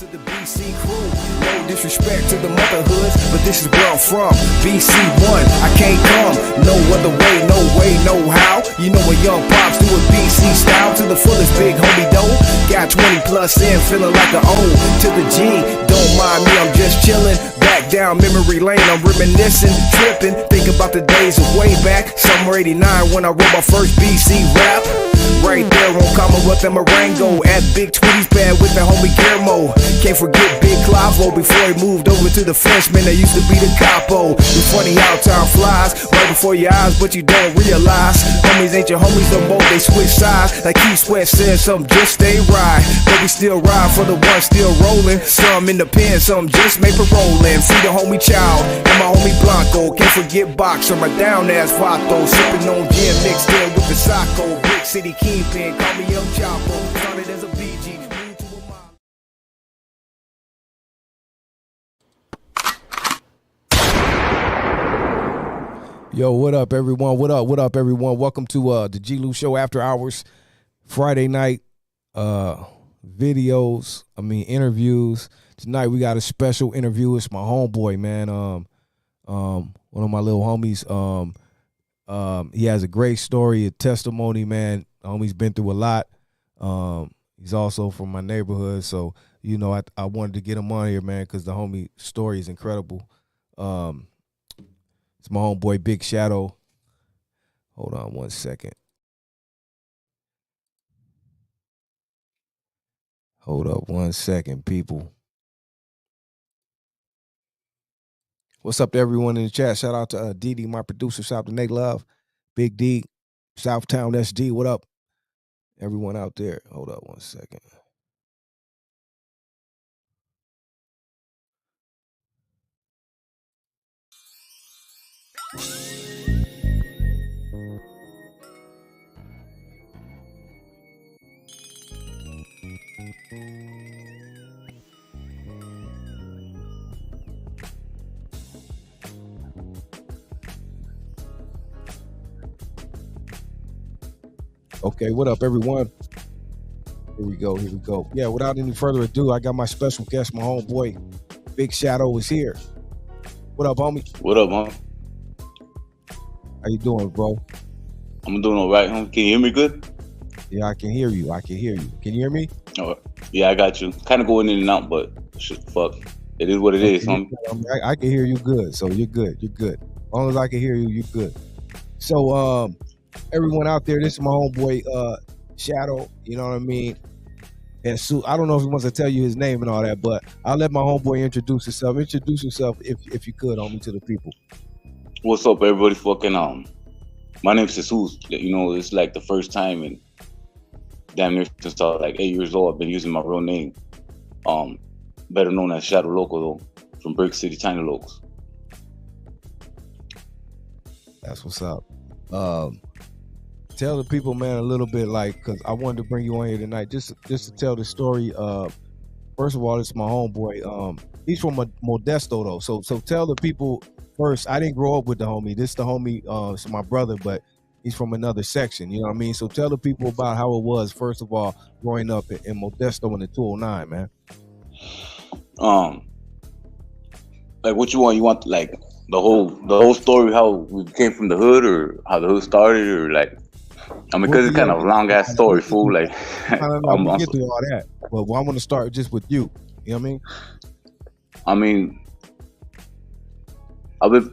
to the BC crew. No disrespect to the motherhoods, but this is where I'm from. BC1, I can't come no other way, no how. You know when young pops do it BC style to the fullest, big homie dough. Got 20 plus in, feeling like an O to the G. Don't mind me, I'm just chilling. Back down memory lane, I'm reminiscing, tripping. Think about the days of way back, summer '89 when I wrote my first BC rap. Right there on Commonwealth and Marengo at Big Tweety's pad with the homie Guillermo. Can't forget Big Clavo before he moved over to the Frenchman that used to be the capo. It's funny how time flies right before your eyes, but you don't realize homies ain't your homies no more, they switch sides. Like Keith Sweat said, some just stay right, but we still ride for the ones still rolling. Some in the pen, some just made parolling. Free the homie Child and my homie Blanco. Can't forget Boxer, my down ass Vato. Sipping on gin mixed in with the Saco. Big City Kingpin, call me El Chapo. Started as a BG, moved to a mob. Yo, what up, everyone? What up, everyone? Welcome to the G-Lew Show After Hours, Friday night interviews. Tonight we got a special interview. It's my homeboy, man. One of my little homies. He has a great story, a testimony, man. Homie's been through a lot. He's also from my neighborhood, so you know I wanted to get him on here, man, because the homie story is incredible. It's my homeboy Big Shadow. Hold on one second. Hold up 1 second, people. What's up to everyone in the chat? Shout out to DD, my producer. Shout out to Nate Love, Big D, Southtown SD. What up, everyone out there? Hold up 1 second. Okay, what up, everyone? Here we go. Yeah, without any further ado, I got my special guest, my homeboy, Big Shadow is here. What up, homie? What up, man? How you doing, bro? I'm doing all right, homie. Can you hear me good? Yeah, I can hear you. Can you hear me? Oh, yeah, I got you. Kind of going in and out, but shit, fuck. It is what it is, homie. I can hear you good, so you're good. As long as I can hear you, you're good. So, everyone out there, this is my homeboy, Shadow. You know what I mean? And so I don't know if he wants to tell you his name and all that, but I'll let my homeboy introduce himself. Introduce yourself if you could, homie, to the people. What's up, everybody? Fucking my name's Jesus. You know, it's like the first time in damn near since I was like 8 years old. I've been using my real name. Better known as Shadow Loco though, from Brick City, Tiny Locals. That's what's up. Tell the people, man, a little bit, like, because I wanted to bring you on here tonight just to tell the story. First of all, it's my homeboy. He's from Modesto though, so tell the people first. I didn't grow up with the homie. This the homie. It's my brother, but he's from another section. You know what I mean? So tell the people about how it was, first of all, growing up in Modesto in the 209, man. Like what you want? You want like the whole story, how we came from the hood, or how the hood started, or like. I mean, because it's kind of a long ass story, fool. Like, we'll get through all that, but I want to start just with you. You know what I mean?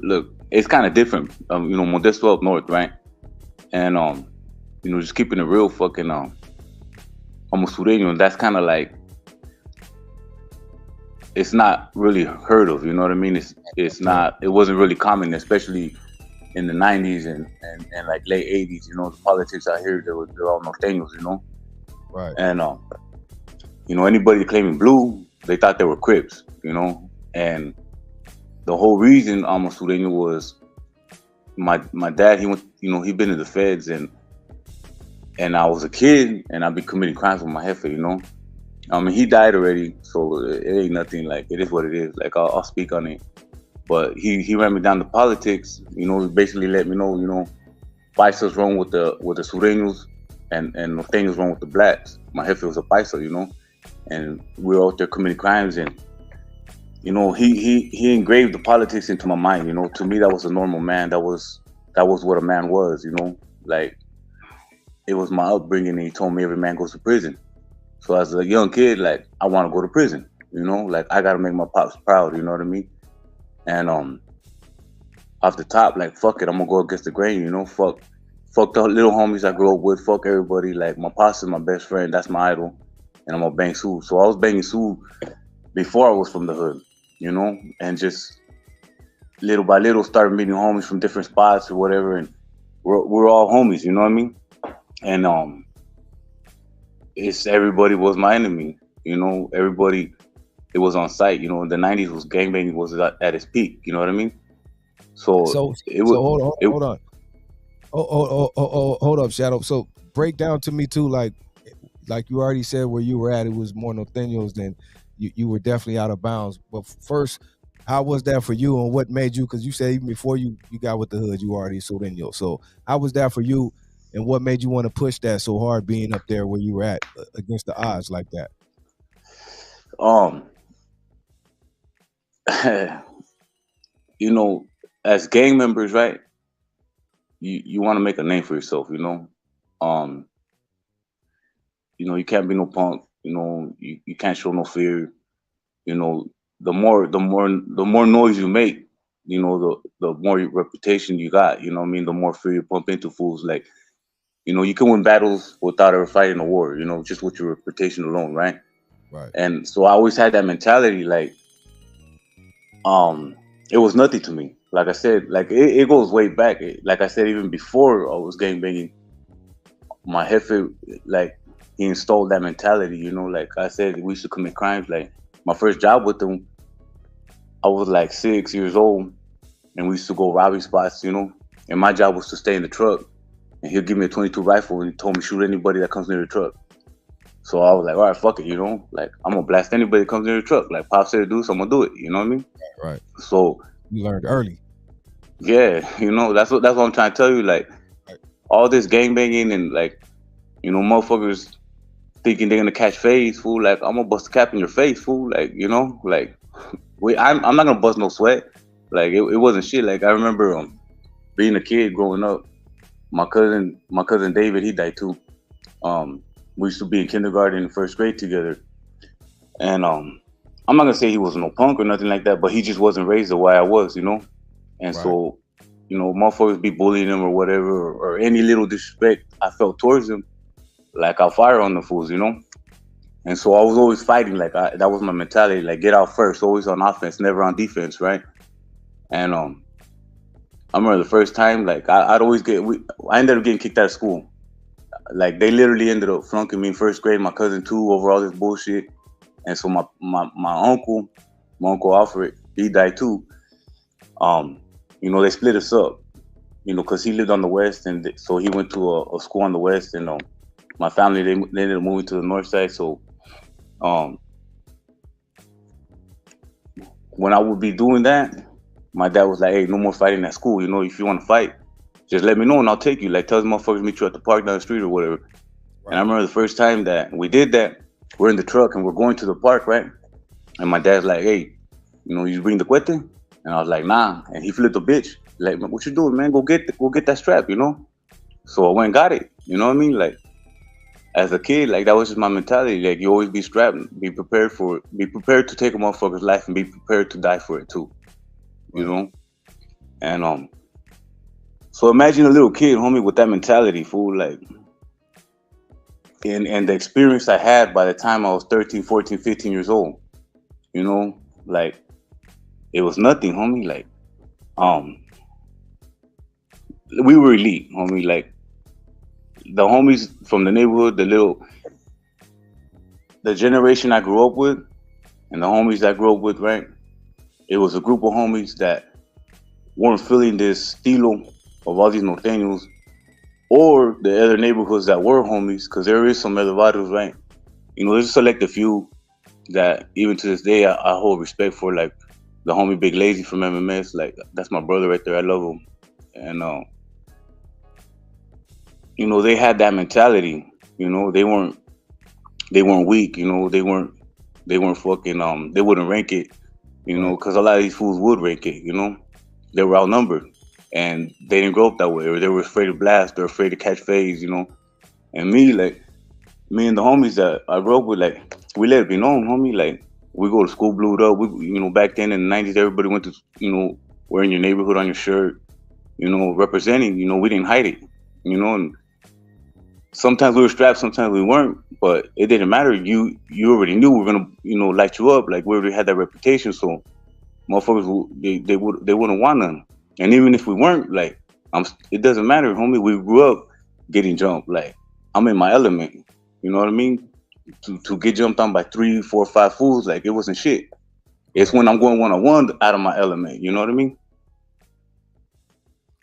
Look, it's kind of different. You know, Modesto up north, right? And you know, just keeping it real, fucking I'm a Sureño, and that's kind of like, it's not really heard of. You know what I mean? It wasn't really common, especially in the 90s and like late 80s, you know, the politics out here, they're all norteños, you know? Right. And, you know, anybody claiming blue, they thought they were Crips, you know? And the whole reason I'm a Sureño was my dad, he went, you know, he'd been in the feds and I was a kid and I'd be committing crimes with my jefe, you know? I mean, he died already, so it ain't nothing, like, it is what it is. Like, I'll speak on it. But he ran me down to politics, you know, basically let me know, you know, Paisas wrong with the Sureños and Norteños wrong with the blacks. My jefe was a Paisa, you know, and we were out there committing crimes. And you know, he engraved the politics into my mind. You know, to me that was a normal man. That was what a man was. You know, like it was my upbringing, and he told me every man goes to prison. So as a young kid, like I want to go to prison. You know, like I got to make my pops proud. You know what I mean? And off the top, like fuck it, I'm gonna go against the grain. You know, fuck the little homies I grew up with. Fuck everybody. Like my pops is my best friend. That's my idol, and I'm gonna bang Sue. So I was banging Sue before I was from the hood. You know, and just little by little started meeting homies from different spots or whatever, and we're all homies. You know what I mean? And it's everybody was my enemy. You know, everybody it was on site. You know, in the '90s was gangbanging was at its peak. You know what I mean? So it was. Hold on. Hold up, Shadow. So break down to me too, like you already said where you were at. It was more norteños than you were definitely out of bounds. But first, how was that for you, and what made you? Because you said even before you got with the hood, you were already norteño. So how was that for you, and what made you want to push that so hard, being up there where you were at against the odds like that? You know, as gang members, right? You want to make a name for yourself. You know, you can't be no punk. You know, you can't show no fear. You know, the more noise you make, you know, the more reputation you got. You know what I mean? The more fear you pump into fools. Like, you know, you can win battles without ever fighting a war. You know, just with your reputation alone, right? Right. And so I always had that mentality. Like, it was nothing to me. Like I said, like it goes way back. Like I said, even before I was gangbanging, my jefe, like he installed that mentality. You know, like I said, we used to commit crimes. Like my first job with him, I was like 6 years old, and we used to go robbing spots. You know, and my job was to stay in the truck, and he'll give me a 22 rifle, and he told me shoot anybody that comes near the truck. So I was like, all right, fuck it, you know, like I'm gonna blast anybody that comes near the truck. Like Pop said to do, so I'm gonna do it. You know what I mean? Right. So you learned early. Yeah, you know, that's what I'm trying to tell you. Like all this gangbanging and like, you know, motherfuckers thinking they're gonna catch phase, fool. Like I'm gonna bust a cap in your face, fool. Like, you know, like I'm not gonna bust no sweat. Like it wasn't shit. Like I remember being a kid growing up. My cousin David, he died too. We used to be in kindergarten and first grade together. And I'm not gonna say he was no punk or nothing like that, but he just wasn't raised the way I was, you know. And Right. so, you know, motherfuckers be bullying him or whatever, or any little disrespect I felt towards him, like I'll fire on the fools, you know. And so I was always fighting, like that was my mentality, like get out first, always on offense, never on defense, right? And I remember the first time, like I'd always I ended up getting kicked out of school. Like they literally ended up flunking me in first grade, my cousin too, over all this bullshit. And so my uncle Alfred, he died too. You know, they split us up, you know, because he lived on the west, and so he went to a school on the west, and my family they ended up moving to the north side. So when I would be doing that, my dad was like, hey, no more fighting at school. You know, if you want to fight, just let me know and I'll take you. Like, tell the motherfuckers meet you at the park down the street or whatever. Right. And I remember the first time that we did that, we're in the truck and we're going to the park, right? And my dad's like, hey, you know, you bring the cuete? And I was like, nah. And he flipped the bitch. Like, what you doing, man? Go get that strap, you know? So I went and got it. You know what I mean? Like, as a kid, like that was just my mentality. Like, you always be strapped, be prepared for it, be prepared to take a motherfucker's life, and be prepared to die for it too. You know? And so imagine a little kid, homie, with that mentality, fool, like, and the experience I had by the time I was 13, 14, 15 years old, you know, like, it was nothing, homie. Like, we were elite, homie. Like, the homies from the neighborhood, the generation I grew up with, and the homies I grew up with, right? It was a group of homies that weren't feeling this estilo of all these norteños, or the other neighborhoods that were homies, because there is some other barrios, right? You know, there's a select few that even to this day I hold respect for, like the homie Big Lazy from MMS. Like, that's my brother right there. I love him. And you know, they had that mentality. You know, they weren't they weren't weak, you know, they weren't fucking they wouldn't rank it, you know, Right. because a lot of these fools would rank it, you know. They were outnumbered, and they didn't grow up that way, or they were afraid to blast, they're afraid to catch phase, you know. And me and the homies that I grew up with, like, we let it be known, homie. Like, we go to school blued up. Back then in the '90s, everybody went to, wearing your neighborhood on your shirt, representing. We didn't hide it, and sometimes we were strapped, sometimes we weren't, but it didn't matter. You already knew we were gonna, light you up. Like, we already had that reputation, so motherfuckers they wouldn't want none. And even if we weren't, like, it doesn't matter, homie. We grew up getting jumped. Like, I'm in my element. You know what I mean? To get jumped on by 3, 4, 5 fools, like, it wasn't shit. It's Right. when I'm going 1-on-1 out of my element. You know what I mean?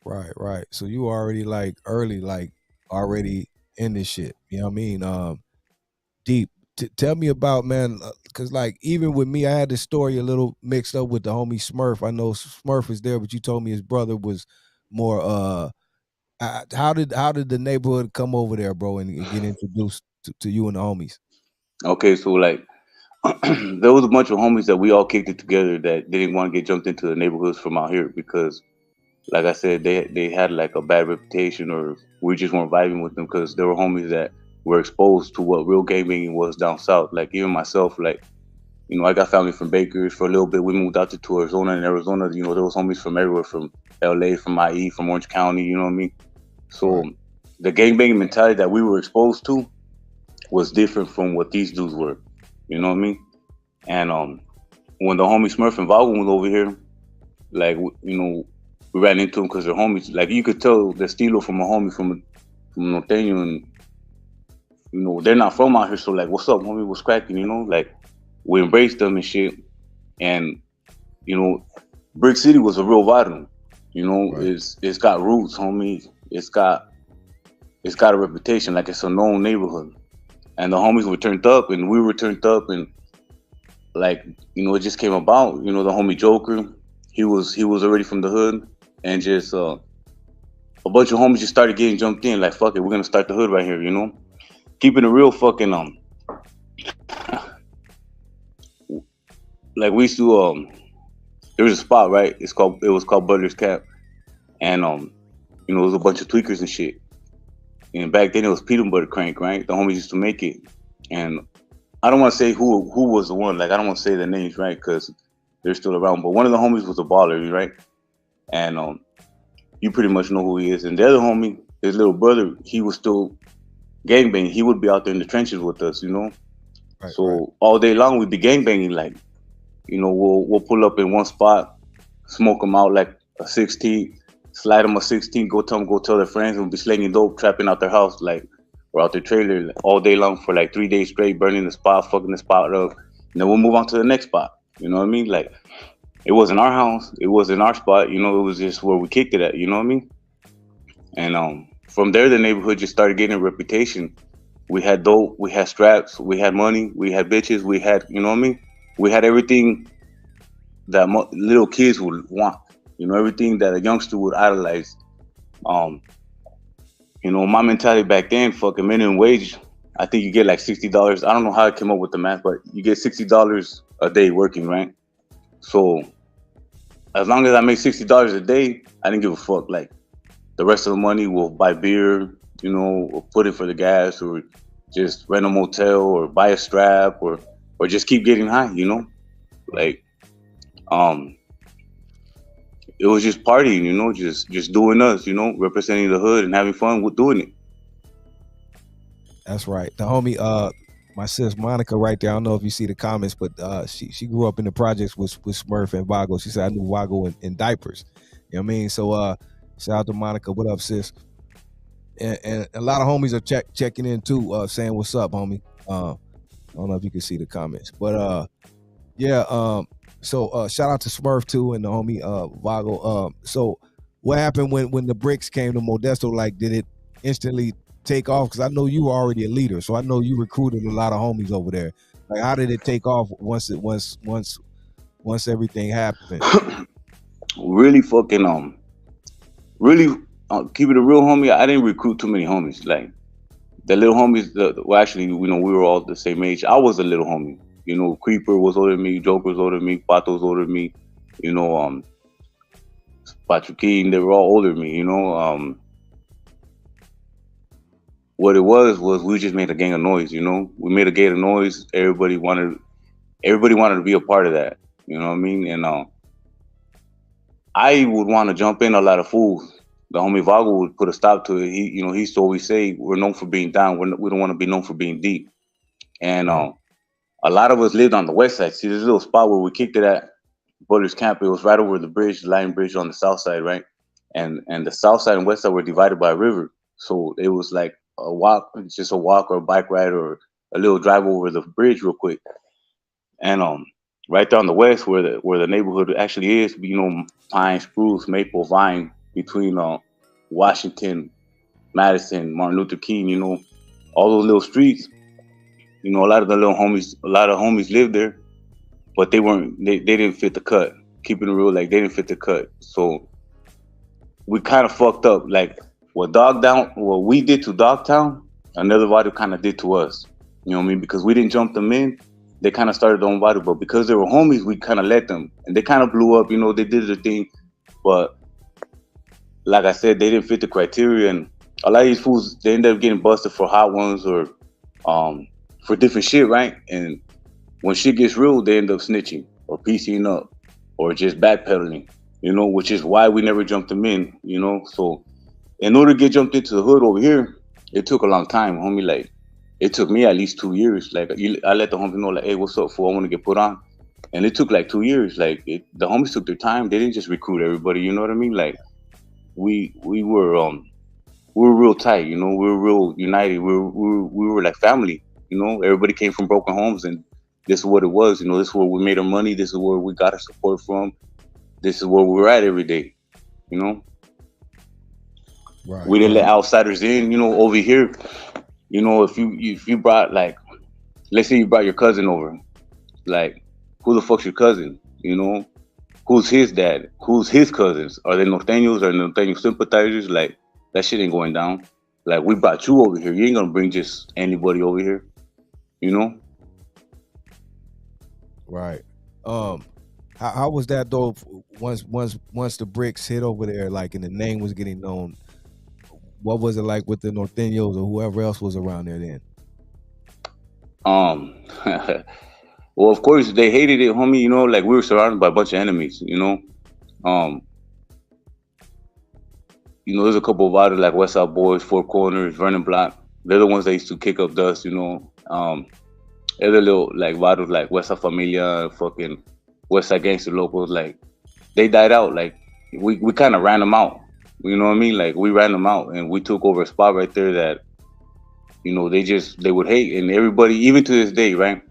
Right. So you already like early, like already in this shit. You know what I mean? Deep. Tell me about, man, because like even with me, I had this story a little mixed up with the homie Smurf. I know Smurf was there, but you told me his brother was more. How did the neighborhood come over there, bro, and get introduced to you and the homies? Okay, so like there was a bunch of homies that we all kicked it together that didn't want to get jumped into the neighborhoods from out here because, like I said, they had like a bad reputation, or we just weren't vibing with them because there were homies that were exposed to what real gangbanging was down south. Like, even myself, like, I got family from Bakers for a little bit. We moved out to Arizona, and Arizona, there was homies from everywhere, from LA, from IE, from Orange County, you know what I mean? So Right. the gangbanging mentality that we were exposed to was different from what these dudes were, you know what I mean? And when the homie Smurf and Vago was over here, like, we ran into them because they're homies. Like, you could tell the estilo from a homie from Norteño, and they're not from out here. So, like, what's up, homie? What's cracking? Like, we embraced them and shit. And Brick City was a real vital. Right. It's got roots, homie. It's got a reputation. Like, it's a known neighborhood. And the homies were turned up, and we were turned up, and like, it just came about. The homie Joker, he was already from the hood, and just a bunch of homies just started getting jumped in. Like, fuck it, we're gonna start the hood right here. Keeping it real, fucking like, we used to there was a spot, right? It was called Butler's Cap, and it was a bunch of tweakers and shit. And back then it was peanut butter crank, right? The homies used to make it, and I don't want to say who was the one. Like, I don't want to say their names, right? Because they're still around. But one of the homies was a baller, right? And you pretty much know who he is. And the other homie, his little brother, he was still gangbanging. He would be out there in the trenches with us, Right. So all day long we'd be gangbanging. Like, we'll pull up in one spot, smoke them out like a 16, slide them a 16, go tell their friends, and we'll be slinging dope, trapping out their house, like, or out their trailer, all day long for like 3 days straight, burning the spot, fucking the spot up. And then we'll move on to the next spot. You know what I mean? Like, it wasn't our house, it wasn't our spot, it was just where we kicked it at, you know what I mean? And from there, the neighborhood just started getting a reputation. We had dope, we had straps, we had money, we had bitches, we had, you know what I mean? We had everything that little kids would want, everything that a youngster would idolize. Um, my mentality back then, fucking minimum wage, I think you get like $60. I don't know how I came up with the math, but you get $60 a day working, right? So as long as I make $60 a day, I didn't give a fuck. Like, the rest of the money will buy beer, or put it for the gas, or just rent a motel, or buy a strap, or just keep getting high, Like, it was just partying, just doing us, representing the hood and having fun with doing it. That's right. The homie, my sis Monica, right there. I don't know if you see the comments, but she grew up in the projects with Smurf and Vago. She said I knew Vago in diapers. You know what I mean? So shout out to Monica. What up, sis? And a lot of homies are checking in too, saying what's up, homie. I don't know if you can see the comments, but yeah. So shout out to Smurf too and the homie Vago. So what happened when the bricks came to Modesto? Like, did it instantly take off? Because I know you were already a leader, so I know you recruited a lot of homies over there. Like, how did it take off once everything happened? Really fucking really keeping it real, homie. I didn't recruit too many homies. Like, the little homies, well, actually, you know, we were all the same age. I was a little homie. You know, Creeper was older than me, Joker was older than me, Pato was older than me. You know, Patriquín, they were all older than me. You know, what it was we just made a gang of noise. You know, we made a gang of noise. Everybody wanted to be a part of that. You know what I mean? And I would want to jump in a lot of fools. The homie Vago would put a stop to it. He used to always say, we're known for being down. We don't want to be known for being deep. And a lot of us lived on the west side. See, this little spot where we kicked it at, Butler's Camp, it was right over the bridge, the Lion Bridge on the south side, right? And the south side and west side were divided by a river. So it was like a walk, just a walk or a bike ride or a little drive over the bridge real quick. And right there on the west where the neighborhood actually is, you know, Pine, Spruce, Maple, Vine, between Washington, Madison, Martin Luther King, you know, all those little streets, you know, a lot of homies lived there, but they didn't fit the cut. Keeping it real, like they didn't fit the cut. So we kind of fucked up. Like what we did to Dogtown, another Vadu kind of did to us. You know what I mean? Because we didn't jump them in, they kind of started their own Vadu, but because they were homies, we kind of let them, and they kind of blew up. You know, they did their thing, but like I said, they didn't fit the criteria, and a lot of these fools, they ended up getting busted for hot ones or for different shit, right? And when shit gets real, they end up snitching or PCing up or just backpedaling, you know, which is why we never jumped them in, you know. So in order to get jumped into the hood over here, it took a long time, homie. Like it took me at least 2 years. Like I let the homie know, like, hey, what's up, fool? I want to get put on. And it took like 2 years. Like the homies took their time. They didn't just recruit everybody, you know what I mean? Like we were real tight, you know. We were real united. We were like family, you know. Everybody came from broken homes, and this is what it was, you know. This is where we made our money. This is where we got our support from. This is where we were at every day, you know. Right. We didn't let outsiders in, you know. Over here, you know, if you brought, like, let's say you brought your cousin over, like, who the fuck's your cousin, you know? Who's his dad? Who's his cousins? Are they Norteños? Are they Norteño sympathizers? Like, that shit ain't going down. Like, we brought you over here. You ain't gonna bring just anybody over here, you know? Right. How was that though? Once the bricks hit over there, like, and the name was getting known, what was it like with the Norteños or whoever else was around there then? Well, of course they hated it, homie. You know, like we were surrounded by a bunch of enemies. You know, there's a couple of others like West Side Boys, Four Corners, Vernon Block. They're the ones that used to kick up dust. You know, other little like vados like West Side Familia, fucking West Side Gangster Locals. Like they died out. Like we kind of ran them out. You know what I mean? Like we ran them out, and we took over a spot right there that, you know, they would hate. And everybody, even to this day, right?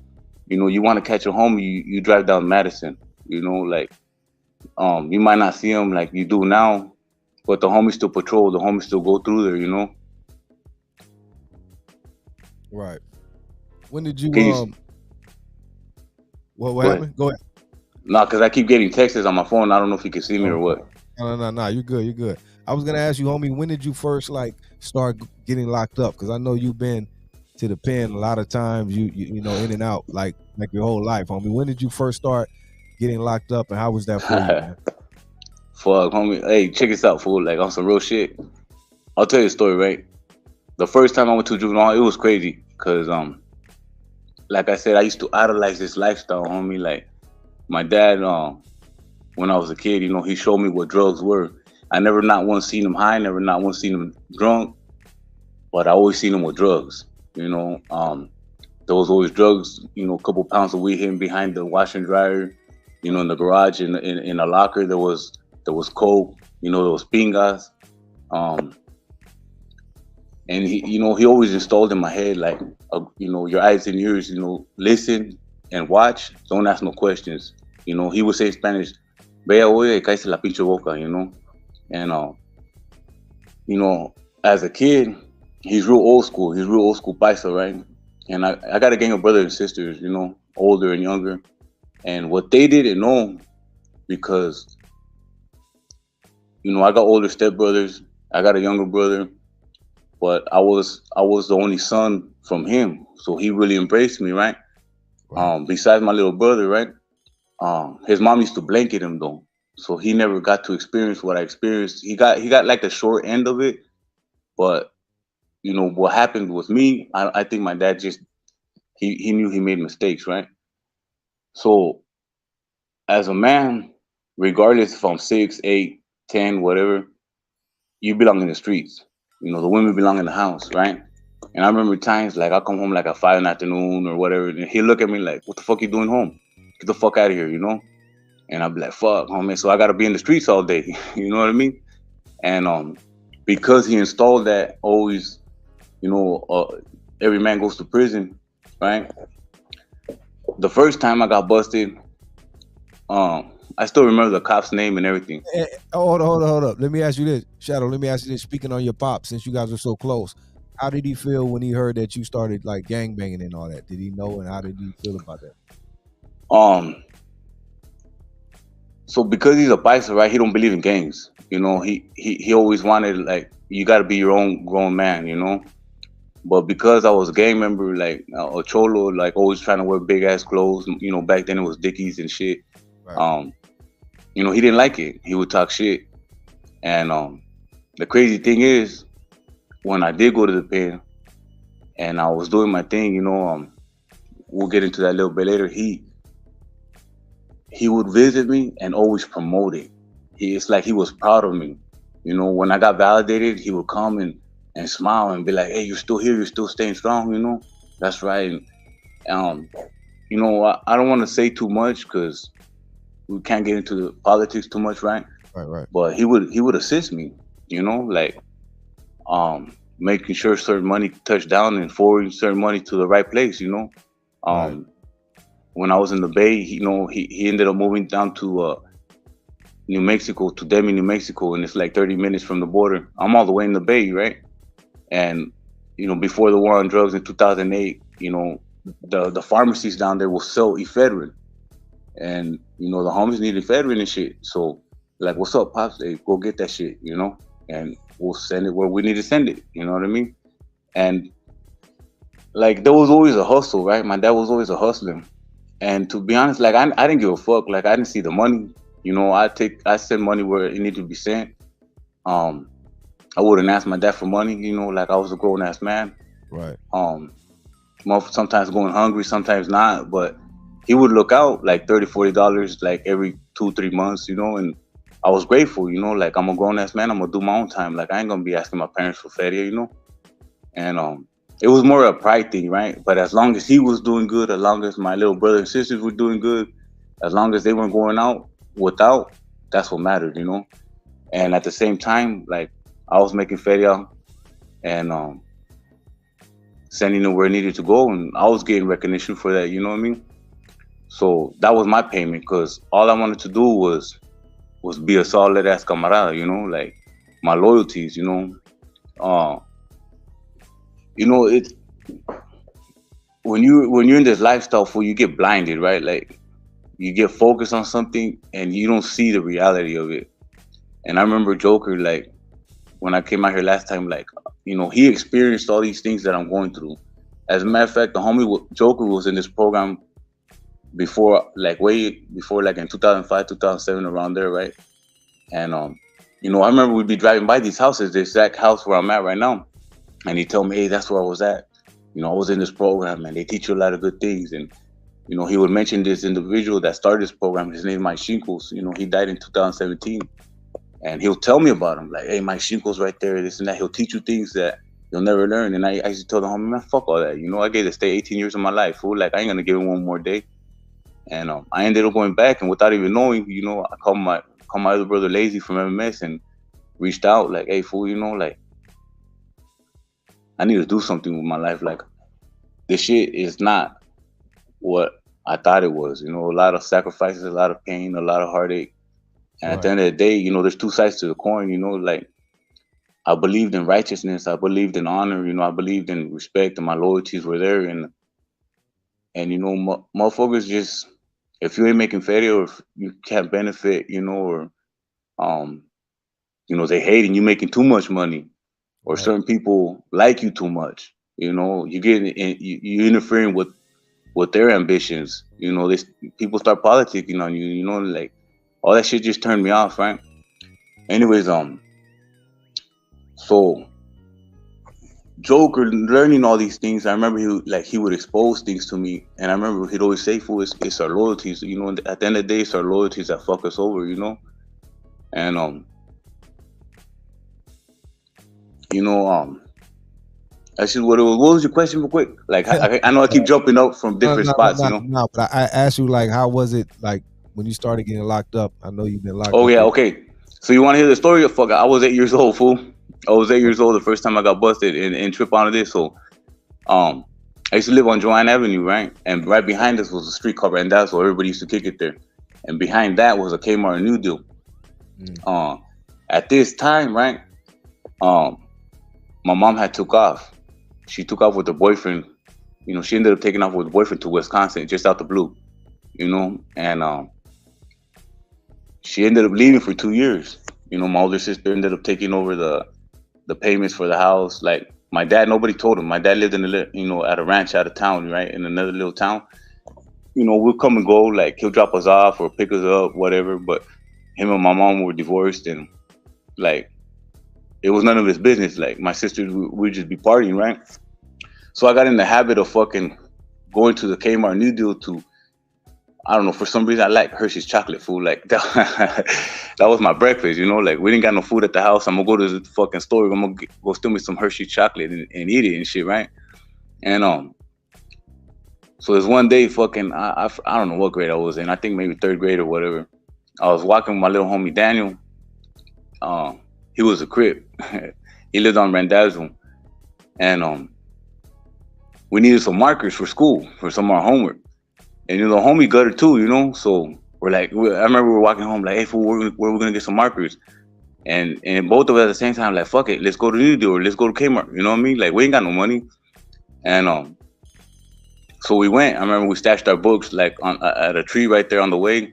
You know, you want to catch a homie, you drive down Madison, you know, like, you might not see them like you do now, but the homies still patrol, the homies still go through there, you know? Right. When did you, what happened? Go ahead. No, because I keep getting texts on my phone. I don't know if you can see me or what. No, you're good. I was going to ask you, homie, when did you first, like, start getting locked up? Because I know you've been to the pen a lot of times, you know, in and out, like your whole life, homie. When did you first start getting locked up, and how was that for you, man? Fuck, homie. Hey, check this out, fool. Like, on some real shit. I'll tell you a story, right? The first time I went to juvenile, it was crazy, because, like I said, I used to idolize this lifestyle, homie. Like, my dad, when I was a kid, you know, he showed me what drugs were. I never not once seen him high, never not once seen him drunk, but I always seen him with drugs. You know, there was always drugs, you know, a couple pounds of weed hidden behind the washer and dryer, you know, in the garage, in a locker, there was coke, you know, there was pingas. And he, you know, he always installed in my head, like, you know, your eyes and ears, you know, listen and watch, don't ask no questions. You know, he would say in Spanish, vea oye, cállese la pinche boca, you know? And, you know, as a kid, he's real old school paisa, right? And I got a gang of brothers and sisters, you know, older and younger. And what they didn't know, because, you know, I got older stepbrothers, I got a younger brother, but I was the only son from him, so he really embraced me, right? Right. Besides my little brother, right? His mom used to blanket him though, so he never got to experience what I experienced. He got like the short end of it, but what happened with me. I think my dad just he knew he made mistakes, right? So as a man, regardless if I'm 6, 8, 10, whatever, you belong in the streets. The women belong in the house, right? And I remember times like I come home like at 5 in the afternoon or whatever, and he'll look at me like, "What the fuck you doing home? Get the fuck out of here." And I'd be like, "Fuck, homie." So I gotta be in the streets all day. You know what I mean? And because he installed that always, every man goes to prison, right? The first time I got busted, I still remember the cop's name and everything. Hold up. Let me ask you this, Shadow. Let me ask you this. Speaking on your pop, since you guys are so close, how did he feel when he heard that you started like gang banging and all that? Did he know, and how did he feel about that? Um, so because he's a Paisa, right? He don't believe in gangs. He always wanted like you got to be your own grown man. But because I was a gang member, like a cholo, like always trying to wear big ass clothes. Back then it was Dickies and shit. Right. He didn't like it. He would talk shit. And the crazy thing is, when I did go to the pen and I was doing my thing, we'll get into that a little bit later. He would visit me and always promote it. It's like he was proud of me. When I got validated, he would come and smile and be like, "Hey, you're still here. You're still staying strong. That's right." And I don't want to say too much because we can't get into the politics too much, right? Right. But he would assist me, like making sure certain money touched down and forwarding certain money to the right place. Right. When I was in the Bay, he ended up moving down to New Mexico, to Demi, New Mexico, and it's like 30 minutes from the border. I'm all the way in the Bay, right? And before the war on drugs in 2008, the pharmacies down there will sell ephedrine, and the homies need ephedrine and shit. So like, "What's up, pops? Hey, go get that shit," and we'll send it where we need to send it. You know what I mean? And like, there was always a hustle, right? My dad was always a hustler. And to be honest, like I didn't give a fuck. Like, I didn't see the money. I send money where it needed to be sent. I wouldn't ask my dad for money. Like I was a grown ass man. Right. Sometimes going hungry, sometimes not. But he would look out like $30-$40 like every 2-3 months. And I was grateful. Like, I'm a grown ass man. I'm gonna do my own time. Like, I ain't gonna be asking my parents for feria. And it was more a pride thing, right? But as long as he was doing good, as long as my little brother and sisters were doing good, as long as they weren't going out without, that's what mattered. And at the same time, like, I was making feria and sending it where it needed to go, and I was getting recognition for that. You know what I mean? So that was my payment, because all I wanted to do was be a solid ass camarada. Like, my loyalties. It when you're in this lifestyle, fool, you get blinded, right? Like, you get focused on something and you don't see the reality of it. And I remember Joker, like, when I came out here last time, like, he experienced all these things that I'm going through. As a matter of fact, the homie Joker was in this program before, like, way before, like in 2005, 2007, around there, right? And I remember we'd be driving by these houses, the exact house where I'm at right now, and he told me, "Hey, that's where I was at. I was in this program, and they teach you a lot of good things." And he would mention this individual that started this program. His name is Mike Shinkles. He died in 2017. And he'll tell me about him, like, "Hey, Mike Shinkles right there, this and that. He'll teach you things that you'll never learn." And I used to tell the homie, "Man, fuck all that. I gave the state 18 years of my life, fool. Like, I ain't gonna give him one more day." And I ended up going back, and without even knowing, I called my other brother Lazy from MMS and reached out, like, "Hey, fool, like, I need to do something with my life. Like, this shit is not what I thought it was. A lot of sacrifices, a lot of pain, a lot of heartache. And at the end of the day, there's two sides to the coin. Like, I believed in righteousness, I believed in honor, I believed in respect, and my loyalties were there. And motherfuckers just, if you ain't making feria, or if you can't benefit, or they hate and you making too much money, or Right. certain people like you too much. You know, you interfering with their ambitions. You know, people start politicking on you. You know, like all that shit just turned me off, right? Anyways, so Joker learning all these things. I remember he would expose things to me, and I remember he'd always say, "Fool, it's our loyalties." You know, at the end of the day, it's our loyalties that fuck us over. You know, and that's just what it was. What was your question, real quick? Like, I know I keep jumping up from different spots. You know. No, but I asked you, like, how was it, like, when you started getting locked up? I know you've been locked Oh up. yeah, okay. So you want to hear the story? Fuck, I was 8 years old, fool. I was 8 years old the first time I got busted and trip onto this. So, I used to live on Joanne Avenue, right? And right behind us was a street called Randazzo. So everybody used to kick it there. And behind that was a Kmart New Deal. At this time, right? My mom had took off. She took off with her boyfriend. You know, she ended up taking off with her boyfriend to Wisconsin, just out the blue. You know, and she ended up leaving for 2 years. You know, my older sister ended up taking over the payments for the house. Like my dad, nobody told him. My dad lived at a ranch out of town, right, in another little town. You know, we'll come and go. Like he'll drop us off or pick us up, whatever. But him and my mom were divorced, and like it was none of his business. Like my sisters, we'd just be partying, right? So I got in the habit of fucking going to the Kmart New Deal to, I don't know, for some reason I like Hershey's chocolate, food. Like that was my breakfast, you know. Like we didn't got no food at the house. I'm gonna go to the fucking store. I'm gonna go steal me some Hershey's chocolate and eat it and shit, right? And so there's one day, fucking, I don't know what grade I was in. I think maybe 3rd grade or whatever. I was walking with my little homie Daniel. He was a Crip. He lived on Randazzo, and we needed some markers for school for some of our homework. And you know, homie gutter too, you know. So we're like, I remember we were walking home like, hey, fool, where we gonna get some markers? And both of us at the same time, like, fuck it, let's go to New Deal or let's go to Kmart. You know what I mean? Like, we ain't got no money. And so we went. I remember we stashed our books like at a tree right there on the way.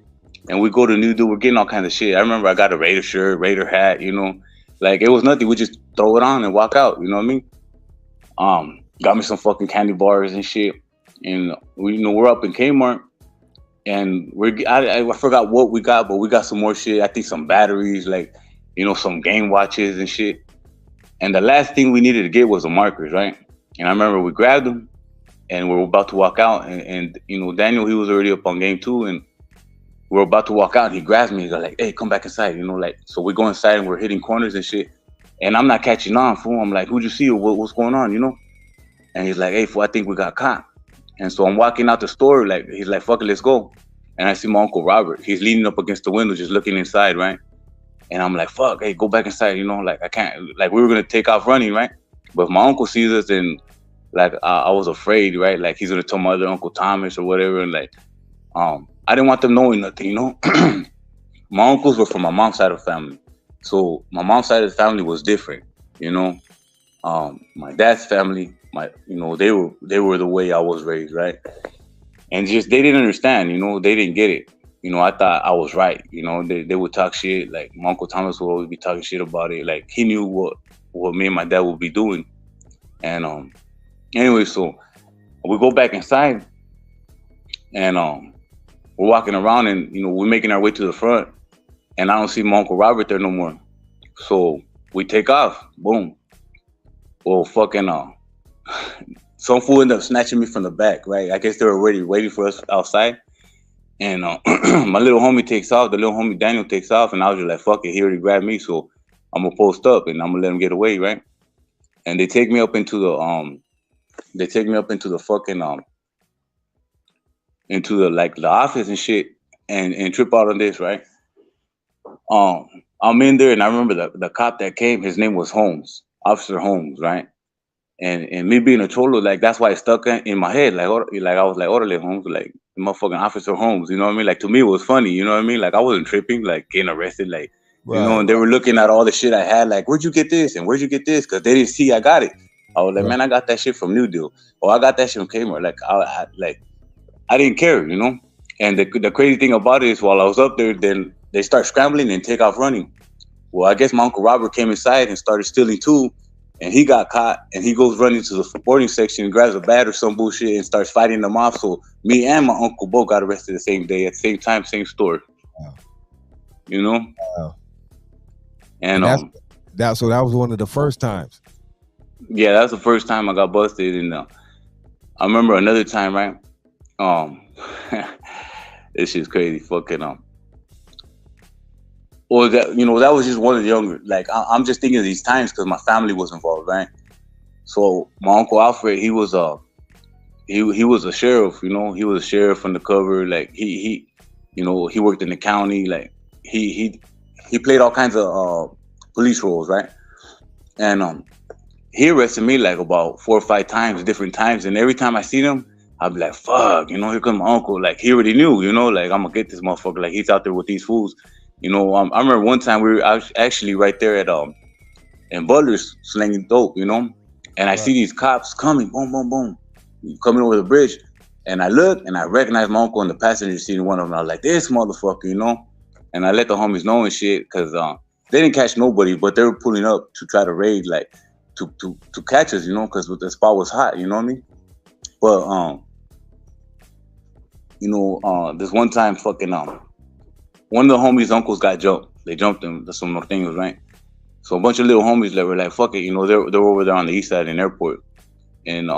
And we go to New Deal. We're getting all kinds of shit. I remember I got a Raider shirt, Raider hat. You know, like it was nothing. We just throw it on and walk out. You know what I mean? Got me some fucking candy bars and shit. And we're up in Kmart, and I forgot what we got, but we got some more shit. I think some batteries, like, you know, some game watches and shit. And the last thing we needed to get was the markers, right? And I remember we grabbed them, and we were about to walk out, and you know, Daniel, he was already up on game 2, and we were about to walk out. And he grabs me. He's like, "Hey, come back inside," you know, like. So we go inside, and we're hitting corners and shit. And I'm not catching on, fool. I'm like, "Who'd you see? What's going on?" You know? And he's like, "Hey, fool, I think we got caught." And so I'm walking out the store, like, he's like, "Fuck it, let's go." And I see my Uncle Robert. He's leaning up against the window, just looking inside, right? And I'm like, "Fuck, hey, go back inside," you know? Like, I can't, like, we were gonna take off running, right? But if my uncle sees us, and like, I was afraid, right? Like, he's gonna tell my other Uncle Thomas or whatever. And like, I didn't want them knowing nothing, you know? My uncles were from my mom's side of the family. So my mom's side of the family was different, you know? My dad's family, they were the way I was raised, right? And just, they didn't understand, you know, they didn't get it. You know, I thought I was right. You know, they would talk shit. Like my Uncle Thomas would always be talking shit about it. Like he knew what me and my dad would be doing. And anyway, so we go back inside, and we're walking around, and you know, we're making our way to the front, and I don't see my Uncle Robert there no more. So we take off. Boom. Well, fucking some fool ended up snatching me from the back, right? I guess they were already waiting for us outside. And my little homie takes off. The little homie Daniel takes off, and I was just like, "Fuck it, he already grabbed me, so I'm gonna post up and I'm gonna let him get away," right? And they take me up into the fucking into the like the office and shit, and trip out on this, right? I'm in there, and I remember the cop that came. His name was Holmes, Officer Holmes, right? And me being a cholo, like that's why it stuck in my head. Like I was like, "Orale Holmes," like motherfucking Officer Holmes. You know what I mean? Like to me, it was funny. You know what I mean? Like I wasn't tripping, like getting arrested, like right. You know. And they were looking at all the shit I had, like, "Where'd you get this? And where'd you get this?" Because they didn't see I got it. I was like, right. "Man, I got that shit from New Deal. Or I got that shit from Kmart." Like I didn't care, you know. And the crazy thing about it is, while I was up there, then they start scrambling and take off running. Well, I guess my Uncle Robert came inside and started stealing too. and he got caught, and he goes running to the boarding section, grabs a bat or some bullshit, and starts fighting them off. So me and my uncle both got arrested the same day, at the same time, same store. Wow. You know. Wow. And so that was one of the first times. Yeah, that's the first time I got busted, and I remember another time, right? This shit's crazy, fucking Or that, you know, that was just one of the younger. Like I'm just thinking of these times because my family was involved, right? So my uncle Alfred, he was a sheriff, you know. He was a sheriff undercover. Like he you know, he worked in the county. Like he played all kinds of police roles, right? And he arrested me like about 4 or 5 times, different times, and every time I see him, I'd be like, fuck, you know, here comes my uncle. Like he already knew, you know, like I'm gonna get this motherfucker. Like he's out there with these fools. You know, I remember one time we were actually right there at in Butler's slinging dope, you know, and I see these cops coming, boom, boom, boom, coming over the bridge, and I look and I recognize my uncle in the passenger seat in one of them. I was like, this motherfucker, you know, and I let the homies know and shit because they didn't catch nobody, but they were pulling up to try to raid, like to catch us, you know, because the spot was hot, you know what I mean? But you know, this one time, fucking one of the homies' uncles got jumped. They jumped him. That's some norteños, right? So a bunch of little homies that were like, fuck it, you know, they're over there on the east side in airport. And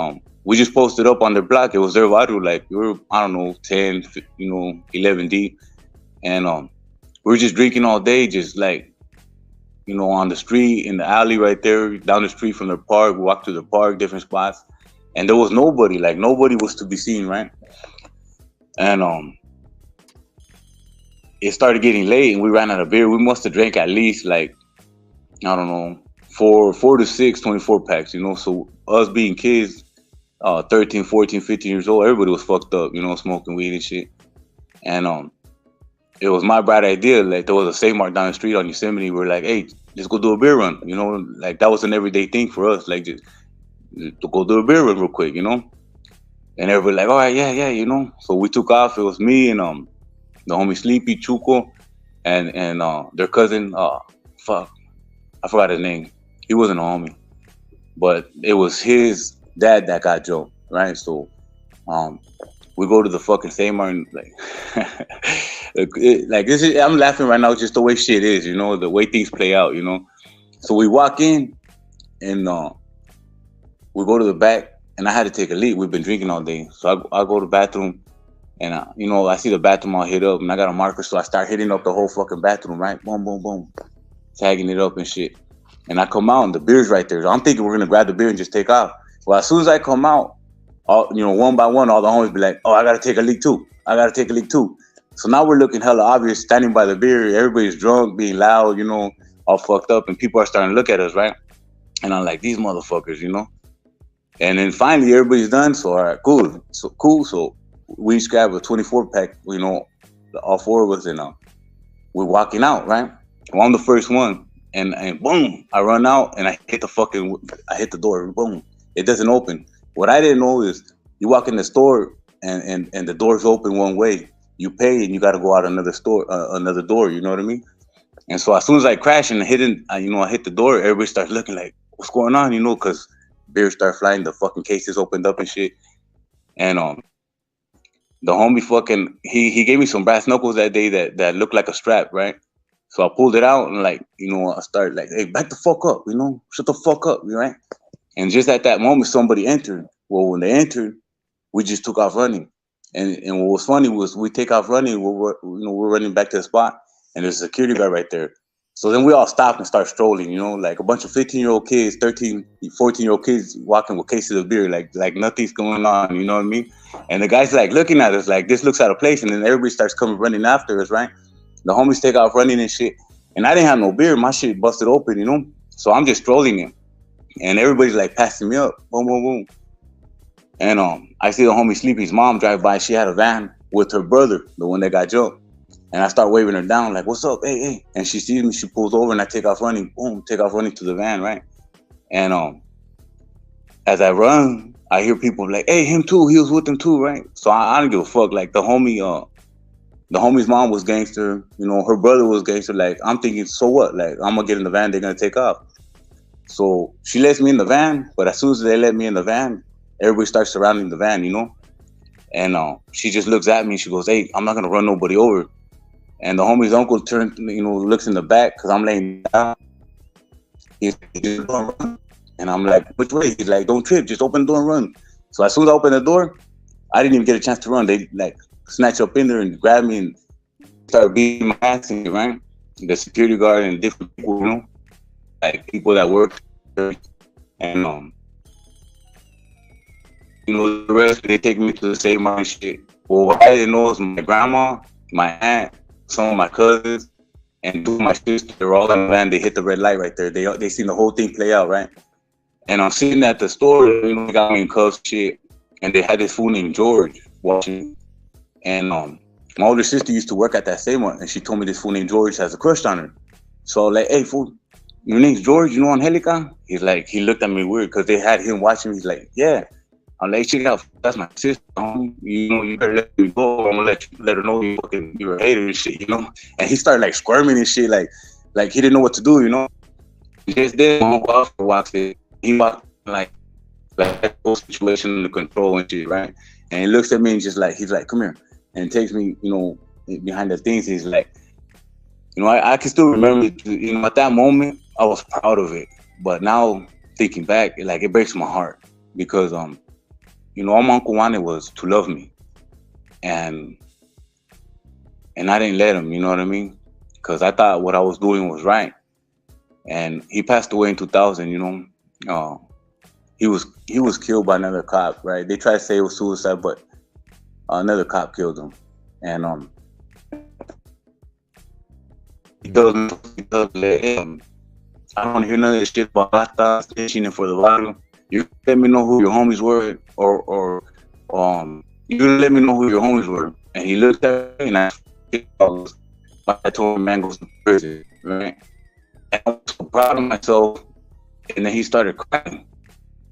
we just posted up on their block. It was their barrio, like we were, I don't know, 10, you know, 11 deep. And we were just drinking all day, just like, you know, on the street, in the alley right there, down the street from the park. We walked to the park, different spots. And there was nobody, like nobody was to be seen, right? And it started getting late and we ran out of beer. We must have drank at least like, I don't know, 4 to 6 24 packs, you know. So us being kids, 13, 14, 15 years old, everybody was fucked up, you know, smoking weed and shit. And it was my bright idea. Like there was a Save Mart down the street on Yosemite. We were like, hey, let's go do a beer run, you know. Like that was an everyday thing for us, like just to go do a beer run real quick, you know. And everybody like, all right, yeah, you know. So we took off. It was me and the homie Sleepy, Chuco, and their cousin, fuck, I forgot his name. He wasn't a homie, but it was his dad that got jumped, right? So we go to the fucking Save Mart and like, like this is, I'm laughing right now just the way shit is, you know, the way things play out, you know. So we walk in and we go to the back and I had to take a leak. We've been drinking all day. So I go to the bathroom. And, you know, I see the bathroom all hit up and I got a marker. So I start hitting up the whole fucking bathroom, right? Boom, boom, boom. Tagging it up and shit. And I come out and the beer's right there. So I'm thinking we're going to grab the beer and just take off. Well, as soon as I come out, all, you know, one by one, all the homies be like, oh, I got to take a leak too. I got to take a leak too. So now we're looking hella obvious, standing by the beer. Everybody's drunk, being loud, you know, all fucked up. And people are starting to look at us, right? And I'm like, these motherfuckers, you know? And then finally, everybody's done. So, all right, cool. So we each grab a 24 pack, you know, all 4 of us, and we're walking out, right? Well, I'm the first one, and boom, I run out and I hit the door, boom, it doesn't open. What I didn't know is you walk in the store and the door's open one way, you pay and you got to go out another door, you know what I mean? And so as soon as I crash and I hit the door, everybody starts looking like, what's going on, you know, because beers start flying, the fucking cases opened up and shit, and the homie fucking, he gave me some brass knuckles that day that looked like a strap, right? So I pulled it out and like, you know, I started like, hey, back the fuck up, you know, shut the fuck up, right? And just at that moment, somebody entered. Well, when they entered, we just took off running. And what was funny was we take off running, we're running back to the spot and there's a security guard right there. So then we all stopped and start strolling, you know, like a bunch of 15-year-old kids, 13, 14-year-old kids walking with cases of beer, like nothing's going on, you know what I mean? And the guy's like looking at us like this looks out of place, and then everybody starts coming running after us, right? The homies take off running and shit. And I didn't have no beer, my shit busted open, you know? So I'm just strolling in. And everybody's like passing me up, boom, boom, boom. And I see the homie Sleepy's mom drive by, she had a van with her brother, the one that got jumped. And I start waving her down, like, what's up? Hey. And she sees me, she pulls over, and I take off running. Boom, take off running to the van, right? And as I run, I hear people like, hey, him too, he was with them too, right? So I don't give a fuck. Like, the homie's mom was gangster, you know, her brother was gangster. Like, I'm thinking, so what? Like, I'm gonna get in the van, they're gonna take off. So she lets me in the van, but as soon as they let me in the van, everybody starts surrounding the van, you know. And she just looks at me and she goes, "Hey, I'm not gonna run nobody over." And the homie's uncle turns, you know, looks in the back because I'm laying down. He's just don't run. And I'm like, "Which way?" He's like, "Don't trip, just open the door and run." So as soon as I open the door, I didn't even get a chance to run. They like snatched up in there and grabbed me and started beating my ass in, right? The security guard and different people, you know, like people that work there. And you know, the rest they take me to the same my shit. Well, what I didn't know is my grandma, my aunt, some of my cousins, and two of my sisters, they're all in the van. They hit the red light right there. They seen the whole thing play out, right? And I'm sitting at the store, you know, they got me in cuffs, shit. And they had this fool named George watching. And my older sister used to work at that same one, and she told me this fool named George has a crush on her. So like, "Hey, fool, your name's George, you know, Angelica?" He's like, he looked at me weird because they had him watching me. He's like, "Yeah." I'm like, "Check it out, that's my sister, homie. You know, you better let me go. I'm gonna let her know you're a hater and shit, you know." And he started like squirming and shit, like he didn't know what to do, you know. Just then, my uncle Oscar walks in. He walked like that whole situation under control and shit, right? And he looks at me and just like, he's like, "Come here," and takes me, you know, behind the things. He's like, you know, I can still remember, you know, at that moment, I was proud of it. But now thinking back, it breaks my heart because, you know, all my uncle wanted was to love me. And I didn't let him, you know what I mean? Because I thought what I was doing was right. And he passed away in 2000, you know. He was killed by another cop, right? They tried to say it was suicide, but another cop killed him. And he doesn't let him. I don't want to hear none of this shit about Rasta snitching and for the barrio. You let me know who your homies were, or you let me know who your homies were. And he looked at me and I told him, "Man goes to prison," right? And I was so proud of myself. And then he started crying.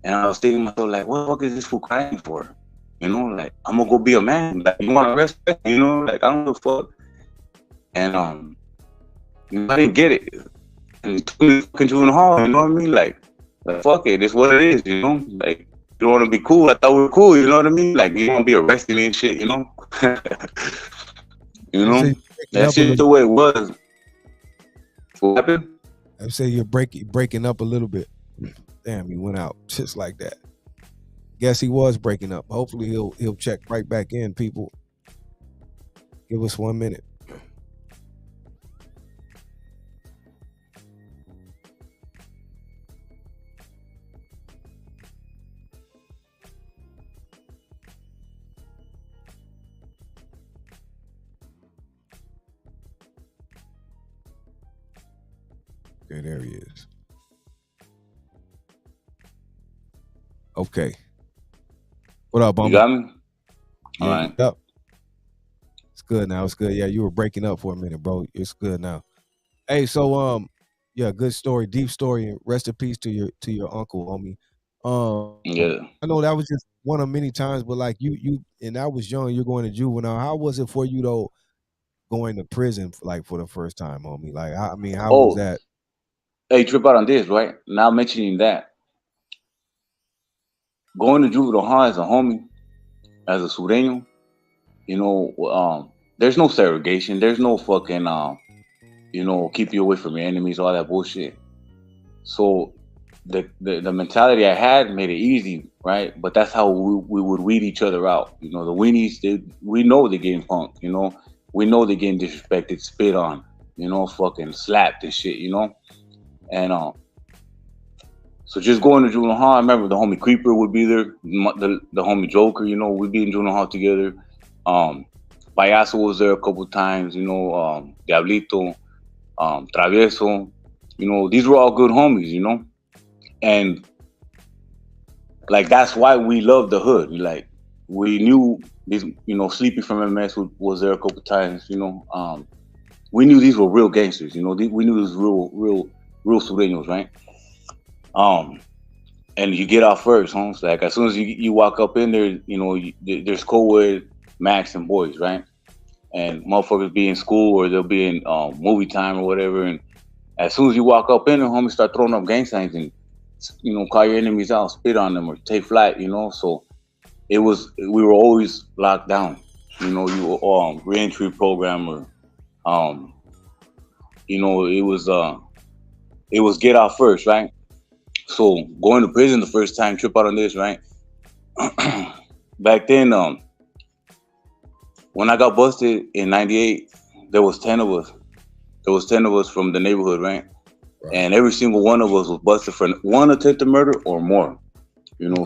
And I was thinking to myself, like, what the fuck is this fool crying for? You know, like, I'm gonna go be a man. Like, you wanna respect, you know, like, I don't give a fuck. And you know, I didn't get it. And he took me to fucking juvenile hall, you know what I mean? Like, fuck it, it's what it is, you know? Like, you don't wanna be cool, I thought we were cool, you know what I mean? Like, you wanna be arrested and shit, you know? You know? That shit the way it was. What happened? I say you're breaking up a little bit. Damn, he went out just like that. Guess he was breaking up. Hopefully he'll check right back in, people. Give us 1 minute. Okay, there he is. Okay. What up, Bummer? You got me? Yeah, All right. yep. It's good now. It's good. Yeah, you were breaking up for a minute, bro. It's good now. Hey, so yeah, good story, deep story, and rest in peace to your uncle, homie. Yeah. I know that was just one of many times, but like you and I was young, you're going to juvenile. How was it for you though, going to prison for the first time, homie? Like, I mean, how was that? Hey, trip out on this, right? Now mentioning that. Going to juvenile hall as a homie, as a Sureño, you know, there's no segregation. There's no fucking, you know, keep you away from your enemies, all that bullshit. So the mentality I had made it easy, right? But that's how we would weed each other out. You know, the weenies, we know they're getting punked, you know? We know they're getting disrespected, spit on, you know, fucking slapped and shit, you know? And so just going to juvenile hall, I remember the homie Creeper would be there, the homie Joker, you know, we'd be in juvenile hall together. Payaso was there a couple times, you know, Diablito, Travieso, you know, these were all good homies, you know? And like, that's why we loved the hood. Like, we knew these, you know, Sleepy from MS was there a couple times, you know? We knew these were real gangsters, you know? We knew these real Sureños, right? And you get off first, huh? So like, as soon as you walk up in there, you know, there's co-ed, Max, and boys, right? And motherfuckers be in school or they'll be in movie time or whatever. And as soon as you walk up in there, homies start throwing up gang signs and call your enemies out, spit on them, or take flight, So we were always locked down. You were reentry program, or it was get out first, right? So going to prison the first time, trip out on this, right? Back then, when I got busted in '98, there was 10 of us. There was 10 of us from the neighborhood, right? And every single one of us was busted for one attempted murder or more.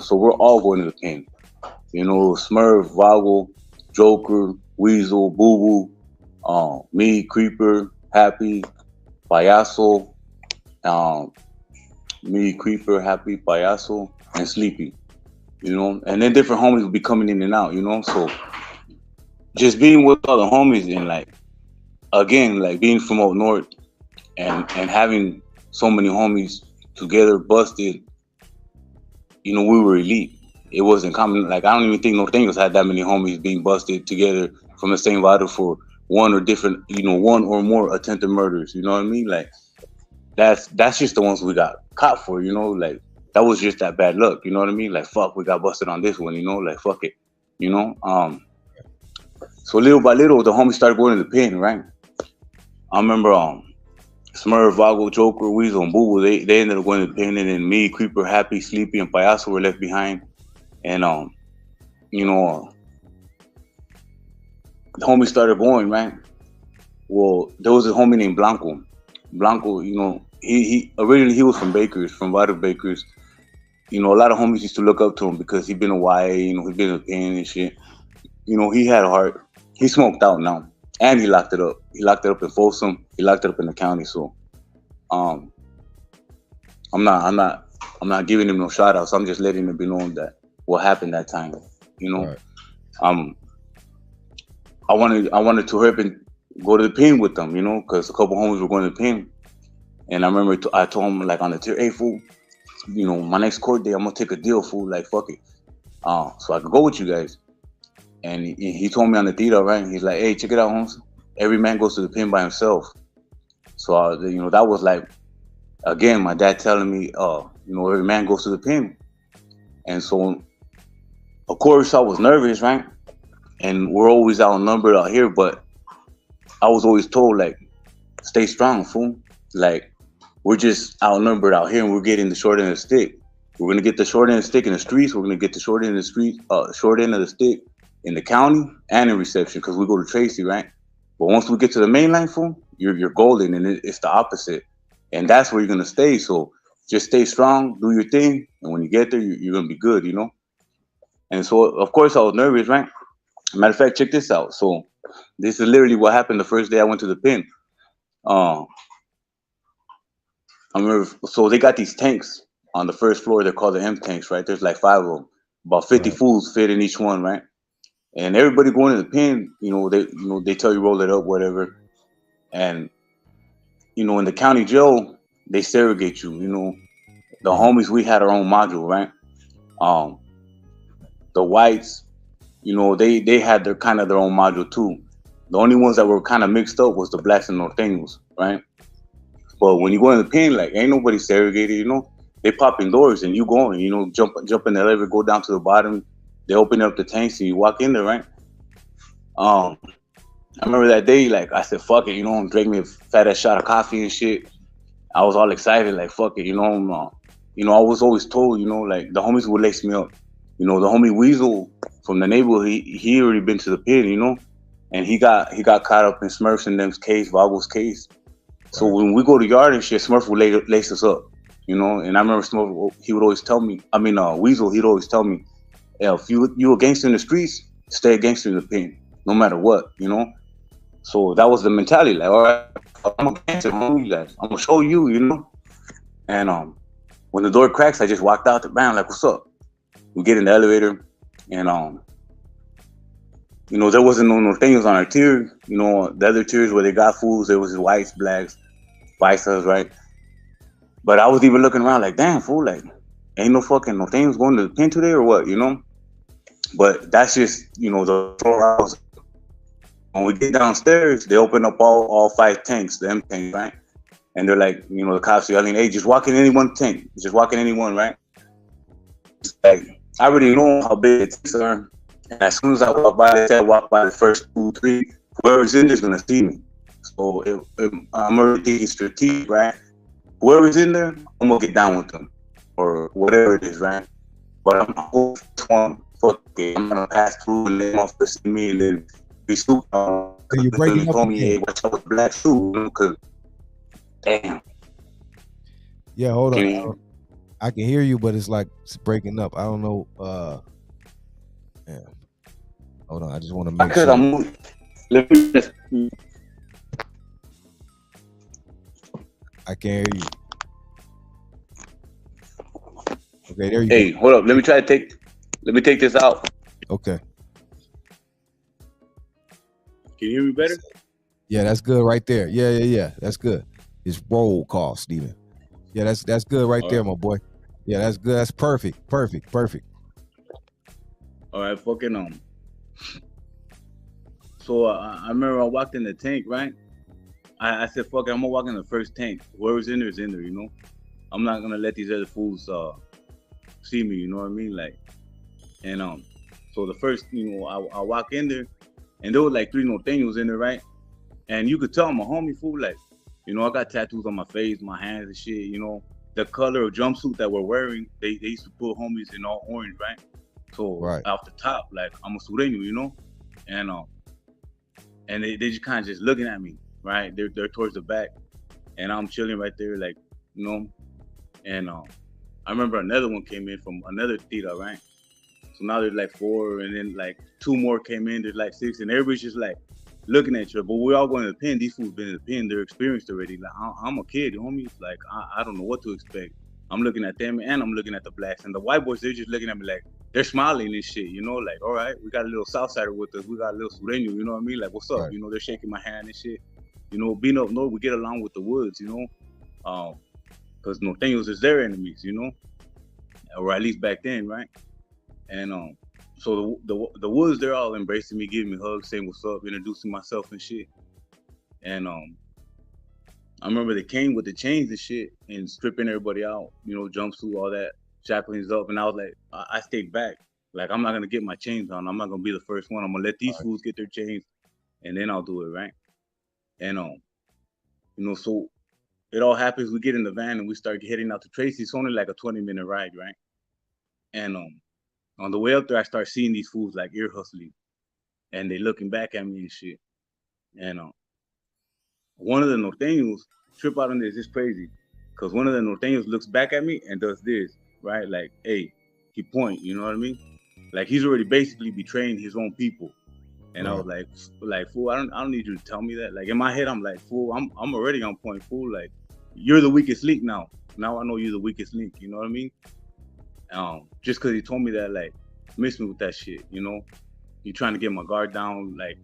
So we're all going to the pen. Smurf, Vago, Joker, Weasel, Boo Boo, me, Creeper, Happy, Payaso, me, Creeper, Happy, Payaso, and Sleepy. And then different homies would be coming in and out, So just being with all the homies and again, being from up north and having so many homies together busted, we were elite. It wasn't common. I don't even think Norteños had that many homies being busted together from the same vital for one or more attempted murders. You know what I mean? That's just the ones we got caught for, that was just that bad luck. You know what I mean? Fuck, we got busted on this one, fuck it, So little by little, the homies started going to the pen, right? I remember Smurf, Vago, Joker, Weasel, and Boo Boo, they ended up going to the pen, and then me, Creeper, Happy, Sleepy, and Payaso were left behind. And the homies started going, right? Well, there was a homie named Blanco. Blanco, he originally he was from Bakers, from Vital Bakers. A lot of homies used to look up to him because he'd been a YA, he'd been in the pen and shit. He had a heart. He smoked out now, and he locked it up. He locked it up in Folsom. He locked it up in the county. So, I'm not giving him no shout outs. I'm just letting him be known that what happened that time. Right. I wanted to hurry up and go to the pen with them, because a couple homies were going to the pen. And I remember I told him on the tier, hey fool, my next court day I'm gonna take a deal, fool, fuck it, so I could go with you guys. And he told me on the theater, right? He's like, hey, check it out, Holmes. Every man goes to the pen by himself. So that was again, my dad telling me, every man goes to the pen. And so, of course, I was nervous, right? And we're always outnumbered out here, but I was always told, stay strong, fool. We're just outnumbered out here, and we're getting the short end of the stick. We're gonna get the short end of the stick in the streets. We're gonna get the short end of the stick in the county and in reception, because we go to Tracy, right? But once we get to the main line, fool, you're golden, and it's the opposite, and that's where you're gonna stay. So just stay strong, do your thing, and when you get there, you're gonna be good, And so, of course, I was nervous, right? Matter of fact, check this out. So this is literally what happened the first day I went to the pen. I remember, so they got these tanks on the first floor. They're called the M tanks, right? There's 5 of them. About 50 fools fit in each one, right? And everybody going to the pen, they tell you roll it up, whatever. And in the county jail, they segregate you. The homies, we had our own module, right? The whites, they had their own module too. The only ones that were kind of mixed up was the blacks and Norteños, right? But when you go in the pen, ain't nobody segregated, They pop in doors and you go in, jump in the elevator, go down to the bottom. They open up the tanks and you walk in there, right? I remember that day, I said, fuck it, drank me a fat ass shot of coffee and shit. I was all excited, fuck it, I was always told, the homies would lace me up. The homie Weasel from the neighborhood, he already been to the pen, and he got caught up in Smurfs and them's case, Vago's case. So when we go to yard and shit, Smurf would lace us up, And I remember Smurf, he would always tell me, Weasel, he'd always tell me, hey, if you a gangster in the streets, stay a gangster in the pen, no matter what, So that was the mentality, all right, I'm a gangster, homie, I'm gonna show you, And when the door cracks, I just walked out the band, what's up? We get in the elevator, and there wasn't no Norteños on our tier. The other tiers where they got fools, there was whites, blacks, paisas, right? But I was even looking around damn, fool, ain't no fucking Norteños going to the pen today or what, But that's just, the floor I was. When we get downstairs, they open up all 5 tanks, the M tanks, right? and they're like, you know, the cops are yelling, "Hey, just walk in anyone's tank. Just walk in anyone, right?" It's like, I already know how big the tanks are, and as soon as I walk by, let's say I walk by the first 2, 3, whoever's in there's gonna see me. So I'm already thinking strategic, right? Whoever's in there, I'm gonna get down with them, or whatever it is, right? But I'm going one. Fuck it, I'm gonna pass through and let them off to see me, and then be stupid. So you're breaking up told me, again. "Hey, watch out with black shoes," because damn. Yeah, hold Can on. you- I can hear you, but it's like it's breaking up. I don't know. Yeah. Hold on. I just want to make Because sure. I'm. Let me just. I can't hear you. Okay, there you Hey, go. hold up. Let me take this out. Okay. Can you hear me better? Yeah, that's good right there. Yeah. That's good. It's roll call, Steven. Yeah, that's good right there, my boy. Yeah, that's good. That's perfect. All right, fucking So I remember I walked in the tank, right? I said, "Fuck it, I'm gonna walk in the first tank. Whoever's in there is in there, you know. I'm not gonna let these other fools see me, you know what I mean? Like, and so the first, you know, I walk in there, and there was like 3 Norteños in there, right? And you could tell I'm a homie fool, like, you know, I got tattoos on my face, my hands and shit, you know. The color of jumpsuit that we're wearing, they used to put homies in all orange, right? So Right. off the top, like, I'm a sureño, you know, and they just kind of just looking at me, right? They're towards the back, and I'm chilling right there, like, you know. And I remember another one came in from another theater, right? So now there's like 4, and then like 2 more came in. There's like 6, and everybody's just like looking at you. But we're all going to the pen. These fools been in the pen. They're experienced already. Like, I'm a kid, homie. Like, I don't know what to expect. I'm looking at them, and I'm looking at the blacks. And the white boys, they're just looking at me like, they're smiling and shit, you know? Like, all right, we got a little Southsider with us. We got a little Sureño, you know what I mean? Like, what's up? Right. You know, they're shaking my hand and shit. You know, being up north, we get along with the woods, you know? Because Norteños is their enemies, you know? Or at least back then, right? And so the woods, they're all embracing me, giving me hugs, saying what's up, introducing myself and shit. And I remember they came with the chains and shit and stripping everybody out, you know, jumpsuit, all that, shackles up. And I was like, I stayed back. Like, I'm not gonna get my chains on. I'm not gonna be the first one. I'm gonna let these fools get their chains, and then I'll do it, right? And you know, so it all happens. We get in the van and we start heading out to Tracy. It's only like a 20-minute ride, right? And on the way up there, I start seeing these fools like ear hustling, and they looking back at me and shit. And one of the Norteños trip out on this. It's crazy, cause one of the Norteños looks back at me and does this, right? Like, hey, he point. You know what I mean? Like, he's already basically betraying his own people. And Right. I was like, fool, I don't need you to tell me that. Like, in my head, I'm like, fool, I'm already on point, fool. Like, you're the weakest link now. Now I know you're the weakest link. You know what I mean? Just cause he told me that, like, miss me with that shit. You know, you trying to get my guard down. Like,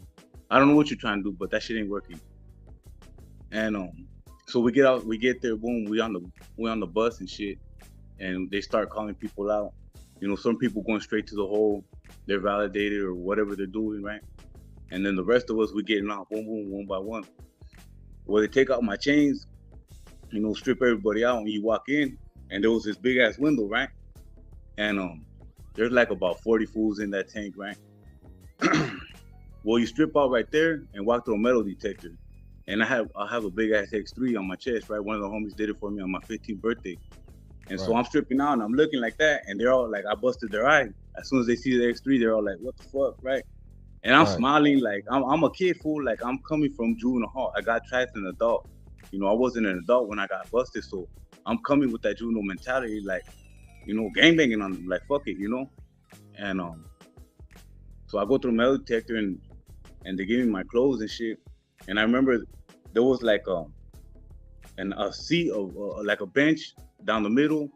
I don't know what you're trying to do, but that shit ain't working. And so we get out, we get there, boom, we on the bus and shit, and they start calling people out. You know, some people going straight to the hole, they're validated or whatever they're doing, right? And then the rest of us, we getting out, boom, boom, one by one. Well, they take out my chains, you know, strip everybody out, and you walk in, and there was this big ass window, right? And there's like about 40 fools in that tank, right? Well, you strip out right there and walk through a metal detector. And I have a big ass X3 on my chest, right? One of the homies did it for me on my 15th birthday. And so I'm stripping out and I'm looking like that, and they're all like, I busted their eye. As soon as they see the X3, they're all like, what the fuck, right? And I'm smiling like I'm a kid, fool. Like, I'm coming from juvenile hall. I got tried as an adult. You know, I wasn't an adult when I got busted, so I'm coming with that juvenile mentality, like, you know, gangbanging on them, like, fuck it, you know? And so I go through metal detector and they give me my clothes and shit. And I remember there was like a seat of like a bench down the middle,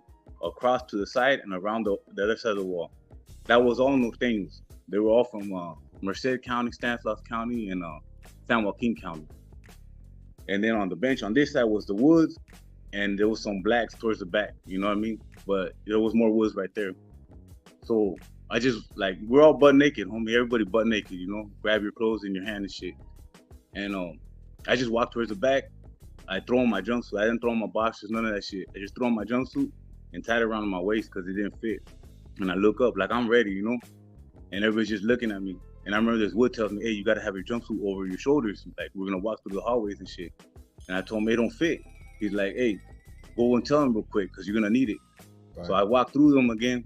across to the side, and around the other side of the wall. That was all Norteños. They were all from Merced County, Stanislaus County, and San Joaquin County. And then on the bench on this side was the woods, and there was some blacks towards the back, you know what I mean? But there was more woods right there. So I just, like, we're all butt naked, homie. Everybody butt naked, you know? Grab your clothes in your hand and shit. And I just walked towards the back, I throw on my jumpsuit. I didn't throw on my boxers, none of that shit. I just throw on my jumpsuit and tied it around my waist because it didn't fit. And I look up like I'm ready, you know? And everybody's just looking at me. And I remember this wood tells me, hey, you gotta have your jumpsuit over your shoulders. Like, we're gonna walk through the hallways and shit. And I told him, it don't fit. He's like, hey, go and tell him real quick because you're gonna need it. Right. So I walk through them again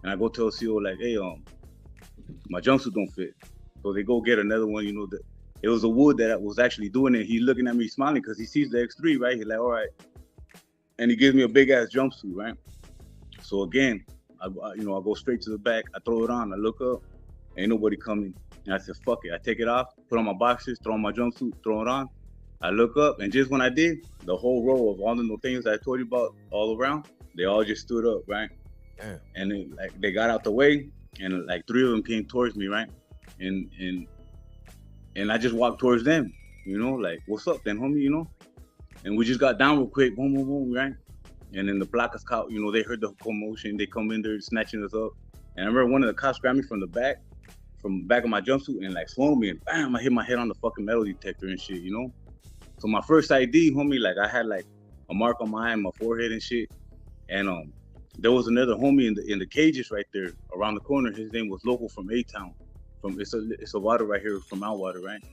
and I go tell CO like, hey, my jumpsuit don't fit. So they go get another one, you know, it was a wood that was actually doing it. He's looking at me smiling because he sees the X3, right? He's like, all right. And he gives me a big ass jumpsuit, right? So again, I go straight to the back. I throw it on. I look up. Ain't nobody coming. And I said, fuck it. I take it off, put on my boxers, throw on my jumpsuit, throw it on. I look up, and just when I did, the whole row of all the little things I told you about all around, they all just stood up, right? Damn. And then, like, they got out the way, and like 3 of them came towards me, right? And I just walked towards them, you know, like, what's up then, homie, you know? And we just got down real quick, boom, boom, boom, right? And then the black scout, you know, they heard the commotion. They come in there snatching us up. And I remember one of the cops grabbed me from the back of my jumpsuit and like swung me and bam, I hit my head on the fucking metal detector and shit, you know? So my first ID, homie, like I had like a mark on my forehead and shit. And there was another homie in the cages right there around the corner. His name was Local from A-Town. It's a water right here from Outwater, right?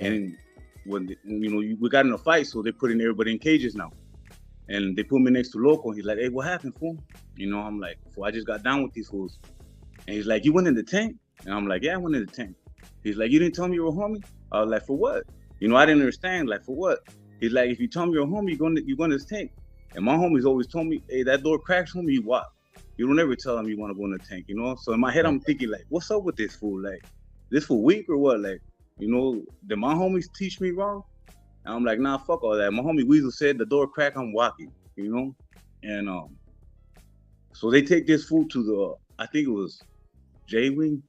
And when we got in a fight, so they putting everybody in cages now. And they put me next to Local. He's like, hey, what happened, fool? You know, I'm like, fool, I just got down with these fools. And he's like, you went in the tank? And I'm like, yeah, I went in the tank. He's like, you didn't tell me you were a homie? I was like, for what? You know, I didn't understand, like, for what? He's like, if you tell me you're a homie, you go in this tank. And my homies always told me, hey, that door cracks, homie, you walk. You don't ever tell them you want to go in the tank, you know? So in my head, I'm thinking, like, what's up with this fool? Like, this fool weak or what? Like, you know, did my homies teach me wrong? And I'm like, nah, fuck all that. My homie Weasel said the door crack, I'm walking, you know? And so they take this fool to the, I think it was J-Wing.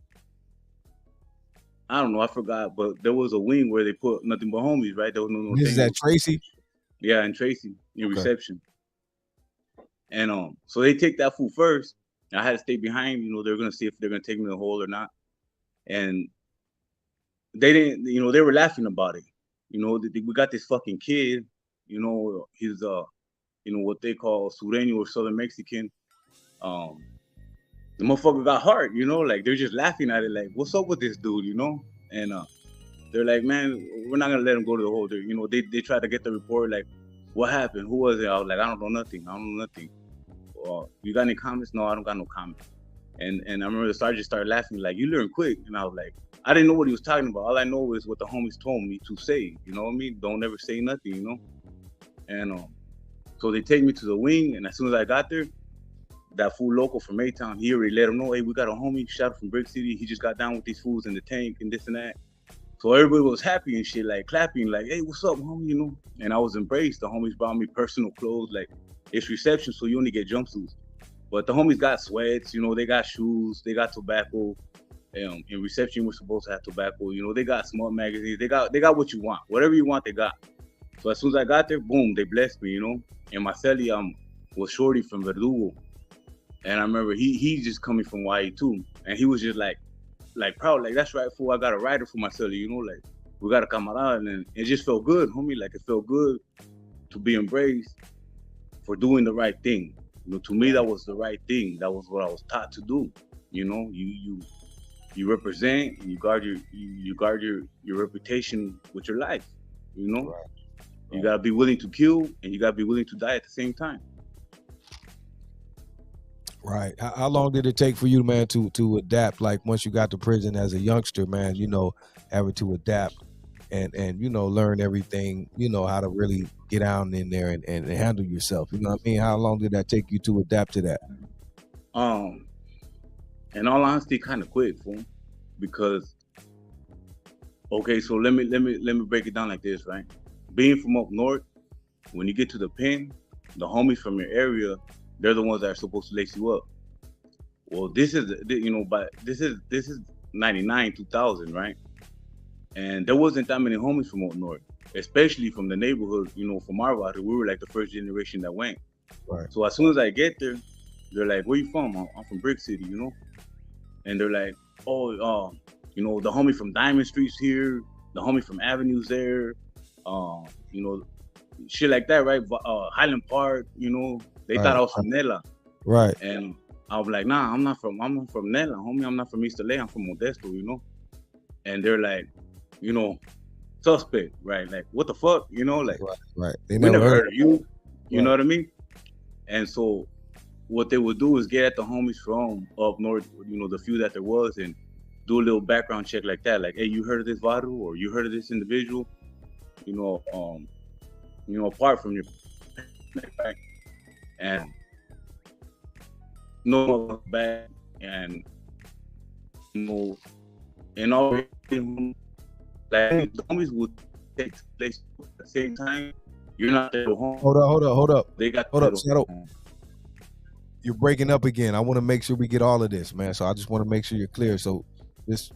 I don't know, I forgot, but there was a wing where they put nothing but homies, right? There was no This is at Tracy? Yeah, in Tracy, in reception. And so they take that fool first. I had to stay behind, you know, they're gonna see if they're gonna take me to the hole or not. And they didn't, you know, they were laughing about it. You know, we got this fucking kid, you know, he's you know, what they call Sureño or Southern Mexican. The motherfucker got heart, you know, like they're just laughing at it, like, what's up with this dude, you know? And they're like, man, we're not gonna let him go to the hole. You know, they tried to get the report, like, what happened? Who was it? I was like, I don't know nothing. You got any comments? No, I don't got no comments. And I remember the sergeant started laughing, like, you learn quick. And I was like, I didn't know what he was talking about. All I know is what the homies told me to say. You know what I mean? Don't ever say nothing, you know? And so they take me to the wing, and as soon as I got there, that fool Local from A-Town, he already let him know, hey, we got a homie shot from Brick City. He just got down with these fools in the tank and this and that. So everybody was happy and shit, like clapping, like, hey, what's up, homie, you know? And I was embraced. The homies brought me personal clothes, like, it's reception, so you only get jumpsuits. But the homies got sweats, you know, they got shoes, they got tobacco. In reception, we're supposed to have tobacco, you know, they got smart magazines, they got what you want. Whatever you want, they got. So as soon as I got there, boom, they blessed me, you know? And my celly was Shorty from Verdugo. And I remember he's just coming from YA too. And he was just like proud, like, that's right, fool, I got a rider for my celly, you know, like, we got a camarada. And it just felt good, homie, like, it felt good to be embraced for doing the right thing. You know, to me, that was the right thing. That was what I was taught to do. You know, you represent, and you guard your reputation with your life. You know, right. You gotta be willing to kill, and you gotta be willing to die at the same time. Right. How long did it take for you, man, to adapt? Like, once you got to prison as a youngster, man, you know, having to adapt and you know, learn everything, you know, how to really get down in there and handle yourself. You know what I mean? How long did that take you to adapt to that? In all honesty, kind of quick, fool. Because, okay, so let me break it down like this, right? Being from up north, when you get to the pen, the homies from your area, they're the ones that are supposed to lace you up. Well, this is, you know, but this is 99, 2000, right? And there wasn't that many homies from up north, especially from the neighborhood, you know, from our water. We were like the first generation that went. Right. So as soon as I get there, they're like, where you from? I'm from Brick City, you know? And they're like, oh, you know, the homie from Diamond Street's here, the homie from Avenue's there, you know, shit like that, right? Highland Park, you know, they thought I was from Nella. Right. And I was like, nah, I'm not from Nella, homie. I'm not from East LA. I'm from Modesto, you know? And they're like, you know, suspect, right? Like, what the fuck? You know, like, right. They never heard of you. You know what I mean? And so what they would do is get at the homies from up north, you know, the few that there was, and do a little background check like that. Like, hey, you heard of this Varu, or you heard of this individual? You know, apart from your right? And no back, and you know, and all like the homies would take place at the same time. You're not there at home. Hold up. They got hold up, Shadow. You're breaking up again. I want to make sure we get all of this, man. So I just want to make sure you're clear. So this,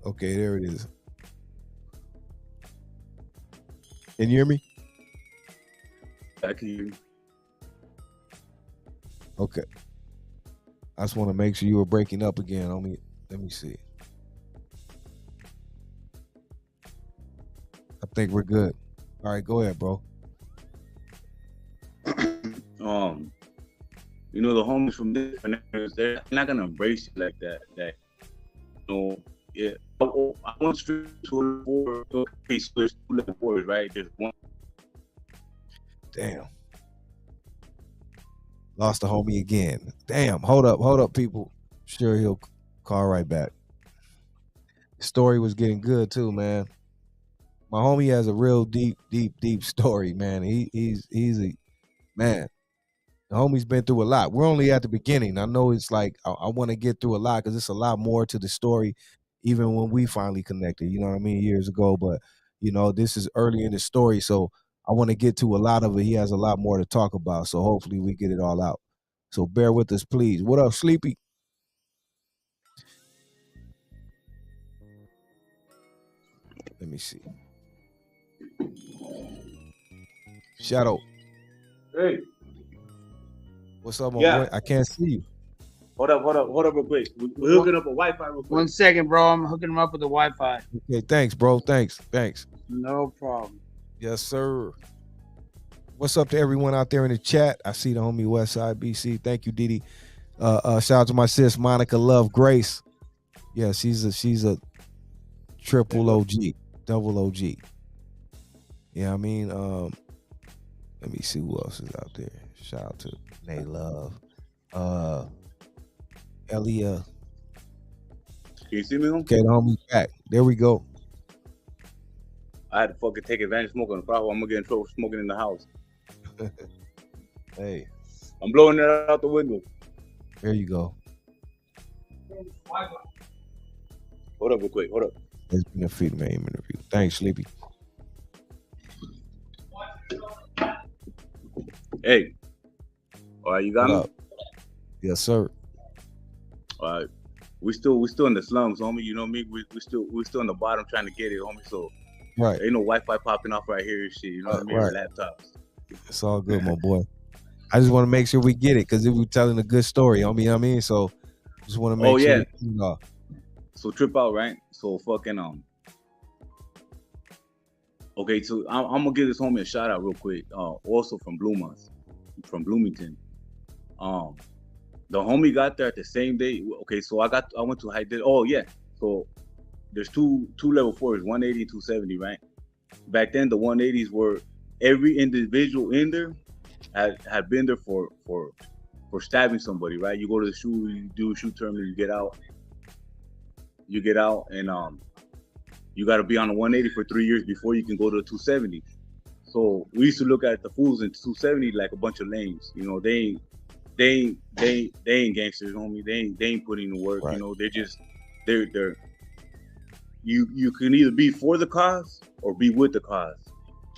okay, there it is. Can you hear me? I can hear you. Okay. I just want to make sure you were breaking up again. Let me see. I think we're good. All right, go ahead, bro. You know, the homies from different areas, they're not gonna embrace you like that. That, you know, yeah. I went straight to okay, so there's 2 level 4s, right? There's one. Damn. Lost the homie again. Damn. Hold up, people. Sure, he'll call right back. The story was getting good too, man. My homie has a real deep story, man. He's a man. The homie's been through a lot. We're only at the beginning. I know it's like I want to get through a lot because it's a lot more to the story, even when we finally connected. You know what I mean? Years ago, but you know this is early in the story, so I want to get to a lot of it. He has a lot more to talk about, so hopefully we get it all out. So bear with us, please. What up, Sleepy? Let me see. Shadow. Hey. What's up, my boy? I can't see you. Hold up real quick. We're hooking up a Wi-Fi real quick. 1 second, bro. I'm hooking him up with the Wi-Fi. Okay, thanks, bro. Thanks. No problem. Yes, sir. What's up to everyone out there in the chat? I see the homie Westside BC. Thank you, DD. Shout out to my sis Monica Love Grace. Yeah, she's a triple OG, double OG. Yeah, I mean, let me see who else is out there. Shout out to Nay Love. Elia. Can you see me? Okay, the homie's back. There we go. I had to fucking take advantage of smoking the problem. I'm gonna get in trouble smoking in the house. Hey. I'm blowing it out the window. There you go. Hold up real quick. Hold up. It's been a feed name interview. Thanks, Sleepy. Hey. All right, you got me? Up? Yes, sir. All right. We still in the slums, homie. You know me. We still in the bottom trying to get it, homie. So right. Ain't no Wi-Fi popping off right here and shit. You know what I mean? Right. Laptops. It's all good, my boy. I just want to make sure we get it because if we're telling a good story, homie, you know what I mean? So just want to make sure. Yeah. So trip out, right? So fucking okay, so I'm gonna give this homie a shout out real quick. Also from Bloomington. The homie got there at the same day. Okay, so I went to high. Oh yeah. So there's two level 4s, 180 and 270, right? Back then the 180s were every individual in there had been there for stabbing somebody, right? You go to the shoe, you do a shoe term, and you get out, and you got to be on a 180 for 3 years before you can go to a 270. So we used to look at the fools in 270 like a bunch of lames. You know, they ain't gangsters, homie. They ain't putting in the work. Right. You know, they're you can either be for the cause or be with the cause.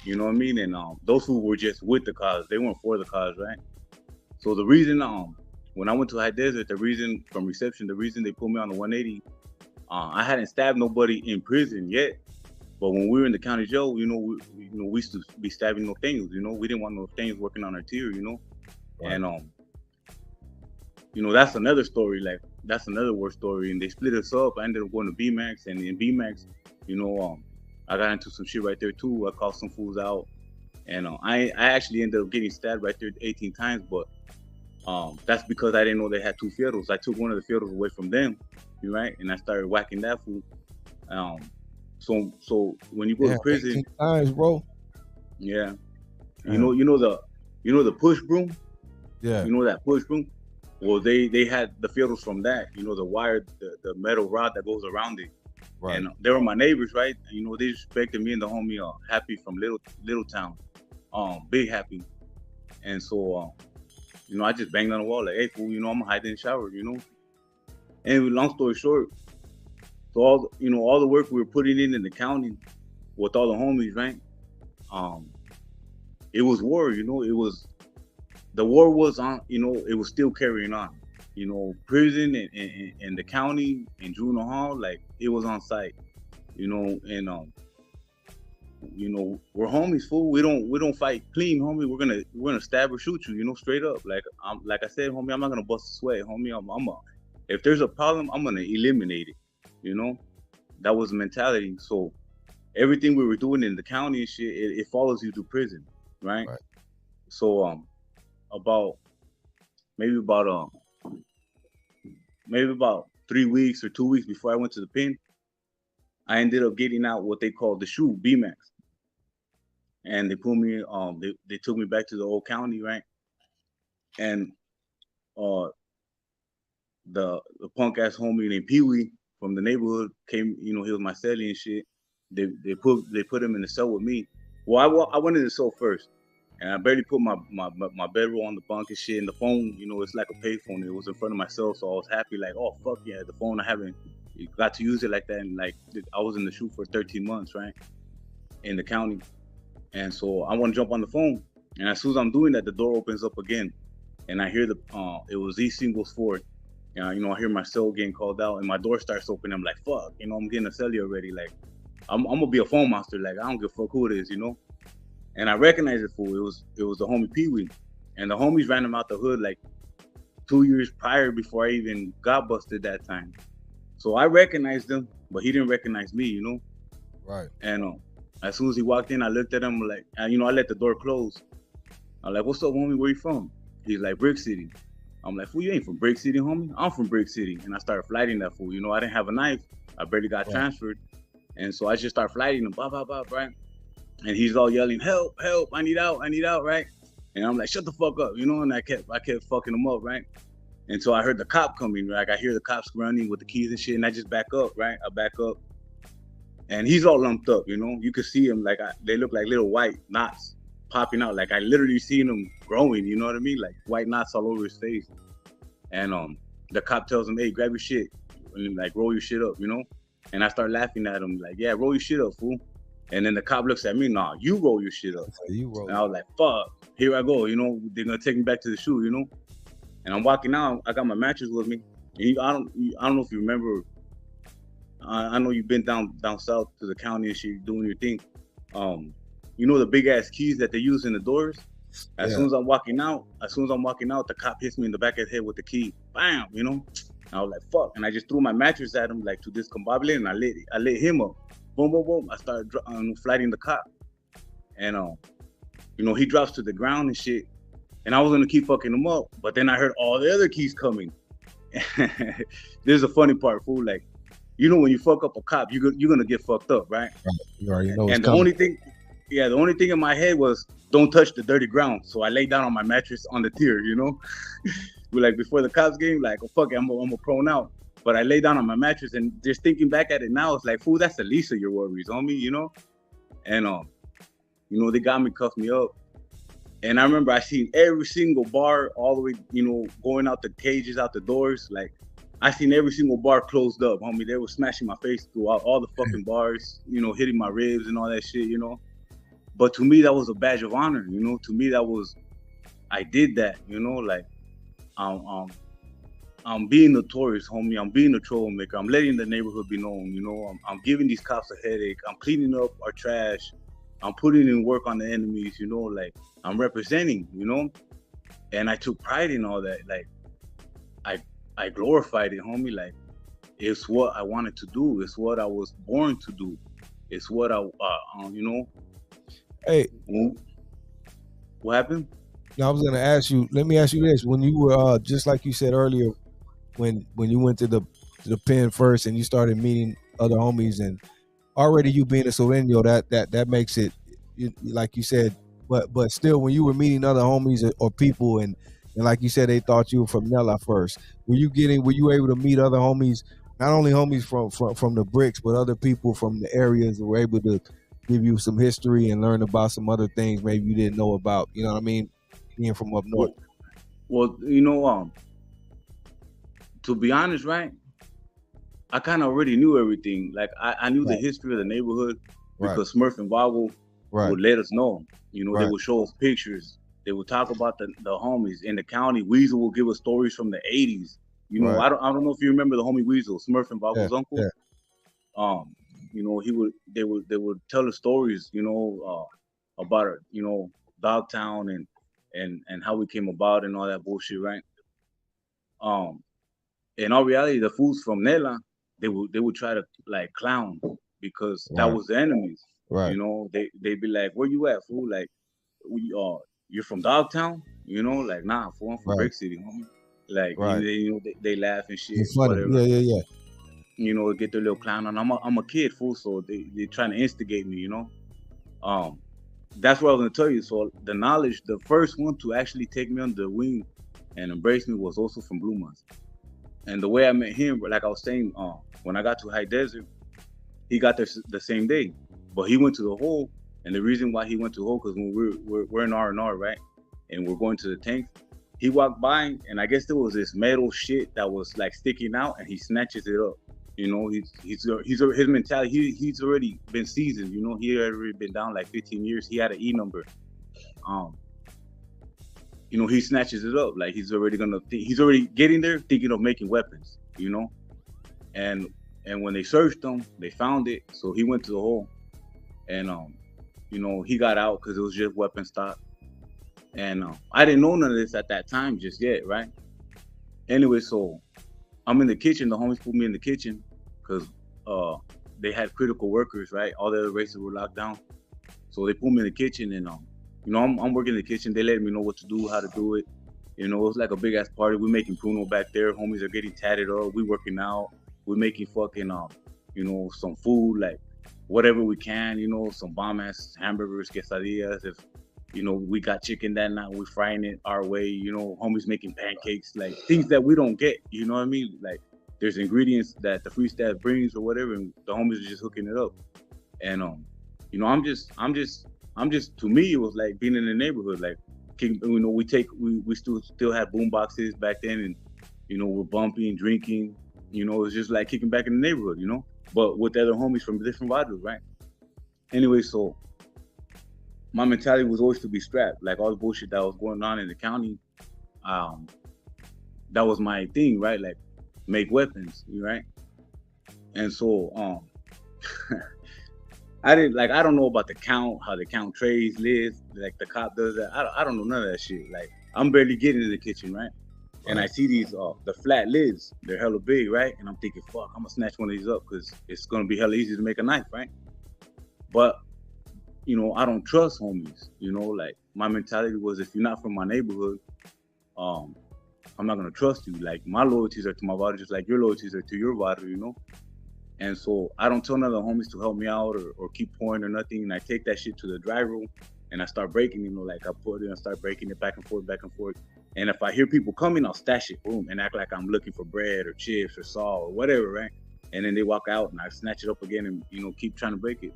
You know what I mean? And those who were just with the cause, they weren't for the cause, right? So the reason when I went to High Desert, the reason from reception, the reason they put me on the 180, I hadn't stabbed nobody in prison yet. But when we were in the county jail, we used to be stabbing no things. You know, we didn't want no things working on our tier. You know, right. And that's another story. Like that's another war story. And they split us up. I ended up going to BxC, and in BxC, I got into some shit right there too. I called some fools out, and I actually ended up getting stabbed right there 18 times, but that's because I didn't know they had two fierros. I took one of the fierros away from them, right, and I started whacking that fool. So when you go to prison, 18 times, bro. yeah, you know the push broom. Yeah. You know that push broom? Well, they had the fierros from that. You know, the wire, the metal rod that goes around it. Right. And they were my neighbors, right? You know, they respected me and the homie Happy from Little Town, Big Happy. And so, you know, I just banged on the wall like, hey, fool, you know, I'm gonna hide in the shower, you know. And long story short, so all the work we were putting in the county with all the homies, right? It was war, you know. The war was on, you know, it was still carrying on. You know, prison and the county and juvenile hall, like it was on site. You know, and you know, we're homies, fool. We don't fight clean, homie. We're gonna stab or shoot you, you know, straight up. Like I said, homie, I'm not gonna bust a sweat, homie. If there's a problem, I'm gonna eliminate it. You know, that was the mentality. So everything we were doing in the county and shit, it follows you to prison, right? So maybe about 3 weeks or 2 weeks before I went to the pen, I ended up getting out what they call the shoe, BxC. And they put me, they took me back to the old county, right? And the punk ass homie named Pee Wee from the neighborhood came, you know, he was my cellie and shit. They put him in the cell with me. Well, I went in the cell first. And I barely put my bedroll on the bunk and shit. And the phone, you know, it's like a payphone. It was in front of myself, so I was happy. Like, oh fuck yeah, the phone I haven't got to use it like that. And like, I was in the shoot for 13 months, right, in the county. And so I want to jump on the phone. And as soon as I'm doing that, the door opens up again, and I hear it was East Singles 4. You know, I hear my cell getting called out, and my door starts opening. I'm like, fuck, you know, I'm getting a celly already. Like, I'm gonna be a phone monster. Like, I don't give a fuck who it is, you know. And I recognized it, fool. It was the homie Pee Wee. And the homies ran him out the hood like 2 years prior before I even got busted that time. So I recognized him, but he didn't recognize me, you know? Right. And as soon as he walked in, I looked at him like, you know, I let the door close. I'm like, what's up, homie? Where you from? He's like, Brick City. I'm like, fool, you ain't from Brick City, homie? I'm from Brick City. And I started flighting that fool. You know, I didn't have a knife. I barely got transferred. And so I just started flighting him, blah, blah, blah, right? And he's all yelling, help, help, I need out, right? And I'm like, shut the fuck up, you know? And I kept fucking him up, right? And so I heard the cop coming, right? I hear the cops running with the keys and shit, and I just back up, right? I back up. And he's all lumped up, you know? You could see him, like, they look like little white knots popping out. Like, I literally seen him growing, you know what I mean? Like, white knots all over his face. And the cop tells him, hey, grab your shit. And, like, roll your shit up, you know? And I start laughing at him, like, yeah, roll your shit up, fool. And then the cop looks at me, nah, you roll your shit up. You roll. And I was like, fuck, here I go, you know, they're gonna take me back to the shoe, you know? And I'm walking out, I got my mattress with me. And I don't know if you remember, I know you've been down south to the county and shit, doing your thing. You know the big ass keys that they use in the doors? As soon as I'm walking out, the cop hits me in the back of the head with the key. Bam, you know? And I was like, fuck. And I just threw my mattress at him, like, to discombobulate, and I lit him up. Boom, boom, boom. I started flighting the cop. And, you know, he drops to the ground and shit. And I was going to keep fucking him up. But then I heard all the other keys coming. There's a funny part, fool. Like, you know, when you fuck up a cop, you're going to get fucked up, right? You already know and the only thing in my head was, don't touch the dirty ground. So I laid down on my mattress on the tier, you know? Like, before the cops came, like, oh, fuck it, I'm a prone out. But I lay down on my mattress, and just thinking back at it now, it's like, fool, that's the least of your worries, homie, you know? And, you know, they got me, cuffed me up. And I remember I seen every single bar all the way, you know, going out the cages, out the doors. Like, I seen every single bar closed up, homie. They were smashing my face through all the fucking bars, you know, hitting my ribs and all that shit, you know? But to me, that was a badge of honor, you know? To me, I did that, you know? Like, I'm being notorious, homie. I'm being a troublemaker. I'm letting the neighborhood be known, you know. I'm giving these cops a headache. I'm cleaning up our trash. I'm putting in work on the enemies, you know. Like, I'm representing, you know. And I took pride in all that. Like, I glorified it, homie. Like, it's what I wanted to do. It's what I was born to do. It's what I, you know. Hey, what happened? now I was gonna ask you. Let me ask you this: when you were just like you said earlier, when you went to the pen first and you started meeting other homies, and already you being a Sureño, that makes it like you said. But still, when you were meeting other homies or people, and like you said, they thought you were from Nella first. Were you able to meet other homies? Not only homies from the bricks, but other people from the areas that were able to give you some history and learn about some other things maybe you didn't know about. You know what I mean? Being from up north. Well, you know, to be honest, right? I kind of already knew everything. Like I knew the history of the neighborhood because Smurf and Vago would let us know. You know, they would show us pictures. They would talk about the homies in the county. Weasel will give us stories from the 80s. You know, I don't know if you remember the homie Weasel, Smurf and Vago's uncle. You know, they would tell us stories, you know, about it, you know, Dogtown and how we came about and all that bullshit, right? In all reality, the fools from Nela, they would try to like clown because that was the enemies. You know, they'd be like, "Where you at, fool? Like, you're from Dogtown? You know, like, nah, fool, I'm from Brick City, homie." Like, you know, they laugh and shit. It's funny. Whatever. Yeah. You know, get their little clown on. I'm a kid, fool, so they trying to instigate me, you know. That's what I was gonna tell you. So the first one to actually take me under the wing and embrace me was also from Blue Month. And the way I met him, like I was saying, when I got to High Desert, he got there the same day, but he went to the hole. And the reason why he went to the hole, because when we're in R&R, right, and we're going to the tank, he walked by, and I guess there was this metal shit that was like sticking out, and he snatches it up. You know, his mentality. He's already been seasoned. You know, he had already been down like 15 years. He had an E number. You know, he snatches it up. Like he's already getting there, thinking of making weapons. You know, and when they searched him, they found it. So he went to the hole, and you know, he got out because it was just weapon stock. And I didn't know none of this at that time just yet, right? Anyway, so I'm in the kitchen. The homies put me in the kitchen because they had critical workers, right? All the other races were locked down. So they put me in the kitchen, and you know, I'm working in the kitchen. They let me know what to do, how to do it. You know, it was like a big ass party. We're making pruno back there. Homies are getting tatted up. We working out. We're making fucking you know, some food, like whatever we can. You know, some bomb ass hamburgers, quesadillas. If you know, we got chicken that night, we frying it our way, you know, homies making pancakes, like things that we don't get, you know what I mean? Like there's ingredients that the free staff brings or whatever, and the homies are just hooking it up. And you know, I'm just to me it was like being in the neighborhood, like, you know, we still had boom boxes back then, and you know, we're bumping, drinking, you know, it's just like kicking back in the neighborhood, you know, but with other homies from different barrios, right? Anyway, so my mentality was always to be strapped. Like all the bullshit that was going on in the county, that was my thing, right? Like make weapons, right? And so I don't know about the count, how the count trays lives, like the cop does that. I don't know none of that shit. Like I'm barely getting in the kitchen, right? And I see these the flat lids, they're hella big, right? And I'm thinking, fuck, I'm gonna snatch one of these up because it's gonna be hella easy to make a knife, right? But you know, I don't trust homies. You know, like my mentality was, if you're not from my neighborhood, I'm not gonna trust you. Like my loyalties are to my body, just like your loyalties are to your body, you know. And so I don't tell none of the homies to help me out or keep pouring or nothing. And I take that shit to the dry room and I start breaking. You know, like I put it and start breaking it back and forth. And if I hear people coming, I'll stash it, boom, and act like I'm looking for bread or chips or salt or whatever, right? And then they walk out and I snatch it up again and, you know, keep trying to break it.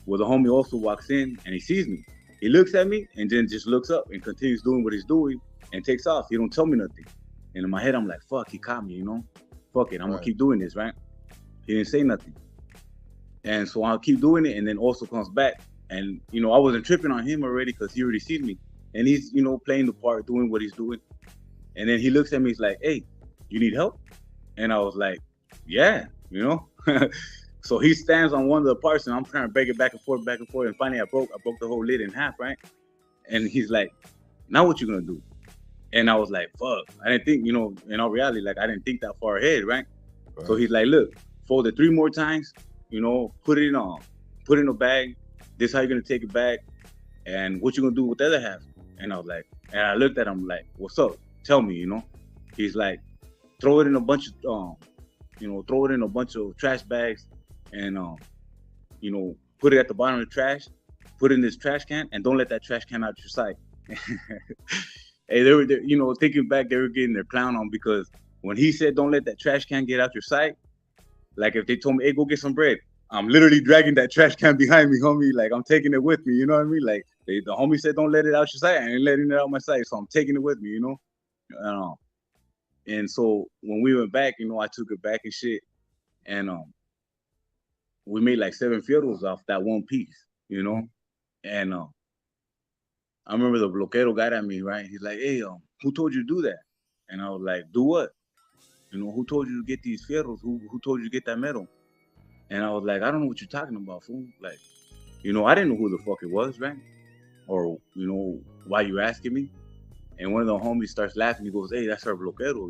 Well, the homie also walks in and he sees me. He looks at me and then just looks up and continues doing what he's doing and takes off. He don't tell me nothing. And in my head, I'm like, fuck, he caught me, you know? Fuck it, I'm gonna keep doing this, right? He didn't say nothing. And so I'll keep doing it, and then also comes back. And, you know, I wasn't tripping on him already because he already seen me. And he's, you know, playing the part, doing what he's doing. And then he looks at me, he's like, hey, you need help? And I was like, yeah, you know? So he stands on one of the parts and I'm trying to break it back and forth. And finally I broke the whole lid in half, right? And he's like, now what you gonna do? And I was like, fuck. I didn't think, you know, in all reality, like I didn't think that far ahead, right? So he's like, look, fold it 3 more times, you know, put it on, put it in a bag. This how you're gonna take it back, and what you gonna do with the other half? And I was like, and I looked at him like, what's up? Tell me, you know. He's like, throw it in a bunch of, throw it in a bunch of trash bags, and put it at the bottom of the trash. Put it in this trash can, and don't let that trash can out your sight. Hey, they were, thinking back, they were getting their clown on because when he said, don't let that trash can get out your sight, like if they told me, hey, go get some bread, I'm literally dragging that trash can behind me, homie. Like I'm taking it with me, you know what I mean? Like the homie said, don't let it out your sight. I ain't letting it out my sight, so I'm taking it with me, you know? And so when we went back, I took it back and shit. And we made like 7 fierros off that one piece, you know? And I remember the bloquero got at me, right? He's like, hey, who told you to do that? And I was like, do what? Who told you to get these fierros? Who told you to get that metal? And I was like, I don't know what you're talking about, fool. Like, I didn't know who the fuck it was, right? Or, why you asking me? And one of the homies starts laughing. He goes, hey, that's our bloquero,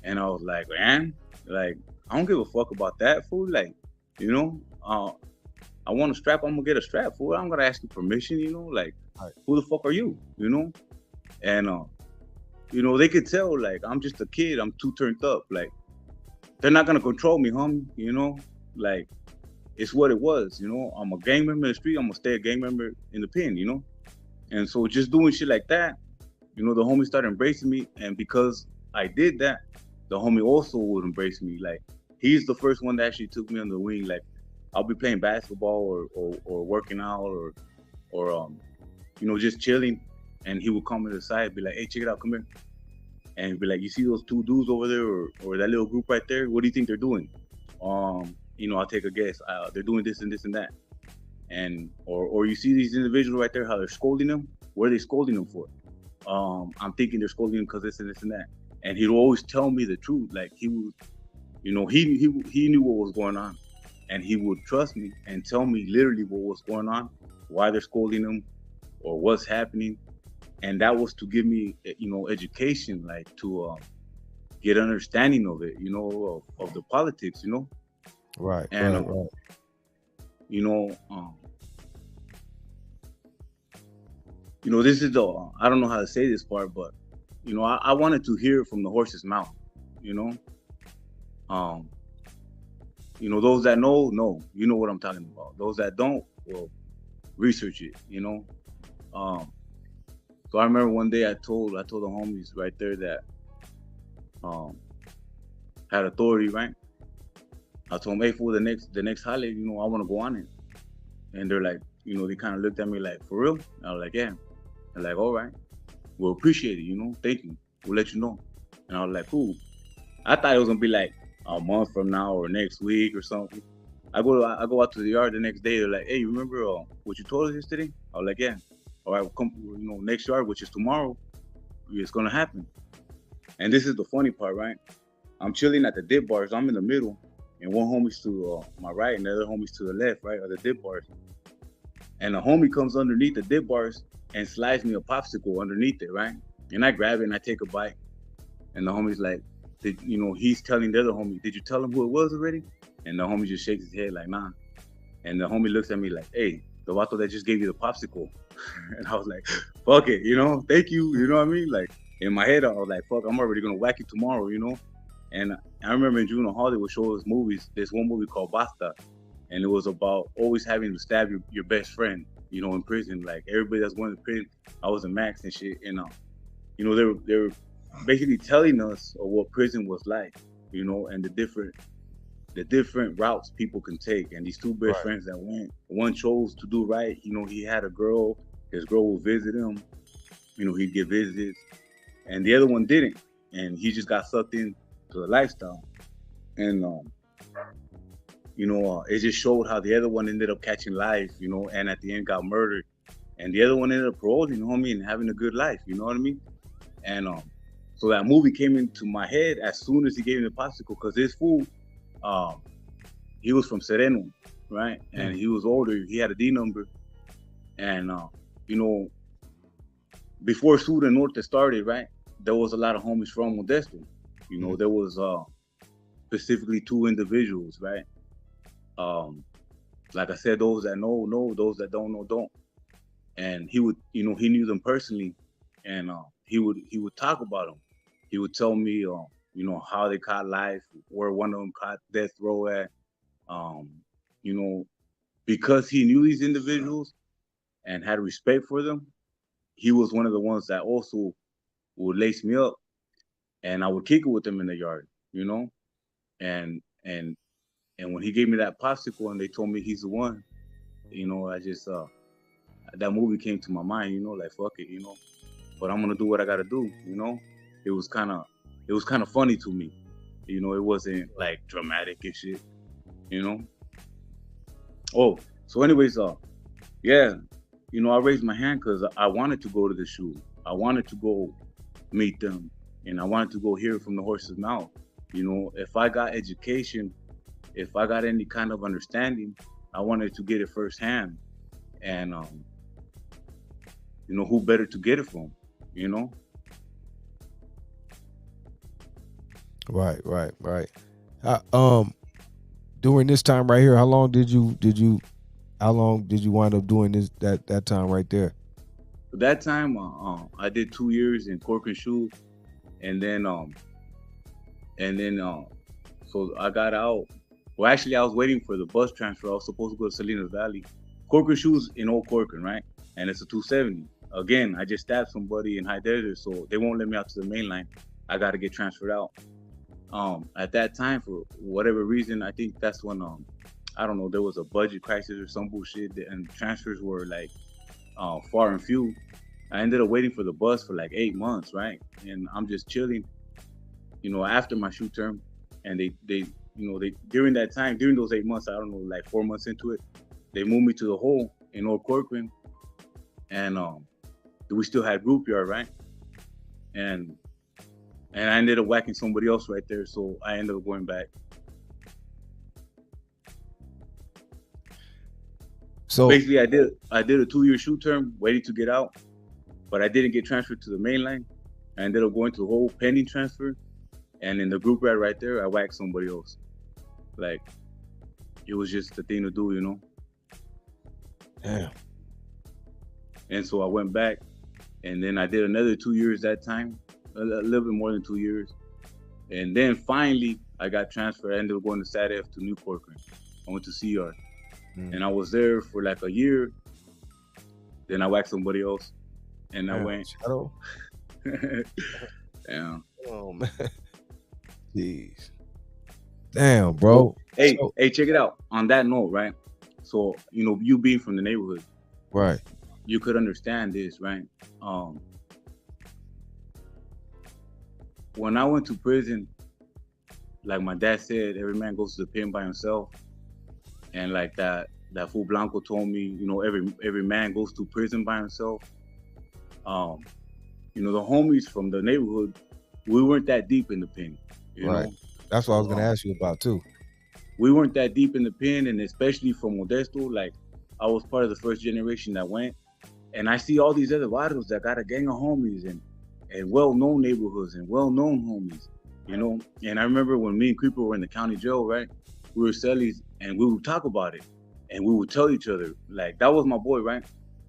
And I was like, man, like, I don't give a fuck about that, fool. Like, I want a strap, I'm gonna get a strap, fool. I'm gonna ask you permission, like, who the fuck are you, And, they could tell, like, I'm just a kid, I'm too turned up. Like, they're not gonna control me, homie, Like, it's what it was, I'm a gang member in the street, I'm gonna stay a gang member in the pen, And so just doing shit like that, the homie started embracing me. And because I did that, the homie also would embrace me. Like, he's the first one that actually took me on the wing. Like, I'll be playing basketball or working out or just chilling. And he would come to the side, be like, hey, check it out, come here. And he'd be like, you see those 2 dudes over there or that little group right there? What do you think they're doing? I'll take a guess. They're doing this and this and that. And or you see these individuals right there, how they're scolding them? What are they scolding them for? I'm thinking they're scolding him because this and this and that. And he'd always tell me the truth. Like he would, he knew what was going on, and he would trust me and tell me literally what was going on, why they're scolding him, or what's happening. And that was to give me, education, like to get understanding of it, of the politics, Right. And right. This is I don't know how to say this part, but I wanted to hear it from the horse's mouth, those that know, you know what I'm talking about. Those that don't, well, research it, So I remember one day I told the homies right there that had authority, right? I told them, hey, for the next holiday, I want to go on it. And they're like, they kind of looked at me like, for real? I was like, yeah. They're like, all right, we'll appreciate it, thank you. We'll let you know. And I was like, cool. I thought it was gonna be like a month from now or next week or something. I go out to the yard the next day. They're like, hey, you remember what you told us yesterday? I was like, yeah. All right, we'll come, next yard, which is tomorrow. It's gonna happen. And this is the funny part, right? I'm chilling at the dip bars. I'm in the middle, and one homie's to my right, and the other homie's to the left, right, of the dip bars. And a homie comes underneath the dip bars and slides me a popsicle underneath it, right? And I grab it and I take a bite. And the homie's like, he's telling the other homie, did you tell him who it was already? And the homie just shakes his head like, nah. And the homie looks at me like, hey, the vato that just gave you the popsicle. And I was like, fuck it, thank you, you know what I mean? Like, in my head, I was like, fuck, I'm already gonna whack you tomorrow, And I remember in June, Hollywood would show us movies. There's one movie called Basta. And it was about always having to stab your best friend, in prison. Like, everybody that's going to prison, I was a max and shit. And, they were basically telling us of what prison was like, and the different routes people can take. And these 2 best friends that went, one chose to do right. He had a girl, his girl would visit him, he'd get visits. And the other one didn't. And he just got sucked into the lifestyle. And, it just showed how the other one ended up catching life, and at the end got murdered. And the other one ended up paroling, homie, and having a good life, you know what I mean? And so that movie came into my head as soon as he gave me the popsicle, because this fool, he was from Sereno, right? And he was older, he had a D number. And, before Sur and Norte started, right, there was a lot of homies from Modesto. There was specifically 2 individuals, right? Like I said, those that know, those that don't know don't. And he would, he knew them personally, and he would talk about them. He would tell me, how they caught life, where one of them caught death row at. Um, you know, because he knew these individuals and had respect for them, he was one of the ones that also would lace me up, and I would kick it with them in the yard, and and and when he gave me that popsicle and they told me he's the one, I just that movie came to my mind, like fuck it, but I'm gonna do what I gotta do. It was kind of it was kind of funny to me, it wasn't like dramatic and shit, you know. Oh, so anyways, yeah, I raised my hand because I wanted to go to the shoe. I wanted to go meet them, and I wanted to go hear it from the horse's mouth. If I got education, if I got any kind of understanding, I wanted to get it firsthand. And who better to get it from? You know. Right. During this time right here, how long did you wind up doing this that time right there? At that time, I did 2 years in Cork and Shoe, and then so I got out. Well, actually, I was waiting for the bus transfer. I was supposed to go to Salinas Valley. Cork and Shoe's in Old Corcoran, right? And it's a 270. Again, I just stabbed somebody in High Desert, so they won't let me out to the main line. I got to get transferred out. At that time, for whatever reason, I think that's when I don't know, there was a budget crisis or some bullshit, and transfers were like far and few. I ended up waiting for the bus for like 8 months, right? And I'm just chilling, after my shoe term, and they during that time, during those 8 months, I don't know, like 4 months into it, they moved me to the hole in Old Corcoran, and we still had group yard, right? And I ended up whacking somebody else right there, so I ended up going back. So basically, I did a 2-year shoot term, waiting to get out, but I didn't get transferred to the main line. I ended up going to the whole pending transfer, and in the group right there, I whacked somebody else. Like, it was just the thing to do. Yeah. And so I went back, and then I did another 2 years that time, a little bit more than 2 years. And then finally, I got transferred. I ended up going to SADF to New Corcoran. I went to CR. And I was there for like a year. Then I whacked somebody else. And I went. Shadow? Yeah. Oh, man. Jeez. Damn, bro. Hey, check it out. On that note, right? So, you being from the neighborhood. Right. You could understand this, right? When I went to prison, like my dad said, every man goes to the pen by himself. And like that fool Blanco told me, every man goes to prison by himself. The homies from the neighborhood, we weren't that deep in the pen. You know? That's what I was gonna ask you about too. We weren't that deep in the pen, and especially from Modesto, like I was part of the first generation that went, and I see all these other barrios that got a gang of homies and well-known neighborhoods and well-known homies, And I remember when me and Creeper were in the county jail, right? We were cellies, and we would talk about it, and we would tell each other, like, that was my boy, right?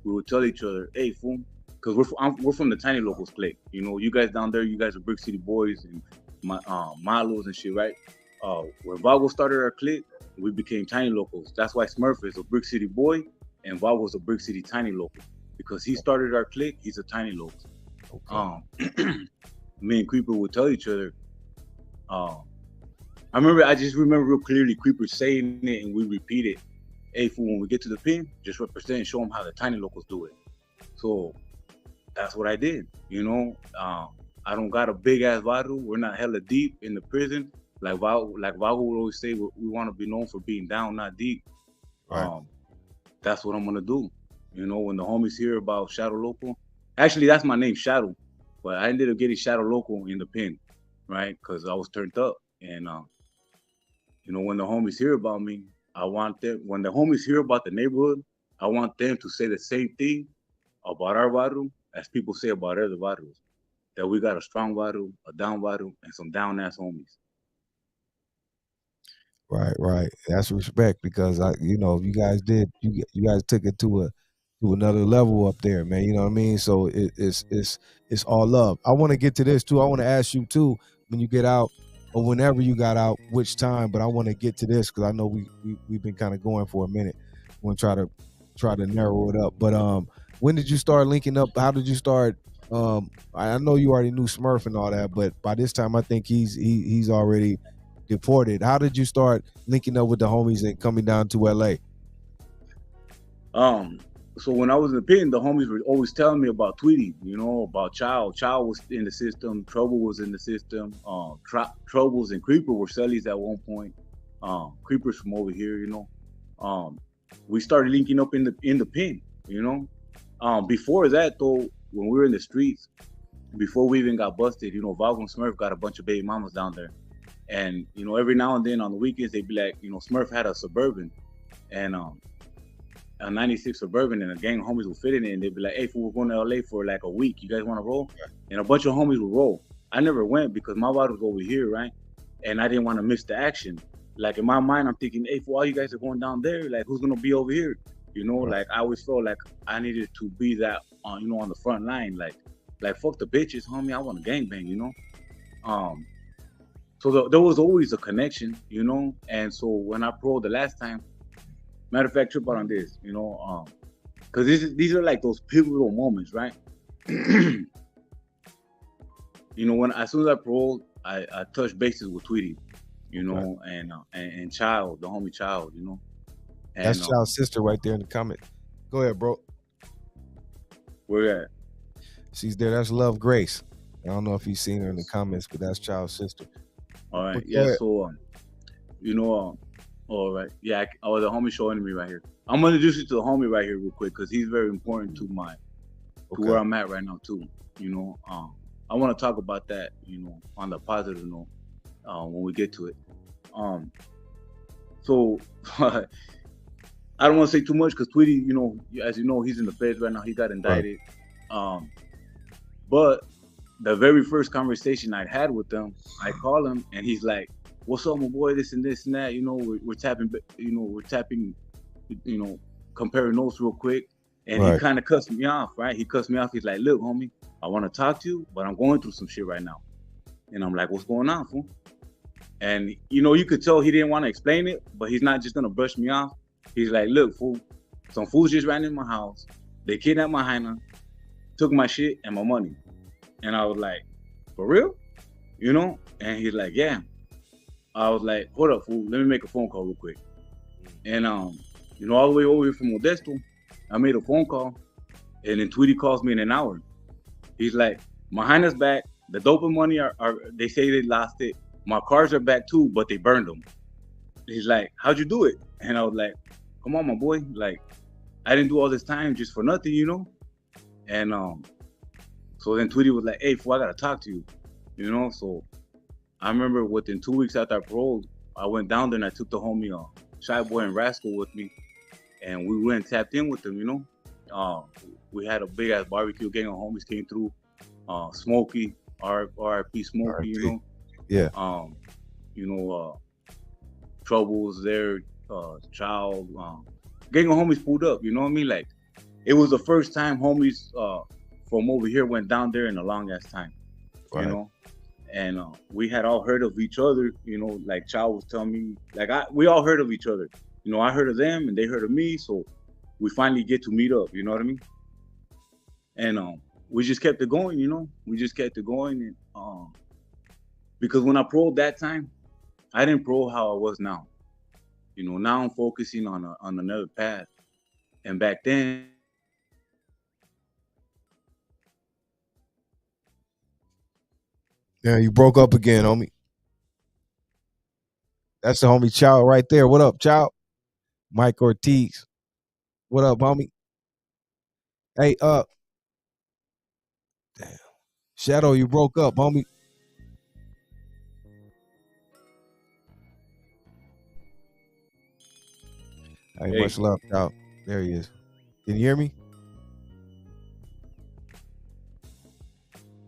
We would tell each other, hey, fool, because we're from the tiny locals clique. You guys down there, you guys are Brick City boys and Malos and shit, right? When Vago started our clique, we became tiny locals. That's why Smurf is a Brick City boy, and Vago's a Brick City tiny local, because he started our clique. He's a tiny local. Okay. Me and Creeper would tell each other. I just remember real clearly Creeper saying it, and we repeat it. Hey, fool, when we get to the pen, just represent and show them how the tiny locals do it. So that's what I did. I don't got a big ass bottle. We're not hella deep in the prison. Like Vago would always say, we want to be known for being down, not deep. Right. That's what I'm gonna do. When the homies hear about Shadow Local, actually that's my name, Shadow, but I ended up getting Shadow Local in the pen, right? Because I was turned up, and when the homies hear about me, I want them. When the homies hear about the neighborhood, I want them to say the same thing about our barrio as people say about other barrios. That we got a strong barrio, a down barrio, and some down ass homies. Right. That's respect because you guys did you guys took it to another level up there, man. You know what I mean? So it's all love. I want to get to this too. I want to ask you too when you get out or whenever you got out, which time. But I want to get to this because I know we've been kind of going for a minute. Want to try to narrow it up. But when did you start linking up? How did you start? I know you already knew Smurf and all that, but by this time I think he's already deported. How did you start linking up with the homies and coming down to LA? So when I was in the pen, the homies were always telling me about Tweety, about Child. Child was in the system. Trouble was in the system. Troubles and Creeper were cellies at one point. Creepers from over here, we started linking up in the pen, Before that though, when we were in the streets, before we even got busted, Valgo and Smurf got a bunch of baby mamas down there. And, every now and then on the weekends, they'd be like, Smurf had a Suburban and a 96 Suburban, and a gang of homies would fit in it. And they'd be like, hey, fool, we're going to LA for like a week. You guys want to roll? And a bunch of homies would roll. I never went because my body was over here, right? And I didn't want to miss the action. Like in my mind, I'm thinking, hey, fool, all you guys are going down there. Like, who's going to be over here? Like I always felt like I needed to be that, on the front line. Like fuck the bitches, homie. I want to gangbang, So there was always a connection, And so when I paroled the last time, matter of fact, trip out on this, because these are like those pivotal moments, right? When as soon as I paroled, I touched bases with Tweety, Right. and Child, the homie Child, And, That's Child's sister right there in the comment. Go ahead, bro. Where at? She's there. That's Love Grace. I don't know if you've seen her in the comments, but that's Child's sister. All right, But go yeah. ahead. So, all right, yeah. The homie showing me right here. I'm gonna introduce you to the homie right here real quick because he's very important to where I'm at right now too. I want to talk about that, on the positive note, when we get to it. So I don't want to say too much because Tweety, as you know, he's in the feds right now. He got indicted. Right. But the very first conversation I had with him, I call him and he's like, "What's up, my boy? This and that. We're tapping. Comparing notes real quick." And Right. he kind of cussed me off, right? He cussed me off. He's like, "Look, homie, I want to talk to you, but I'm going through some shit right now." And I'm like, "What's going on, fool?" And you could tell he didn't want to explain it, but he's not just gonna brush me off. He's like, "Look, fool, some fools just ran in my house. They kidnapped my hyena, took my shit and my money." And I was like, "For real?" And he's like, "Yeah." I was like, "Hold up, fool. Let me make a phone call real quick." And all the way over here from Modesto, I made a phone call, and then Tweety calls me in an hour. He's like, "My hyena's back. The dope and money are they say they lost it. My cars are back too, but they burned them." He's like, "How'd you do it?" And I was like, "Come on, my boy. Like, I didn't do all this time just for nothing, And so then Tweety was like, "Hey, fool, I gotta talk to you." So I remember within 2 weeks after I paroled, I went down there and I took the homie Shy Boy and Rascal with me, and we went and tapped in with them. We had a big ass barbecue. Gang of homies came through. Smokey, R.I.P. Smokey, Yeah. Trouble was there. Child, gang of homies pulled up. You know what I mean? Like, it was the first time homies from over here went down there in a long ass time. Right. And we had all heard of each other. Like Child was telling me, like we all heard of each other. I heard of them and they heard of me. So we finally get to meet up. You know what I mean? And we just kept it going. We just kept it going. And because when I paroled that time, I didn't parole how I was now. Now I'm focusing on another path. And back then, Yeah, you broke up again, homie. That's the homie Child right there. What up, Child? Mike Ortiz. What up, homie? Hey, damn. Shadow, you broke up, homie. Ain't Hey. much love, Child. There he is. Can you hear me?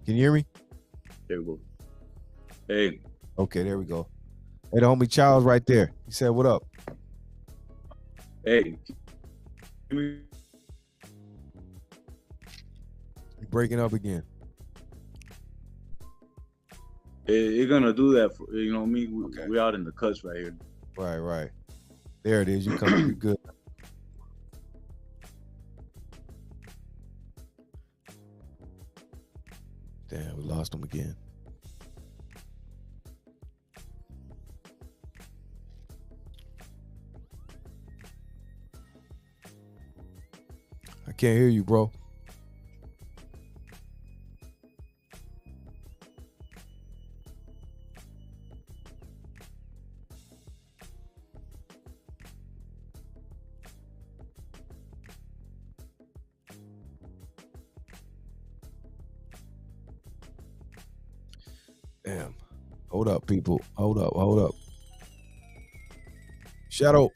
Can you hear me? There we go. Hey. Okay, there we go. Hey, the homie Charles right there. He said, "What up?" Hey, You're breaking up again. you're gonna do that for, you know me. Okay. We're out in the cuts right here. Right. There it is. You come. You good. Damn, we lost him again. I can't hear you, bro. Damn. Hold up, people. Hold up. Shadow.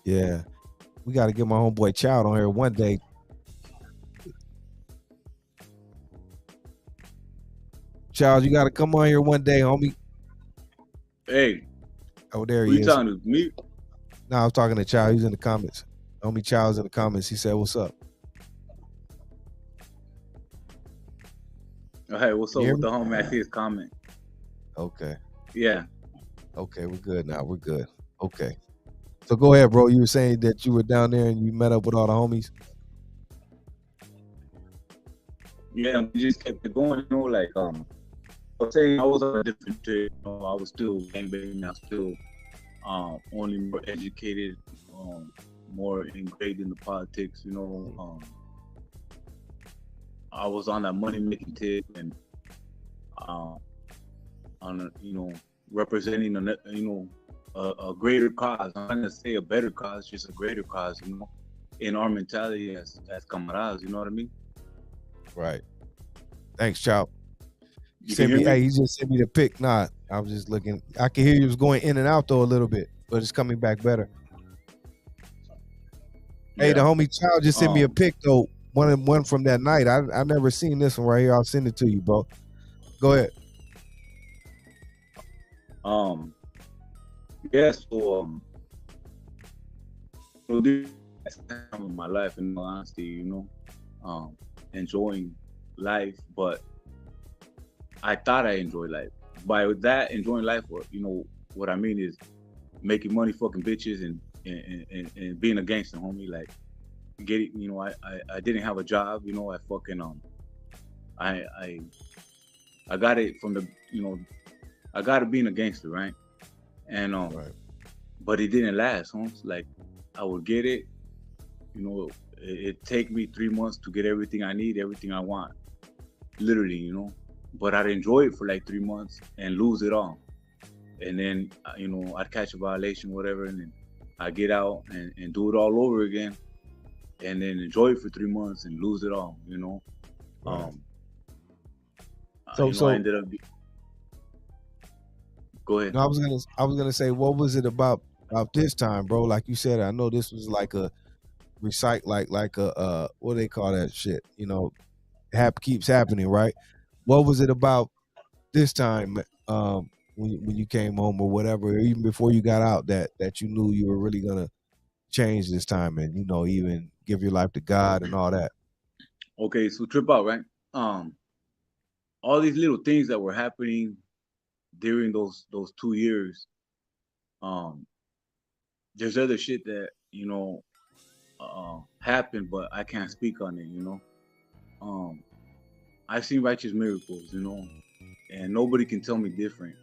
Yeah. We got to get my homeboy Child on here one day. Child, you got to come on here one day, homie. Hey, Oh, there who he you is. talking to? Me? No, I was talking to Child. He's in the comments. Homie Child's in the comments. He said, "What's up?" Hey, what's up You hear with me? the homie? I see his comment. Okay. Yeah. Okay, we're good now. We're good. Okay. So go ahead, bro. You were saying that you were down there and you met up with all the homies. Yeah, we just kept it going, you know, like I was saying, I was on a different trip, you know, I was still gangbanging, I was still only more educated, more ingrained in the politics, you know. I was on that money making tip and on a, you know, representing a greater cause. I'm not gonna say a better cause, just a greater cause, you know, in our mentality as camaradas, you know what I mean? Right. Thanks, Child. You Send can me, hear me? hey, he just sent me the pic. Nah, I was just looking. I can hear you was going in and out though a little bit, but it's coming back better. Hey, the Yeah. homie Child just sent me a pic though. One from that night. I never seen this one right here. I'll send it to you, bro. Go ahead. Yeah, so this time of my life, in all honesty, you know, enjoying life, but I thought I enjoyed life. By that enjoying life, you know, what I mean is making money, fucking bitches, and being a gangster, homie. Like getting, you know, I didn't have a job, you know, I fucking I got it from the, you know, I got it being a gangster, right? And Right. but it didn't last, homes. Like I would get it, you know, it take me 3 months to get everything I need, everything I want, literally, you know. But I'd enjoy it for like 3 months and lose it all, and then you know, I'd catch a violation, whatever, and then I get out and do it all over again, and then enjoy it for 3 months and lose it all, you know. Right. You know, I ended up. Go ahead. No, I was gonna say, what was it about this time, bro? Like you said, I know this was like a recite, like a what do they call that shit? You know, keeps happening, right? What was it about this time when you came home or whatever, or even before you got out that you knew you were really gonna change this time and, you know, even give your life to God and all that? Okay, so trip out, right? All these little things that were happening during those 2 years. There's other shit that, you know, happened, but I can't speak on it, you know. I've seen righteous miracles, you know, and nobody can tell me different.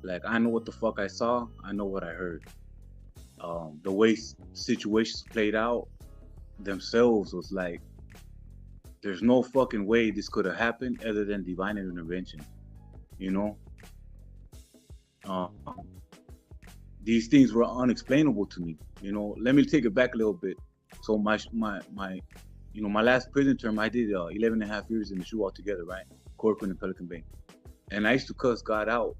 Like I know what the fuck I saw, I know what I heard. The way situations played out themselves was like, there's no fucking way this could have happened other than divine intervention, you know. These things were unexplainable to me, you know. Let me take it back a little bit. So my you know, my last prison term, I did 11 and a half years in the shoe altogether, right? Corcoran and Pelican Bay. And I used to cuss God out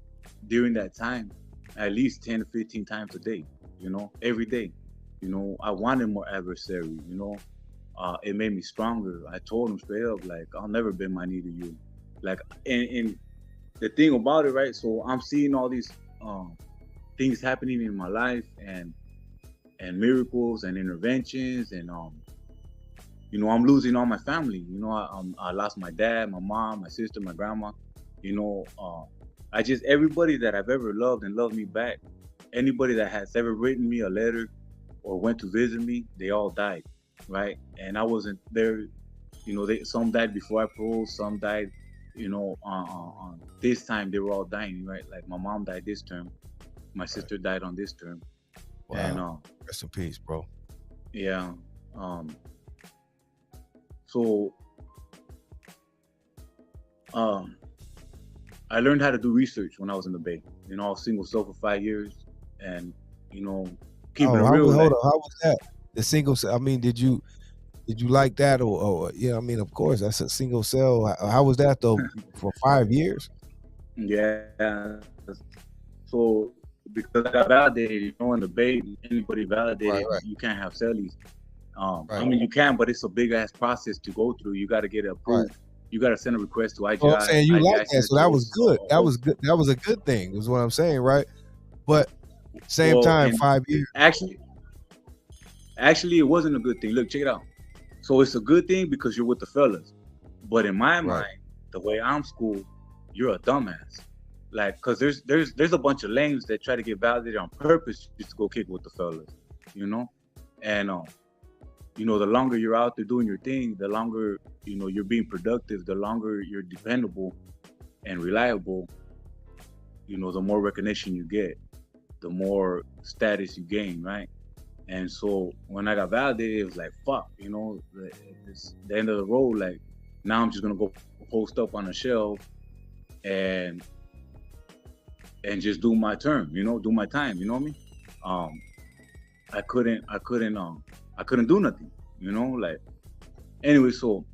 during that time at least 10 to 15 times a day, you know, every day. You know, I wanted more adversary. You know, it made me stronger. I told him straight up, like, I'll never bend my knee to you. Like, and the thing about it, right? So I'm seeing all these things happening in my life, and miracles and interventions, and you know, I'm losing all my family. You know, I lost my dad, my mom, my sister, my grandma. You know, I just, everybody that I've ever loved and loved me back, anybody that has ever written me a letter or went to visit me, they all died, right? And I wasn't there. You know, some died before I paroled, some died, you know, on this time they were all dying, right? Like my mom died this term, my sister died on this term, Wow. and Rest in peace, bro. yeah, so I learned how to do research when I was in the Bay. You know, I was single cell for 5 years, and you know, keeping it real. Hold on, how was that? The single cell. I mean, did you like that, or yeah? I mean, of course, that's a single cell. How was that though for 5 years? Yeah. So because I got validated, you know, in the Bay, anybody validated, Right. you can't have cellies. I Right. mean, you can, but it's a big ass process to go through. You got to get it approved. You got to send a request to IGI. So I'm saying you IGI like that, sends so that to was us. good. That was good. That was a good thing, is what I'm saying, right? But same Well, time, and 5 years. Actually, it wasn't a good thing. Look, check it out. So it's a good thing because you're with the fellas, but in my mind, the way I'm schooled, you're a dumbass. Like, cause there's a bunch of lames that try to get validated on purpose just to go kick with the fellas, you know, and you know, the longer you're out there doing your thing, the longer, you know, you're being productive, the longer you're dependable and reliable, you know, the more recognition you get, the more status you gain, right? And so when I got validated, it was like, fuck, you know, it's the end of the road. Like, now I'm just gonna go post up on a shelf and just do my term, you know, do my time, you know what I mean? I couldn't do nothing, you know, like, anyway, so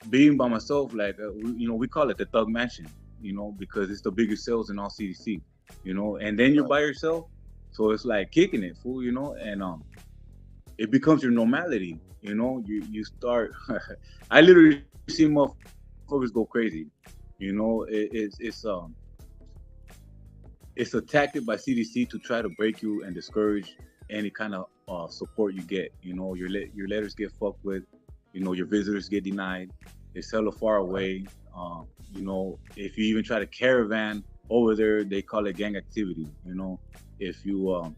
being by myself, like, you know, we call it the Thug Mansion, you know, because it's the biggest sales in all CDC, you know, and then you're by yourself, so it's like kicking it, fool, you know, and it becomes your normality, you know, you start, I literally see motherfuckers go crazy, you know, it's a tactic by CDC to try to break you and discourage any kind of support you get. You know, your letters get fucked with. You know, your visitors get denied. It's hella far away. You know, if you even try to caravan over there, they call it gang activity. You know, if you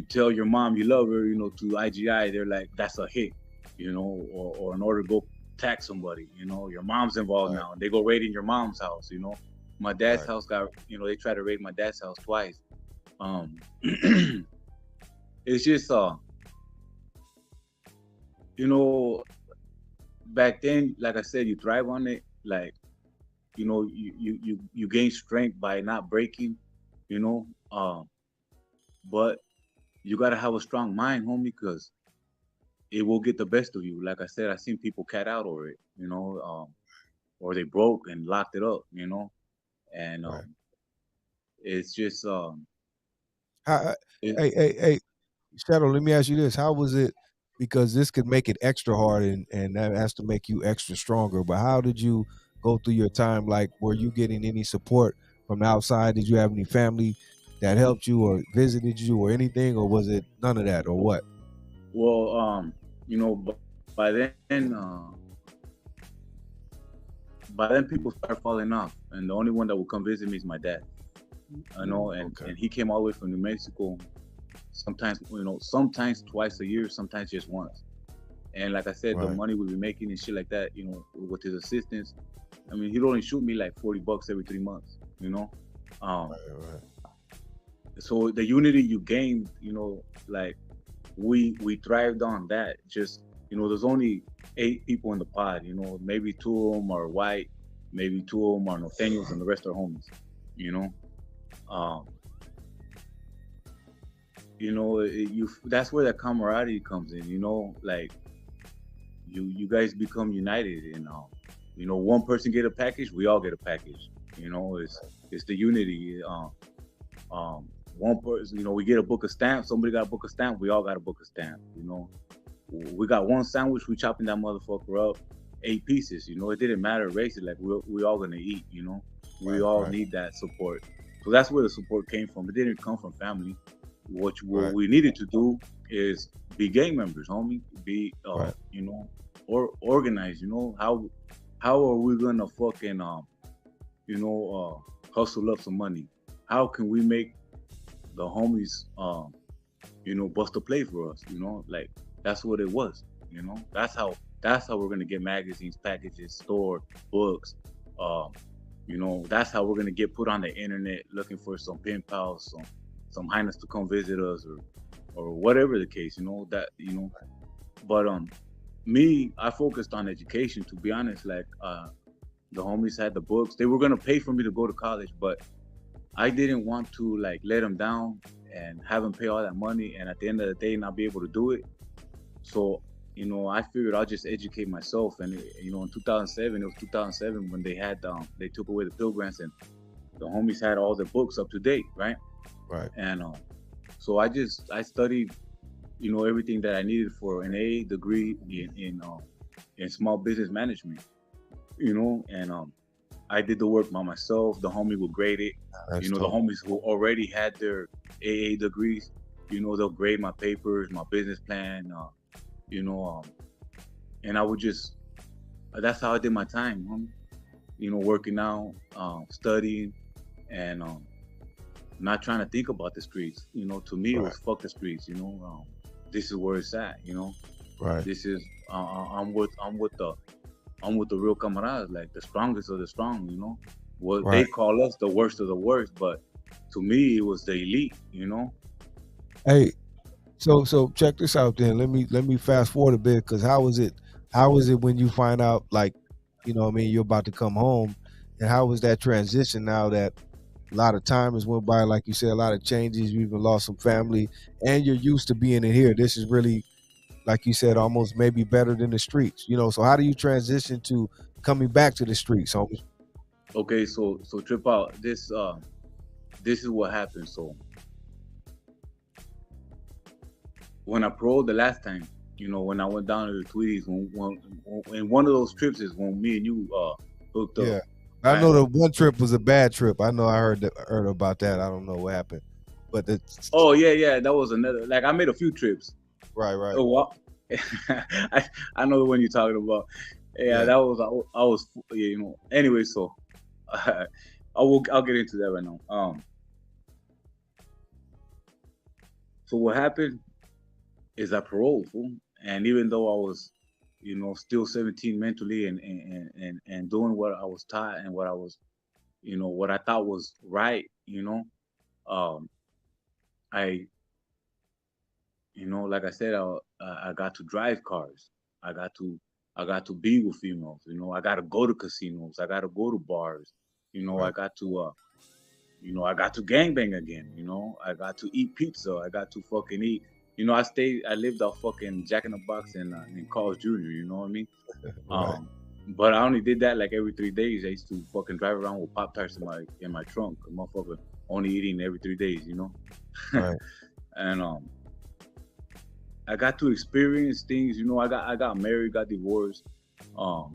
tell your mom you love her, you know, to IGI, they're like, that's a hit. You know, or in order to go attack somebody, you know, your mom's involved now, and they go raiding your mom's house. You know. My dad's house got, you know, they tried to raid my dad's house twice. It's just, you know, back then, like I said, you thrive on it. Like, you know, you gain strength by not breaking, you know. But you gotta have a strong mind, homie, because it will get the best of you. Like I said, I seen people cat out over it, you know, or they broke and locked it up, you know. And it's just Hey, Shadow, let me ask you this: how was it? Because this could make it extra hard, and that has to make you extra stronger. But how did you go through your time? Like, were you getting any support from outside? Did you have any family that helped you or visited you or anything, or was it none of that, or what? Well, you know, by then people start falling off, and the only one that will come visit me is my dad. I know, and he came all the way from New Mexico. Sometimes, you know, sometimes twice a year, sometimes just once. And like I said, the money we'll be making and shit like that, you know, with his assistance, I mean, he'd only shoot me like $40 every 3 months, you know. So the unity you gain, you know, like we thrived on that. Just, you know, there's only 8 people in the pod, you know, maybe 2 of them are white, maybe 2 of them are Nathaniels, and the rest are homies, you know. You know, that's where that camaraderie comes in, you know, like you guys become united, and you know, one person get a package, we all get a package, you know. It's the unity. one person, you know, we get a book of stamps. Somebody got a book of stamps. We all got a book of stamps. You know, we got one sandwich. We chopping that motherfucker up, 8 pieces. You know, it didn't matter race. Like we all gonna eat. You know, we all need that support. So that's where the support came from. It didn't come from family. What we needed to do is be gang members, homie. Be you know, or organize. You know, how are we gonna fucking you know, hustle up some money? How can we make the homies you know, bust a play for us? You know, like that's what it was. You know, that's how we're gonna get magazines, packages, store, books. You know, that's how we're gonna get put on the internet looking for some pen pals, some highness to come visit us, or whatever the case. You know that, you know. But me, I focused on education. To be honest, like the homies had the books. They were gonna pay for me to go to college, but I didn't want to like let them down and have them pay all that money, and at the end of the day not be able to do it. So, you know, I figured I'll just educate myself. And you know, in 2007, it was 2007 when they had they took away the Pell Grants, and the homies had all their books up to date, right? Right. And so I studied, you know, everything that I needed for an AA degree in small business management, you know, and I did the work by myself. The homie would grade it. You know, the homies who already had their AA degrees, you know, they'll grade my papers, my business plan, you know, and I would just, that's how I did my time, homie. You know, working out, studying, and not trying to think about the streets. You know, to me, it was fuck the streets. You know, this is where it's at. You know, this is I'm with the real camaradas, like the strongest of the strong. You know, what they call us the worst of the worst, but to me, it was the elite. You know. Hey, so check this out then. Let me fast forward a bit, because how is it when you find out, like, you know what I mean, you're about to come home, and how was that transition now that a lot of time has went by, like you said, a lot of changes, you even lost some family, and you're used to being in here. This is really, like you said, almost maybe better than the streets, you know. So how do you transition to coming back to the streets, homie? Okay, so trip out. This is what happened. So when I paroled the last time, you know, when I went down to the Tweedies, when in one of those trips is when me and you hooked up. Yeah, I know the one trip was a bad trip. I know I heard about that. I don't know what happened, but oh yeah, that was another. Like I made a few trips. Right. Oh, I know the one you're talking about. Yeah, that was I was, you know. Anyway, so I'll get into that right now. So what happened is I paroled, fool. And even though I was, you know, still 17 mentally and doing what I was taught and what I was, you know, what I thought was right, you know, I, you know, like I said, I got to drive cars. I got to be with females. You know, I got to go to casinos. I got to go to bars. You know, I got to, you know, I got to gangbang again. You know, I got to eat pizza. I got to fucking eat. You know, I lived off fucking Jack in the Box in Carl's Jr. You know what I mean? But I only did that like every 3 days. I used to fucking drive around with Pop-Tarts in my trunk. A motherfucker only eating every 3 days. You know? Right. And I got to experience things. You know, I got married, got divorced. I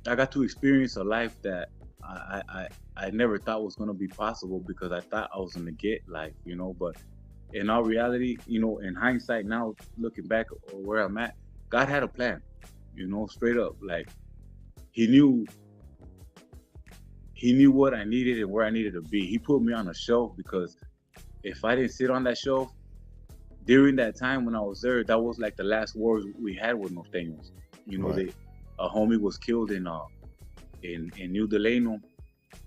got to experience a life that I never thought was gonna be possible, because I thought I was gonna get life. You know, but in all reality, you know, in hindsight now, looking back where I'm at, God had a plan, you know, straight up. Like he knew what I needed and where I needed to be. He put me on a shelf, because if I didn't sit on that shelf during that time when I was there, that was like the last wars we had with Norteños. You know, a homie was killed in New Delano,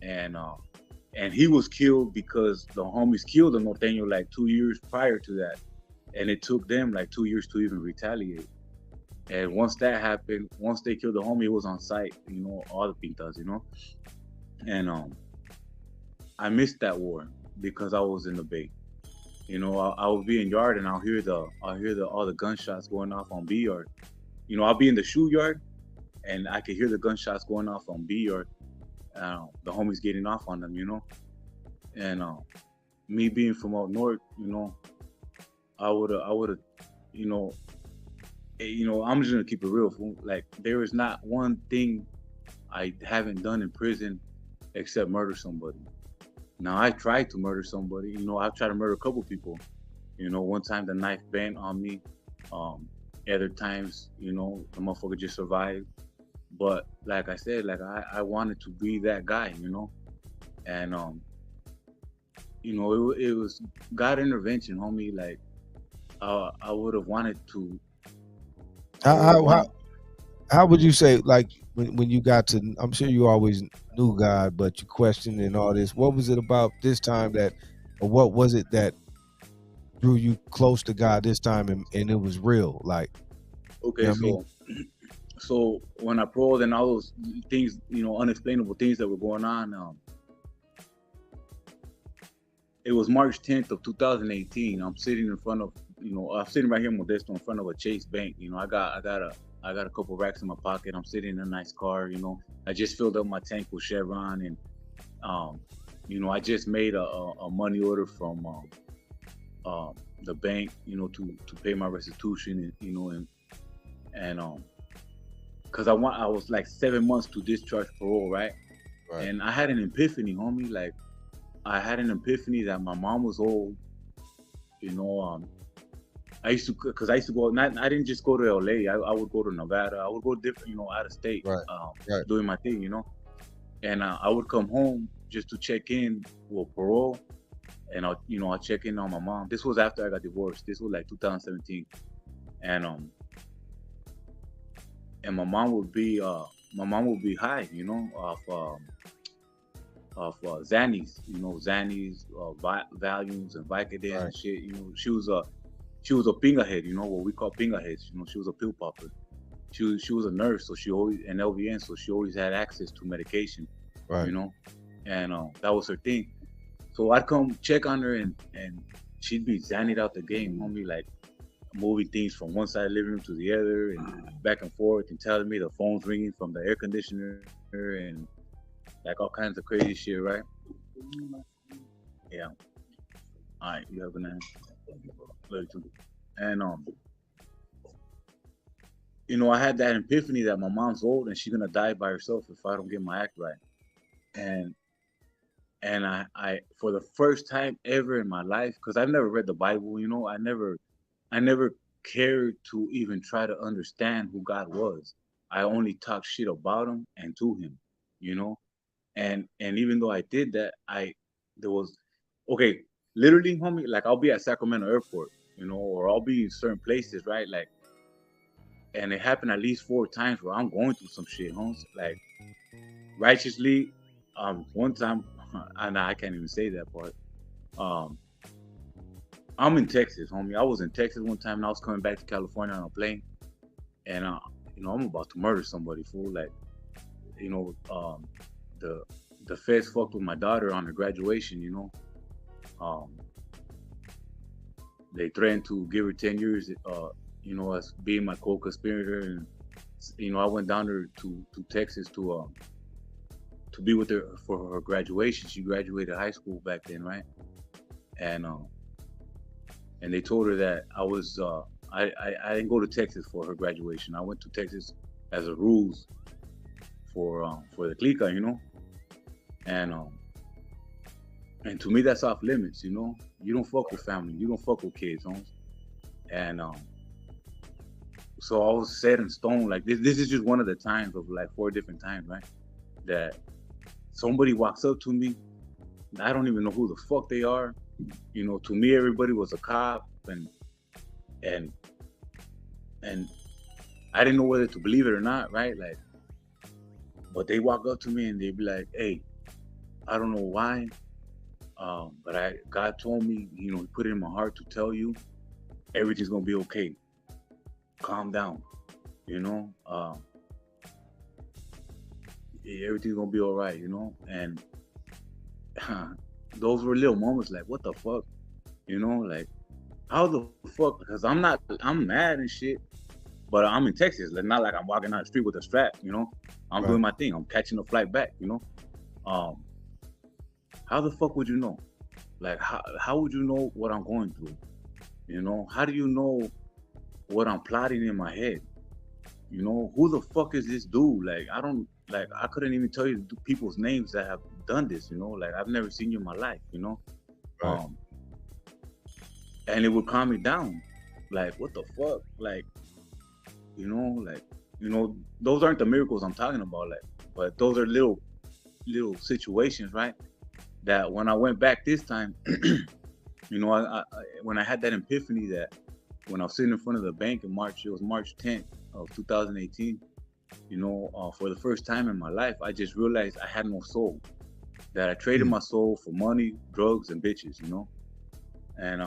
and he was killed because the homies killed the Norteño like 2 years prior to that. And it took them like 2 years to even retaliate. And once that happened, once they killed the homie, it was on site, you know, all the pintas, you know. And I missed that war because I was in the Bay. You know, I would be in yard and I'll hear all the gunshots going off on B yard. You know, I'll be in the shoe yard and I could hear the gunshots going off on B yard. The homies getting off on them, you know. And me being from up north, you know, I would have, you know, I'm just gonna keep it real. Fool. Like there is not one thing I haven't done in prison except murder somebody. Now I tried to murder somebody. You know, I've tried to murder a couple people. You know, one time the knife bent on me. Other times, you know, the motherfucker just survived. But like I said, like I wanted to be that guy, you know, and you know, it was God intervention, homie. Like I would have wanted to. How would you say, like, when you got to, I'm sure you always knew God, but you questioned and all this. What was it about this time that, or what was it that drew you close to God this time, and it was real? Like, Okay, you know what I so mean? so when I paroled and all those things, you know, unexplainable things that were going on, it was March 10th of 2018. I'm sitting in front of, you know, I'm sitting right here in Modesto in front of a Chase Bank. You know, I got a couple racks in my pocket. I'm sitting in a nice car. You know, I just filled up my tank with Chevron, and you know, I just made a money order from the bank, you know, to pay my restitution, and you know, and because I was like 7 months to discharge parole, right? Right. And I had an epiphany, homie. Like I had an epiphany that my mom was old. You know, I used to go. I didn't just go to LA. I would go to Nevada. I would go different, you know, out of state, Right. Right. doing my thing, you know. And I would come home just to check in with parole, and I'll check in on my mom. This was after I got divorced. This was like 2017, and my mom would be high, you know, of Xannies, you know, Xannies, Valiums and Vicodin Right. and shit. You know, she was a pinga head, you know, what we call pinga heads. You know, she was a pill popper. She was a nurse, so she always an LVN, so she always had access to medication. Right. You know, and that was her thing. So I'd come check on her, and she'd be zannied out the game, homie, like moving things from one side of the living room to the other, and back and forth, and telling me the phone's ringing from the air conditioner, and like all kinds of crazy shit, right? Yeah. All right, you have a nice. Love you too. And you know, I had that epiphany that my mom's old and she's gonna die by herself if I don't get my act right. And I for the first time ever in my life, because I've never read the Bible, you know, I never cared to even try to understand who God was. I only talked shit about him and to him, you know. And even though I did that, there was okay, literally, homie, like I'll be at Sacramento Airport, you know, or I'll be in certain places, right? Like, and it happened at least 4 times where I'm going through some shit, homes. Like righteously, one time, I can't even say that part. I'm in Texas, homie. I was in Texas one time and I was coming back to California on a plane, and you know, I'm about to murder somebody, fool. Like, you know, the feds fucked with my daughter on her graduation, you know. They threatened to give her 10 years, you know, as being my co-conspirator, and you know, I went down there to Texas to be with her for her graduation. She graduated high school back then, right? And they told her that I was I didn't go to Texas for her graduation. I went to Texas as a ruse for the clica, you know. And to me, that's off limits, you know. You don't fuck with family, you don't fuck with kids, homes. And so I was set in stone. Like this is just one of the times of like 4 different times, right? That somebody walks up to me, I don't even know who the fuck they are. You know, to me, everybody was a cop, and I didn't know whether to believe it or not, right? Like, but they walk up to me and they be like, "Hey, I don't know why, but God told me, you know, He put it in my heart to tell you, everything's gonna be okay. Calm down, you know. Everything's gonna be all right, you know." And those were little moments like, what the fuck, you know, like how the fuck? Because I'm mad and shit, but I'm in Texas. Like, not like I'm walking down the street with a strap, you know. I'm doing my thing. I'm catching a flight back, you know. How the fuck would you know? Like, how would you know what I'm going through? You know, how do you know what I'm plotting in my head? You know, who the fuck is this dude? Like, I couldn't even tell you the people's names that have done this, you know, like I've never seen you in my life, you know? Right. And it would calm me down. Like, what the fuck? Like, those aren't the miracles I'm talking about, like, but those are little situations, right? That when I went back this time, you know, when I had that epiphany that when I was sitting in front of the bank in March, it was March 10th of 2018, you know, for the first time in my life, I just realized I had no soul, that I traded my soul for money, drugs, and bitches, you know? And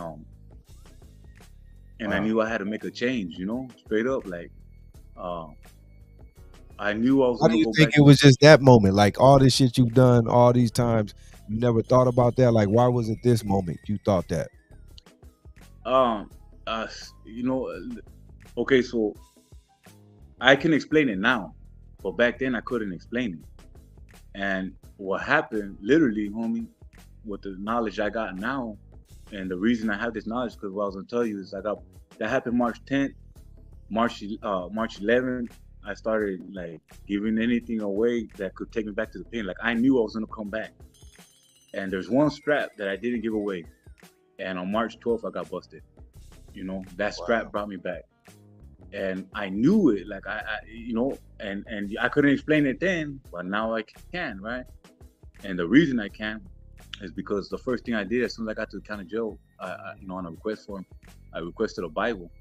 I knew I had to make a change, you know, straight up, like, I knew I was Why do gonna you go think back. it was just that moment? Like all this shit you've done all these times, you never thought about that? Like why was it this moment you thought that? You know, okay, so I can explain it now, but back then I couldn't explain it. And what happened, literally, homie, with the knowledge I got now, and the reason I have this knowledge, because what I was gonna tell you is that happened March 10th, March 11th. I started like giving anything away that could take me back to the pain. Like I knew I was gonna come back. And there's one strap that I didn't give away. And on March 12th, I got busted. You know, that strap brought me back. And I knew it, like you know, and I couldn't explain it then, but now I can, right? And the reason I can is because the first thing I did as soon as I got to the county jail, you know, on a request form, I requested a Bible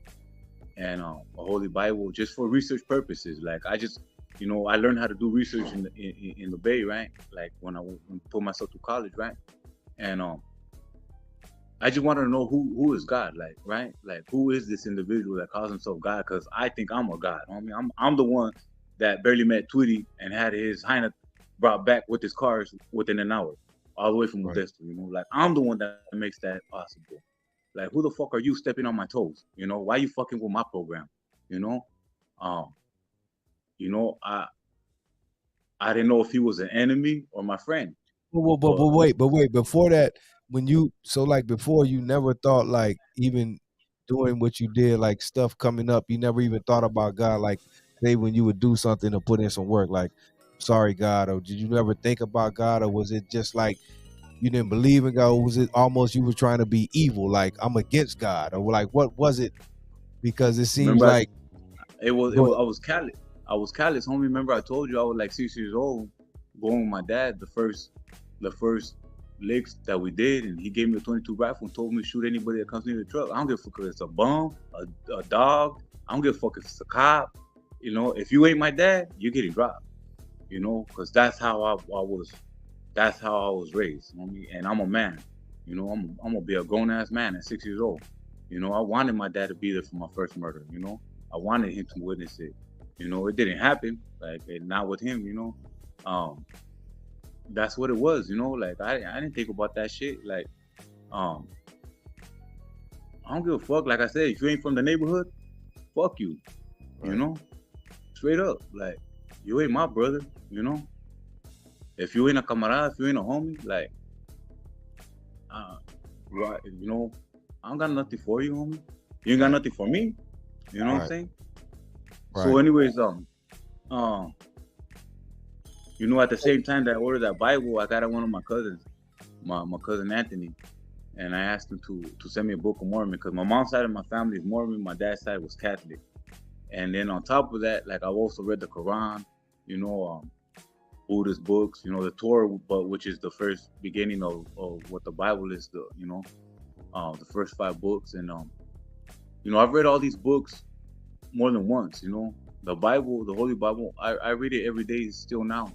and a Holy Bible just for research purposes. Like I just, you know, I learned how to do research in the Bay, right? Like when I put myself through college, right? And I just wanted to know who is God, like, right? Like, who is this individual that calls himself God? Because I think I'm a God. I mean, I'm the one that barely met Tweety and had his Heine brought back with his cars within an hour, all the way from Modesto. You know, like I'm the one that makes that possible. Like, who the fuck are you stepping on my toes? You know, why you fucking with my program? You know, um, I didn't know if he was an enemy or my friend. But wait, before that, when you before you never thought like even doing what you did, like stuff coming up, you never even thought about God, like say when you would do something or put in some work, like sorry God, or did you never think about God, or was it just like you didn't believe in God, or was it almost you were trying to be evil, like I'm against God, or like what was it? Because it seems Remember, like I was callous. I was callous, homie. Remember, I told you I was like 6 years old, going with my dad. The first licks that we did, and he gave me a 22 rifle and told me to shoot anybody that comes near the truck. I don't give a fuck if it's a bum, a dog. I don't give a fuck if it's a cop. You know, if you ain't my dad, you're getting dropped. You know, because that's how I was. That's how I was raised, homie. And I'm a man. You know, I'm gonna be a grown ass man at 6 years old. You know, I wanted my dad to be there for my first murder. You know, I wanted him to witness it. You know, it didn't happen. Like, not with him. You know, that's what it was. You know, like I didn't think about that shit. Like, I don't give a fuck. Like I said, if you ain't from the neighborhood, fuck you. right. You know, straight up. Like, you ain't my brother. You know, if you ain't a camarada, if you ain't a homie, like, right, you know, I don't got nothing for you, homie. You ain't got nothing for me. You know what I'm saying? Right. So, anyways, you know, at the same time that I ordered that Bible, I got it one of my cousins, my cousin Anthony, and I asked him to send me a Book of Mormon because my mom's side of my family is Mormon, my dad's side was Catholic, and then on top of that, like I've also read the Quran, you know, Buddhist books, you know, the Torah, but which is the first beginning of what the Bible is, the first 5 books, and you know, I've read all these books more than once, you know. The Bible, the Holy Bible, I read it every day still now.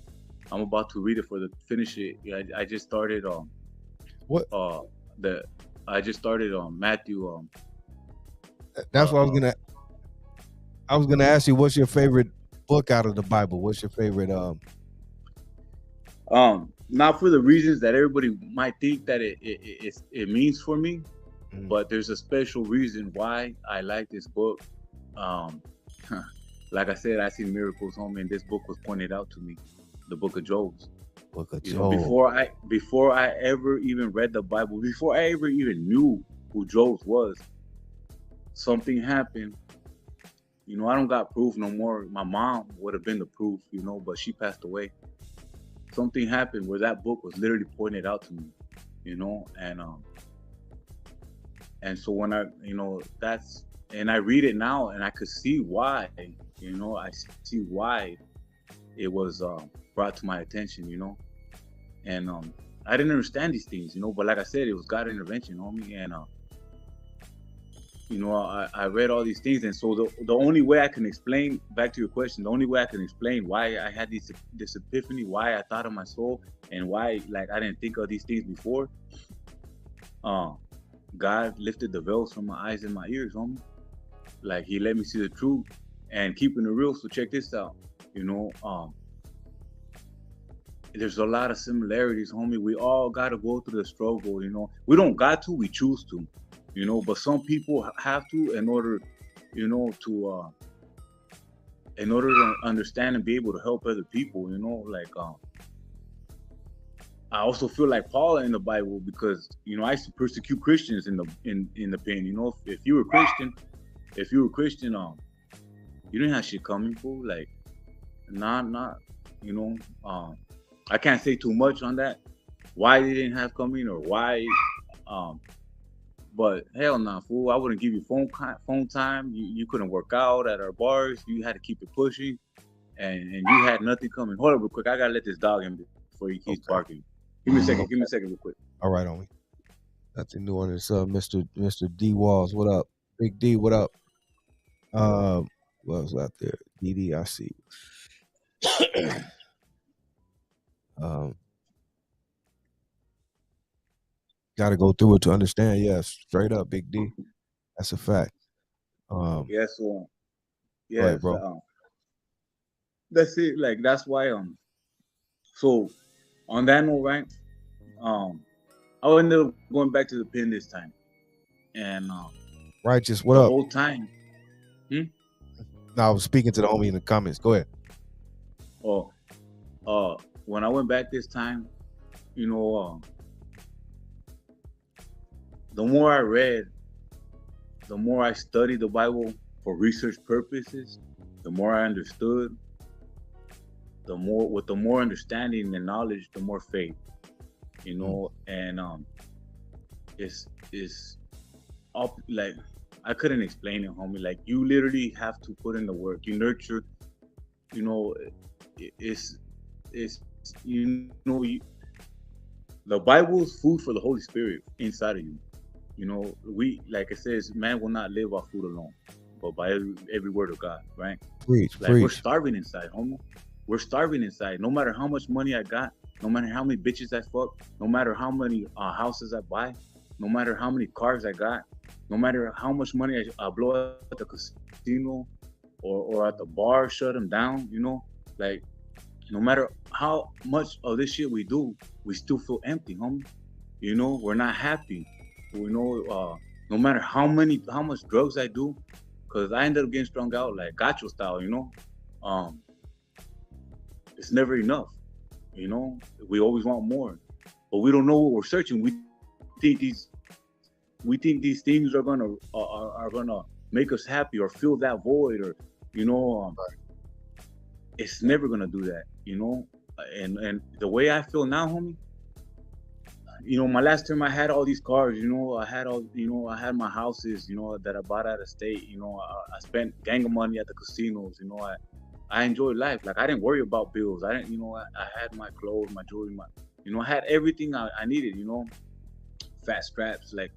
I'm about to read it finish it. I just started I just started on Matthew. That's what I was gonna ask you, what's your favorite book out of the Bible? What's your favorite Not for the reasons that everybody might think that it means for me, but there's a special reason why I like this book. Like I said, I see miracles, homie, and this book was pointed out to me. the Book of Job. Book of You know, Job. before I ever even read the Bible, before I ever even knew who Job was, something happened. You know, I don't got proof no more. My mom would have been the proof, you know, but she passed away. Something happened where that book was literally pointed out to me, you know, and so when I, you know, and I read it now and I could see why, you know, I see why it was brought to my attention, you know, and I didn't understand these things, you know, but like I said, it was God intervention on me, and you know, I read all these things, and so the only way I can explain, back to your question, the only way I can explain why I had this epiphany, why I thought of my soul, and why like I didn't think of these things before, God lifted the veils from my eyes and my ears, homie. Like He let me see the truth, and keeping it real. So check this out, you know, there's a lot of similarities, homie. We all got to go through the struggle, you know. We don't got to, we choose to, you know. But some people have to in order, you know, to understand and be able to help other people, you know. Like I also feel like Paul in the Bible, because you know I used to persecute Christians in the pen. You know, if you were Christian, you didn't have shit coming, fool. Like, not, you know, I can't say too much on that, why they didn't have coming or why, but hell nah, fool. I wouldn't give you phone time. You couldn't work out at our bars. You had to keep it pushing, and you had nothing coming. Hold up real quick. I gotta let this dog in before he keeps barking. Give me a second. Give me a second real quick. All right, homie. Nothing new on this. Mr. D Walls, what up? Big D, what up? What else out there? DD, I see. Got to go through it to understand. Yes, straight up, Big D. That's a fact. Yes, yeah, ahead, bro. That's it. Like that's why So on that note, right? I ended up going back to the pen this time, and Righteous, what the up? whole time. No, I was speaking to the homie in the comments. Go ahead. When I went back this time, you know, the more I read, the more I studied the Bible for research purposes, the more I understood, with the more understanding and knowledge, the more faith, you know, and it's up, like I couldn't explain it, homie. Like you literally have to put in the work. You nurture, you know, it's you know, the Bible is food for the Holy Spirit inside of you. You know, like it says, man will not live off food alone, but by every word of God, right? Preach. We're starving inside, homie. We're starving inside. No matter how much money I got, no matter how many bitches I fuck, no matter how many houses I buy, no matter how many cars I got, no matter how much money I blow at the casino or at the bar, shut them down, you know, like no matter how much of this shit we do, we still feel empty, homie. You know, we're not happy. You know, no matter how much drugs I do, because I ended up getting strung out like gacho style, you know. It's never enough, you know. We always want more, but we don't know what we're searching. We think these things are gonna make us happy or fill that void, or you know, it's never gonna do that, you know. And the way I feel now, homie, you know, my last term I had all these cars, you know, I had my houses, you know, that I bought out of state, you know, I spent gang of money at the casinos, you know, I enjoyed life. Like I didn't worry about bills. I didn't, you know, I had my clothes, my jewelry, you know, I had everything I needed, you know, fat straps, like,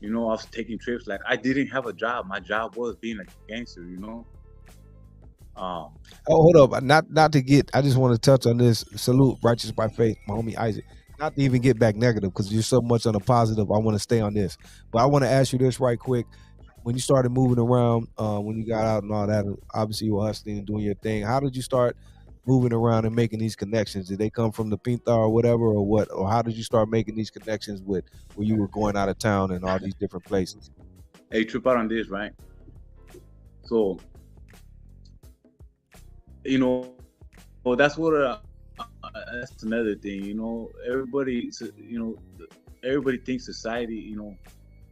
you know, I was taking trips. Like I didn't have a job. My job was being a gangster, you know. Oh, hold up. Not to get, I just want to touch on this. Salute, righteous by faith, my homie Isaac. Not to even get back negative, because you're so much on a positive. I want to stay on this. But I want to ask you this right quick. When you started moving around, when you got out and all that, obviously you were hustling and doing your thing. How did you start moving around and making these connections? Did they come from the Pinta or whatever, or what? Or how did you start making these connections with where you were going out of town and all these different places? Hey, trip out on this, right? So, you know, that's what that's another thing. Everybody, everybody thinks society,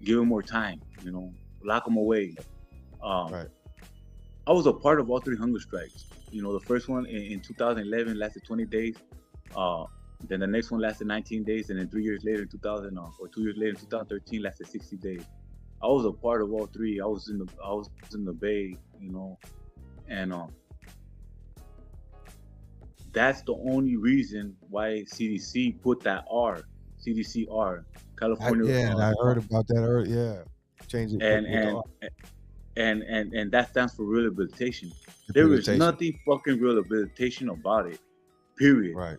give them more time. Lock them away. Right. I was a part of all 3 hunger strikes. The first one in 2011 lasted 20 days. Then the next one lasted 19 days, and then 3 years later, in 2000 or 2 years later, in 2013, lasted 60 days. I was a part of all 3. I was in the Bay, and that's the only reason why CDC put that R, CDCR, California. I heard about that earlier. Yeah, change it. And that stands for rehabilitation. There is nothing fucking rehabilitation about it. Period. Right.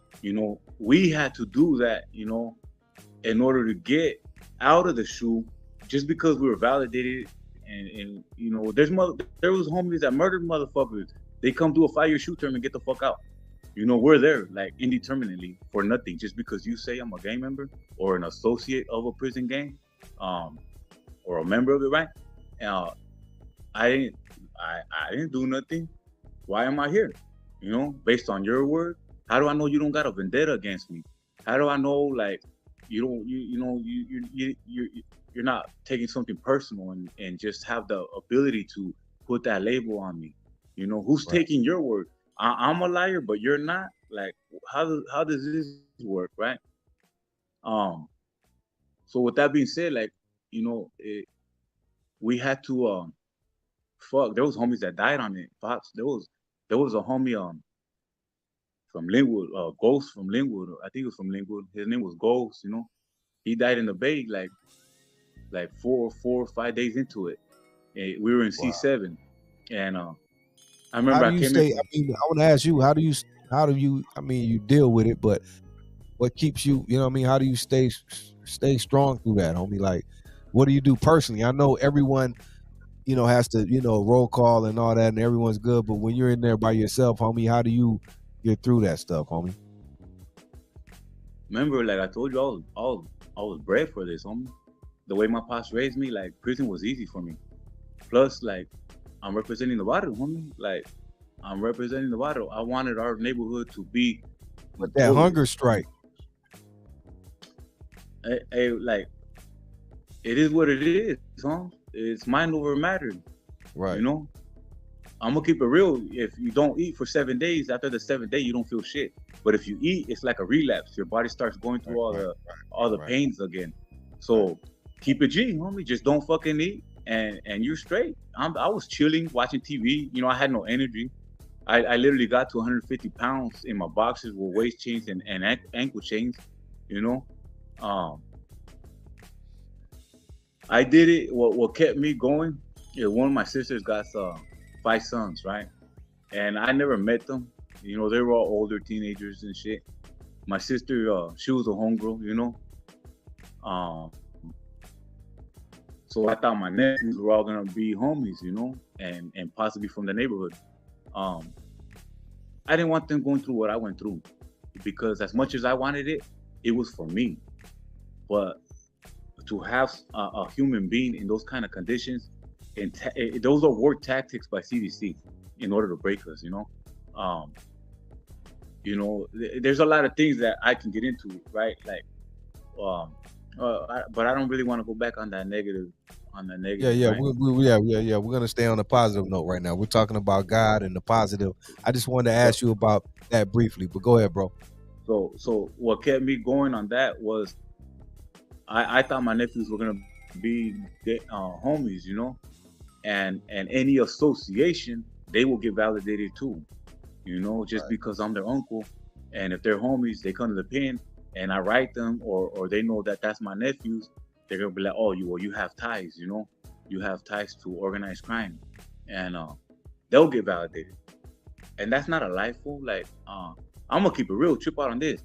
We had to do that, in order to get out of the shoe, just because we were validated. And there was homies that murdered motherfuckers. They come do a 5-year shoe term and get the fuck out. We're there like indeterminately for nothing, just because you say I'm a gang member or an associate of a prison gang, or a member of it, right? I didn't do nothing. Why am I here? Based on your word. How do I know you don't got a vendetta against me? How do I know like you're not taking something personal and just have the ability to put that label on me? Who's taking your word? I'm a liar, but you're not. Like, how does this work, right? So with that being said, like, we had to there was homies that died on it. Pops, there was a homie from Linwood, Ghost from Linwood. I think it was from Linwood. His name was Ghost. He died in the Bay like 4 or 5 days into it. And we were in C7, and I remember I want to ask you, how do you? I mean, you deal with it, but what keeps you? How do you stay strong through that, homie? Like, what do you do personally? I know everyone, has to, roll call and all that, and everyone's good. But when you're in there by yourself, homie, how do you get through that stuff, homie? Remember, like I told you, I was bred for this, homie. The way my pops raised me, like prison was easy for me. Plus, like, I'm representing the barrio, homie. Like, I'm representing the barrio. I wanted our neighborhood to be. But that hunger strike. Like, it is what it is, huh? It's mind over matter. Right. I'm gonna keep it real. If you don't eat for 7 days, after the 7th day, you don't feel shit. But if you eat, it's like a relapse. Your body starts going through all the pains again. So keep it G, homie. Just don't fucking eat, and you're straight. I was chilling, watching TV. I had no energy. I literally got to 150 pounds in my boxers with waist chains and ankle chains. I did it. What kept me going is one of my sisters got 5 sons, right? And I never met them. They were all older teenagers and shit. My sister, she was a homegirl, so I thought my nephews were all gonna be homies, and possibly from the neighborhood. I didn't want them going through what I went through, because as much as I wanted it, it was for me. But to have a human being in those kind of conditions, and those are war tactics by CDC in order to break us. There's a lot of things that I can get into, right? Like, but I don't really want to go back on that negative. Yeah. Right? We're gonna stay on a positive note right now. We're talking about God and the positive. I just wanted to ask you about that briefly, but go ahead, bro. So what kept me going on that was I thought my nephews were gonna be homies, and any association, they will get validated too, just because I'm their uncle. And if they're homies, they come to the pen and I write them, or they know that that's my nephews, they're gonna be like, oh, you have ties, you have ties to organized crime, and they'll get validated. And that's not a lie, fool. Like, I'm gonna keep it real, trip out on this.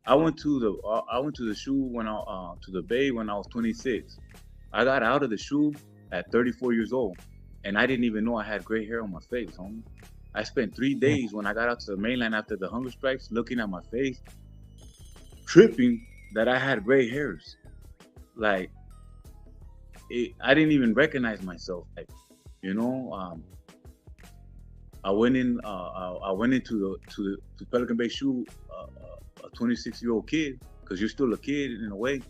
I went to the shoe to the Bay when I was 26. I got out of the shoe at 34 years old, and I didn't even know I had gray hair on my face, homie. I spent 3 days when I got out to the mainland after the hunger strikes, looking at my face, tripping that I had gray hairs. Like, I didn't even recognize myself. Like, I went into the Pelican Bay shoe a 26-year-old kid, because you're still a kid in a way,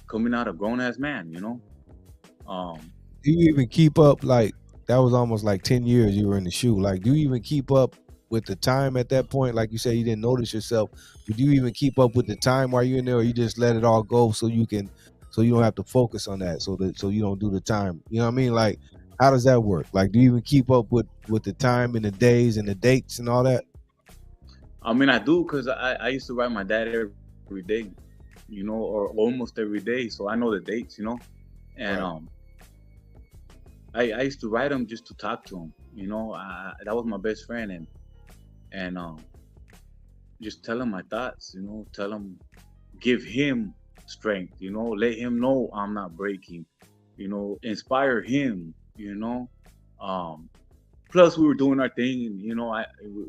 coming out a grown ass man, you know. Do you even keep up? Like, that was almost like 10 years you were in the shoe. Like, do you even keep up with the time at that point? Like you said, you didn't notice yourself, but do you even keep up with the time while you're in there, or you just let it all go so you don't have to focus on that, so you don't do the time? You know what I mean? Like, how does that work? Like, do you even keep up with the time and the days and the dates and all that? I mean, I do, because I used to write my dad every day, you know, or almost every day, so I know the dates, you know. And Right. I used to write him just to talk to him, you know. That was my best friend, and just tell him my thoughts, you know, give him strength, you know, let him know I'm not breaking, you know, inspire him, you know. Plus we were doing our thing, and you know,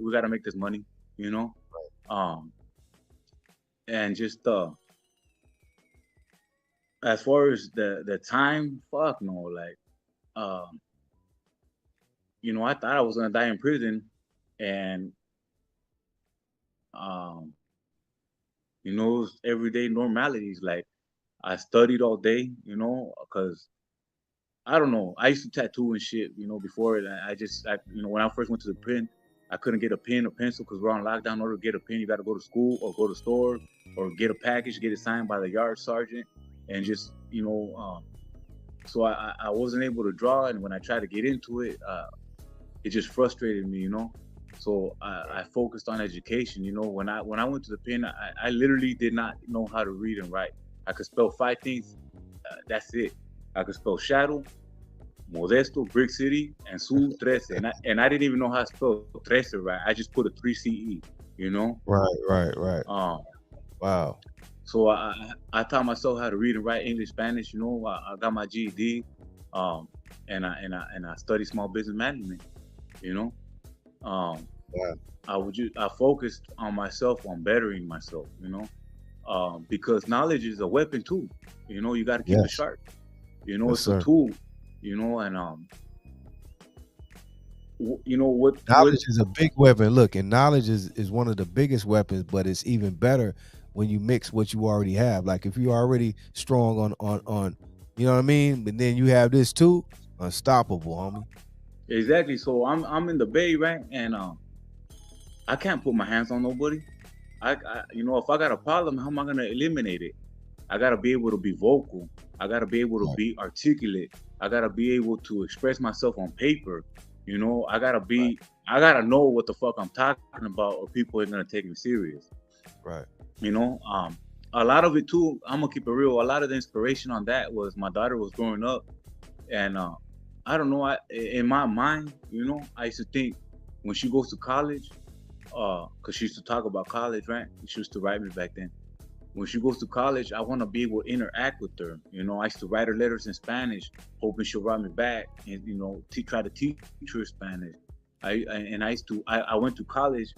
we got to make this money, you know. And just as far as the time, fuck no, like, you know, I thought I was gonna die in prison, and um, you know, it was everyday normalities. Like, I studied all day, you know, because I don't know. I used to tattoo and shit, you know, before it. You know, when I first went to the pen, I couldn't get a pen or pencil because we're on lockdown. In order to get a pen, you got to go to school or go to store or get a package, get it signed by the yard sergeant, and just, you know, so I wasn't able to draw, and when I tried to get into it, it just frustrated me, you know. So I focused on education, you know. When I went to the pen, I literally did not know how to read and write. I could spell 5 things. That's it. I could spell shadow, Modesto, Brick City, and Sul 13. And I didn't even know how to spell 13 right. I just put a 3 CE, you know. Right. Wow. So I taught myself how to read and write English, Spanish. You know, I got my GED, and I studied small business management. You know, Yeah. I focused on myself, on bettering myself. You know, because knowledge is a weapon too. You know, you got to keep it Yes. sharp. You know, Yes, it's sir. a tool. You know, and you know what? Knowledge is a big weapon. Look, and knowledge is one of the biggest weapons, but it's even better when you mix what you already have. Like, if you're already strong on you know what I mean, but then you have this too, unstoppable, homie. Exactly. So I'm in the Bay, right? And I can't put my hands on nobody. You know, if I got a problem, how am I gonna eliminate it? I gotta be able to be vocal. I gotta be able to Right. be articulate. I gotta be able to express myself on paper. You know, I gotta know what the fuck I'm talking about, or people are gonna take me serious. Right. You know, a lot of it too. I'm gonna keep it real. A lot of the inspiration on that was my daughter was growing up, and I don't know. In my mind, you know, I used to think when she goes to college, because she used to talk about college, right? She used to write me back then. When she goes to college, I want to be able to interact with her. You know, I used to write her letters in Spanish, hoping she'll write me back, and you know, try to teach her Spanish. I went to college.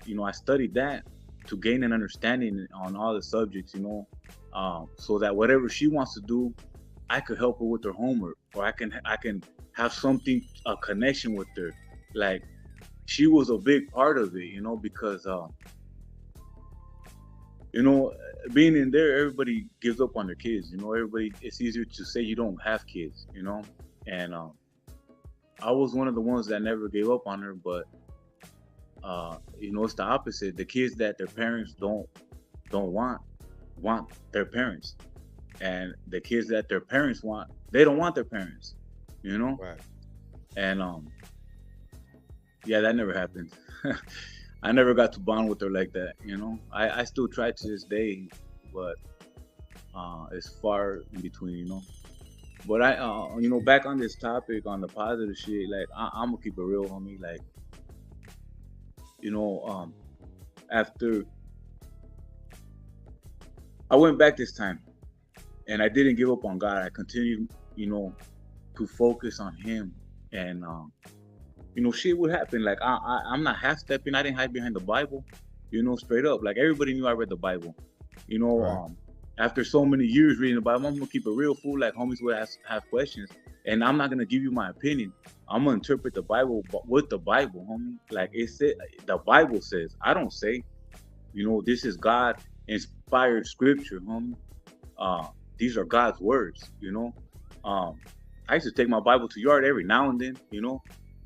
You know, I studied that to gain an understanding on all the subjects. You know, so that whatever she wants to do, I could help her with her homework, or I can have something, a connection with her. Like, she was a big part of it, you know, because you know, being in there, everybody gives up on their kids. You know, everybody, it's easier to say you don't have kids, you know. And I was one of the ones that never gave up on her, but you know, it's the opposite. The kids that their parents don't want their parents, and the kids that their parents want, they don't want their parents, you know. Right. And yeah, that never happened. I never got to bond with her like that, you know. I still try to this day, but it's far in between, you know. But you know, back on this topic, on the positive shit, like, I'm gonna keep it real, homie. Like, you know, after I went back this time, and I didn't give up on God. I continued, you know, to focus on Him, and you know, shit would happen. Like, I'm not half stepping. I didn't hide behind the Bible, you know, straight up. Like, everybody knew I read the Bible, you know. Right. After so many years reading the Bible, I'm gonna keep it real, fool. Like, homies would have questions, and I'm not gonna give you my opinion. I'm gonna interpret the Bible with the Bible, homie. Like, it said, the Bible says. I don't say, You know, this is God inspired scripture, homie. These are God's words, you know. I used to take my Bible to yard every now and then, you know,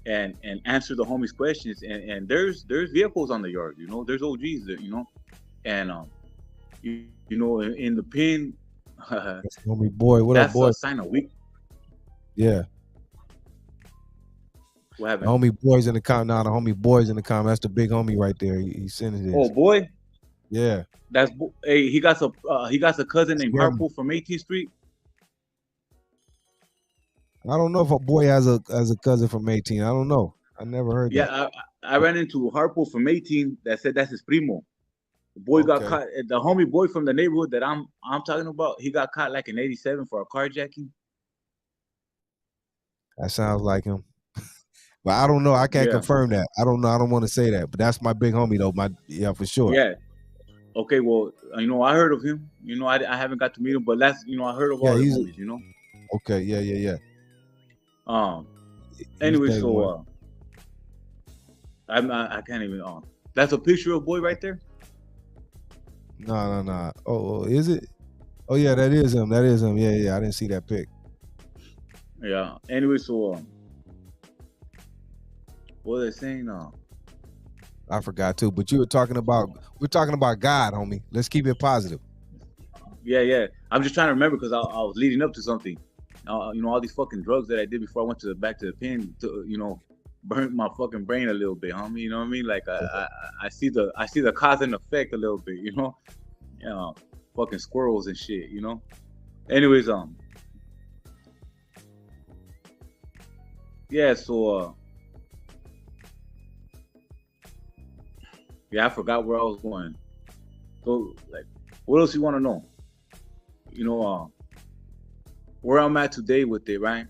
and answer the homies' questions. And there's vehicles on the yard, you know. There's OGs there, you know, and you know, in the pen, That's homie boy. What up, that's boy? a sign of weak. Yeah. What The happened? homie boys in the comment. Nah, the homie boys in the comment. That's the big homie right there. He's sending this. Oh boy, Yeah. that's hey. He got a cousin named Yeah. Harpo from 18th Street. I don't know if a boy has a cousin from 18. I don't know. I never heard that. Yeah, I ran into Harpo from 18 that said that's his primo. The boy got Okay. caught. The homie boy from the neighborhood that I'm talking about, he got caught like in '87 for a carjacking. That sounds like him. But I don't know. I can't Yeah. confirm that. I don't know. I don't want to say that. But that's my big homie though. Yeah, for sure. Yeah. Okay. Well, you know, I heard of him. You know, I haven't got to meet him, but that's, you know, I heard of all his homies. You know. Okay. Yeah. Anyway, He's day one. so I can't even. That's a picture of boy right there. No. Oh, is it? Oh yeah, that is him. That is him. Yeah. I didn't see that pic. Yeah. Anyway, so what are they saying? I forgot too. But we're talking about God, homie. Let's keep it positive. Yeah. I'm just trying to remember because I was leading up to something. You know, all these fucking drugs that I did before I went back to the pen, to, you know, burnt my fucking brain a little bit, homie. You know what I mean? Like I see the cause and effect a little bit. You know, fucking squirrels and shit. You know. Anyways, yeah. So yeah, I forgot where I was going. So like, what else you want to know? You know, where I'm at today with it, right?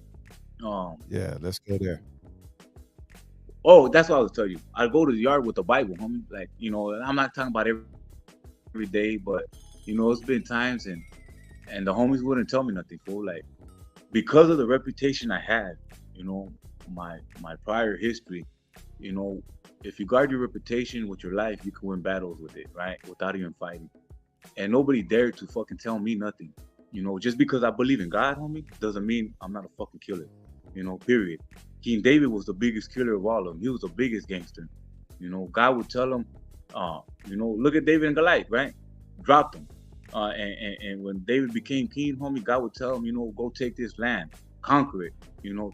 Yeah, let's go there. Oh, that's what I was telling you. I go to the yard with the Bible, homie. Like, you know, I'm not talking about every day, but you know, it's been times and the homies wouldn't tell me nothing, fool. Like, because of the reputation I had, you know, my prior history, you know, if you guard your reputation with your life, you can win battles with it, right? Without even fighting. And nobody dared to fucking tell me nothing. You know, just because I believe in God, homie, doesn't mean I'm not a fucking killer. You know, period. King David was the biggest killer of all of them. He was the biggest gangster. You know, God would tell him, you know, look at David and Goliath, right? Dropped him. And when David became king, homie, God would tell him, you know, go take this land, conquer it. You know,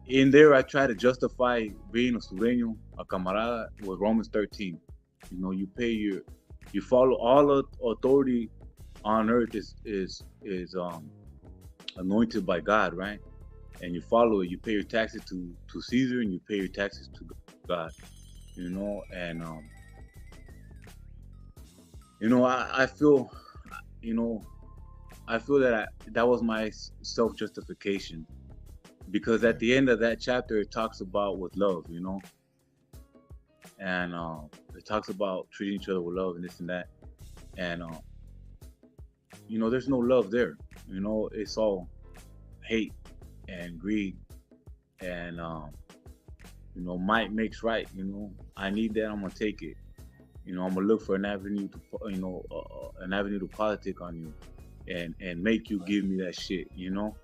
in there, I try to justify being a sureño, a camarada, with Romans 13. You know, you follow all authority on earth is anointed by God, right? And you follow it. You pay your taxes to Caesar, and you pay your taxes to God. You know, and you know, I feel, you know, I feel that that was my self-justification, because at the end of that chapter, it talks about with love, you know, and it talks about treating each other with love and this and that, and you know, there's no love there. You know, it's all hate and greed, and you know, might makes right. You know, I need that, I'm gonna take it. You know, I'm gonna look for an avenue to, you know, an avenue to politic on you, and make you give me that shit. You know,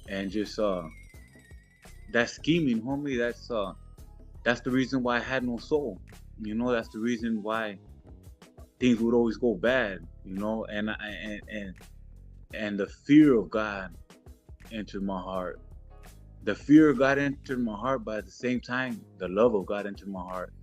and just that scheming, homie. That's the reason why I had no soul. You know, that's the reason why things would always go bad. You know, and the fear of God entered my heart. The fear of God entered my heart, but at the same time, the love of God entered my heart.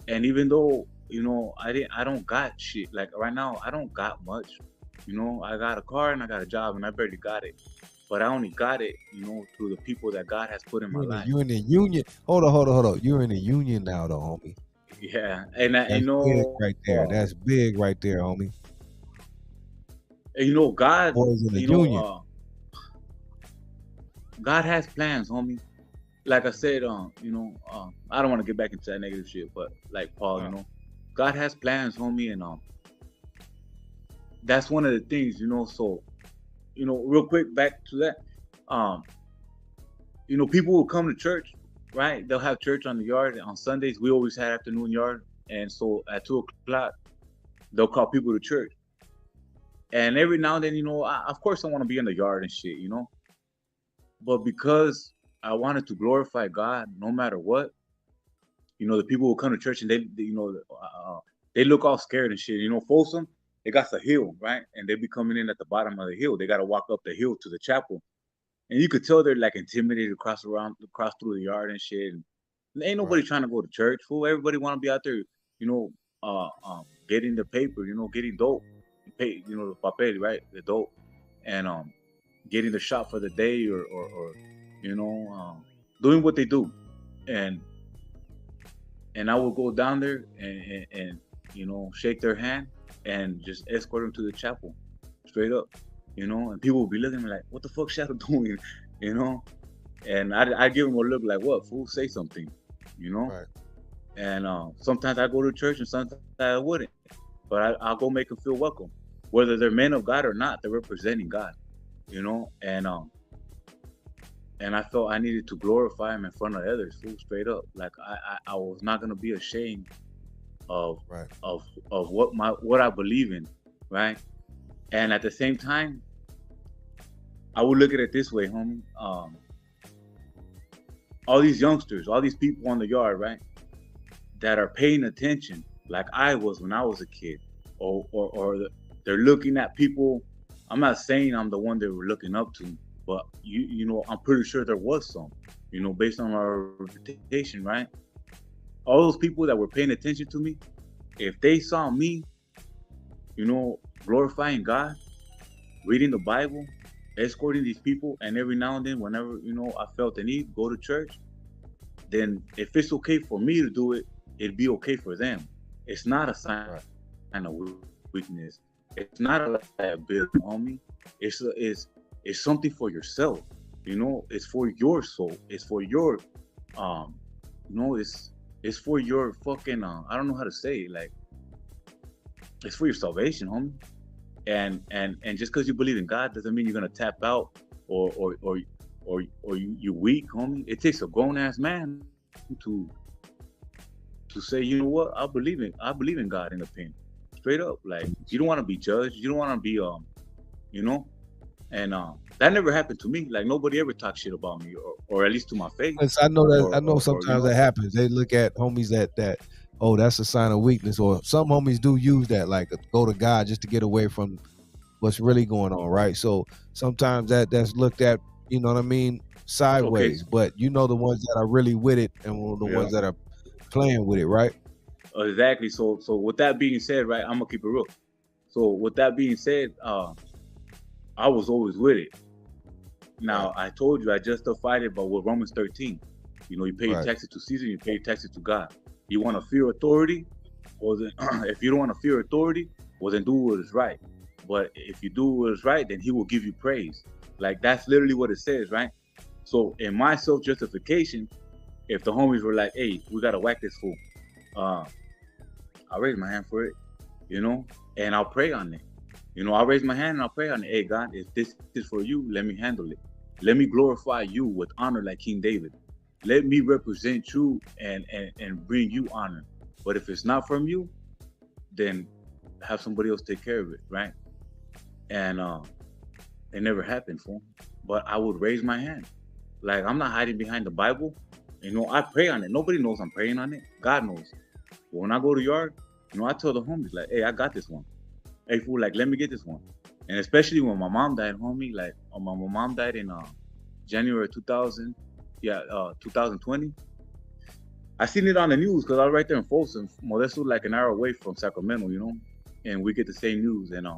And even though, you know, I don't got shit. Like right now, I don't got much. You know, I got a car and I got a job and I barely got it. But I only got it, you know, through the people that God has put in my life. You in the union. Hold on. You're in the union now, though, homie. Yeah, and That's you know, big right there. That's big right there, homie. And you know, God, Boys in the you know, union. God has plans, homie. Like I said, you know, I don't want to get back into that negative shit, but like Paul, you know, God has plans, homie, and that's one of the things, you know. So, you know, real quick back to that, you know, people will come to church right? They'll have church on the yard. On Sundays, we always had afternoon yard, and so at 2 o'clock, they'll call people to church. And every now and then, of course, I want to be in the yard and shit. But because I wanted to glorify God, no matter what, the people will come to church and they look all scared and shit. Folsom, they got the hill, right? And they be coming in at the bottom of the hill. They got to walk up the hill to the chapel. And you could tell they're like intimidated across through the yard and shit. And ain't nobody Right. trying to go to church, fool. Everybody want to be out there, getting the paper, getting dope, the papel, right? The dope, and getting the shot for the day, or doing what they do, and I would go down there and shake their hand and just escort them to the chapel, straight up, and people would be looking at me like, what the fuck Shadow doing, you know? And I give them a look like, what, fool, say something, Right. And sometimes I go to church and sometimes I wouldn't, but I'll go make them feel welcome, whether they're men of God or not. They're representing God, and I felt I needed to glorify him in front of others, fool, straight up. Like I was not gonna be ashamed of Right. of what I believe in, right? And at the same time, I would look at it this way, homie. All these youngsters, all these people on the yard, right, that are paying attention, like I was when I was a kid, or they're looking at people. I'm not saying I'm the one they were looking up to, but I'm pretty sure there was some, based on our reputation, right? All those people that were paying attention to me, if they saw me, glorifying God, reading the Bible, escorting these people, and every now and then, whenever I felt the need, go to church, then if it's okay for me to do it, it'd be okay for them. It's not a sign of weakness. It's not a liability on me. It's something for yourself. It's for your soul. It's for your it's for your fucking I don't know how to say it, like it's for your salvation, homie. And just because you believe in God doesn't mean you're gonna tap out or you weak, homie. It takes a grown ass man to say, you know what, I believe in God in the pen. Straight up. Like, you don't want to be judged, you don't want to be and that never happened to me. Like, nobody ever talked shit about me, or at least to my face. 'Cause I know that Or I know or sometimes that happens. They look at homies that oh, that's a sign of weakness, or some homies do use that, like go to God just to get away from what's really going on, right? So sometimes that's looked at, you know what I mean, sideways. But the ones that are really with it and the Yeah. ones that are playing with it, right? Exactly. So with that being said, right, I'm gonna keep it real. So with that being said, I was always with it. Now, I told you I justified it, but with Romans 13, you pay your taxes to Caesar, you pay your taxes to God. You want to fear authority? Well, then, if you don't want to fear authority, well, then do what is right. But if you do what is right, then he will give you praise. Like, that's literally what it says, right? So in my self-justification, if the homies were like, hey, we got to whack this fool, I'll raise my hand for it, and I'll pray on it. I'll raise my hand and I'll pray on it. Hey, God, if this is for you, let me handle it. Let me glorify you with honor like King David. Let me represent you and bring you honor. But if it's not from you, then have somebody else take care of it, right? And it never happened for me. But I would raise my hand. Like, I'm not hiding behind the Bible. I pray on it. Nobody knows I'm praying on it. God knows. But when I go to yard, I tell the homies, like, hey, I got this one. Hey, fool, like, let me get this one. And especially when my mom died, homie, like, my mom died in January 2020. I seen it on the news because I was right there in Folsom. Modesto, like an hour away from Sacramento, and we get the same news. And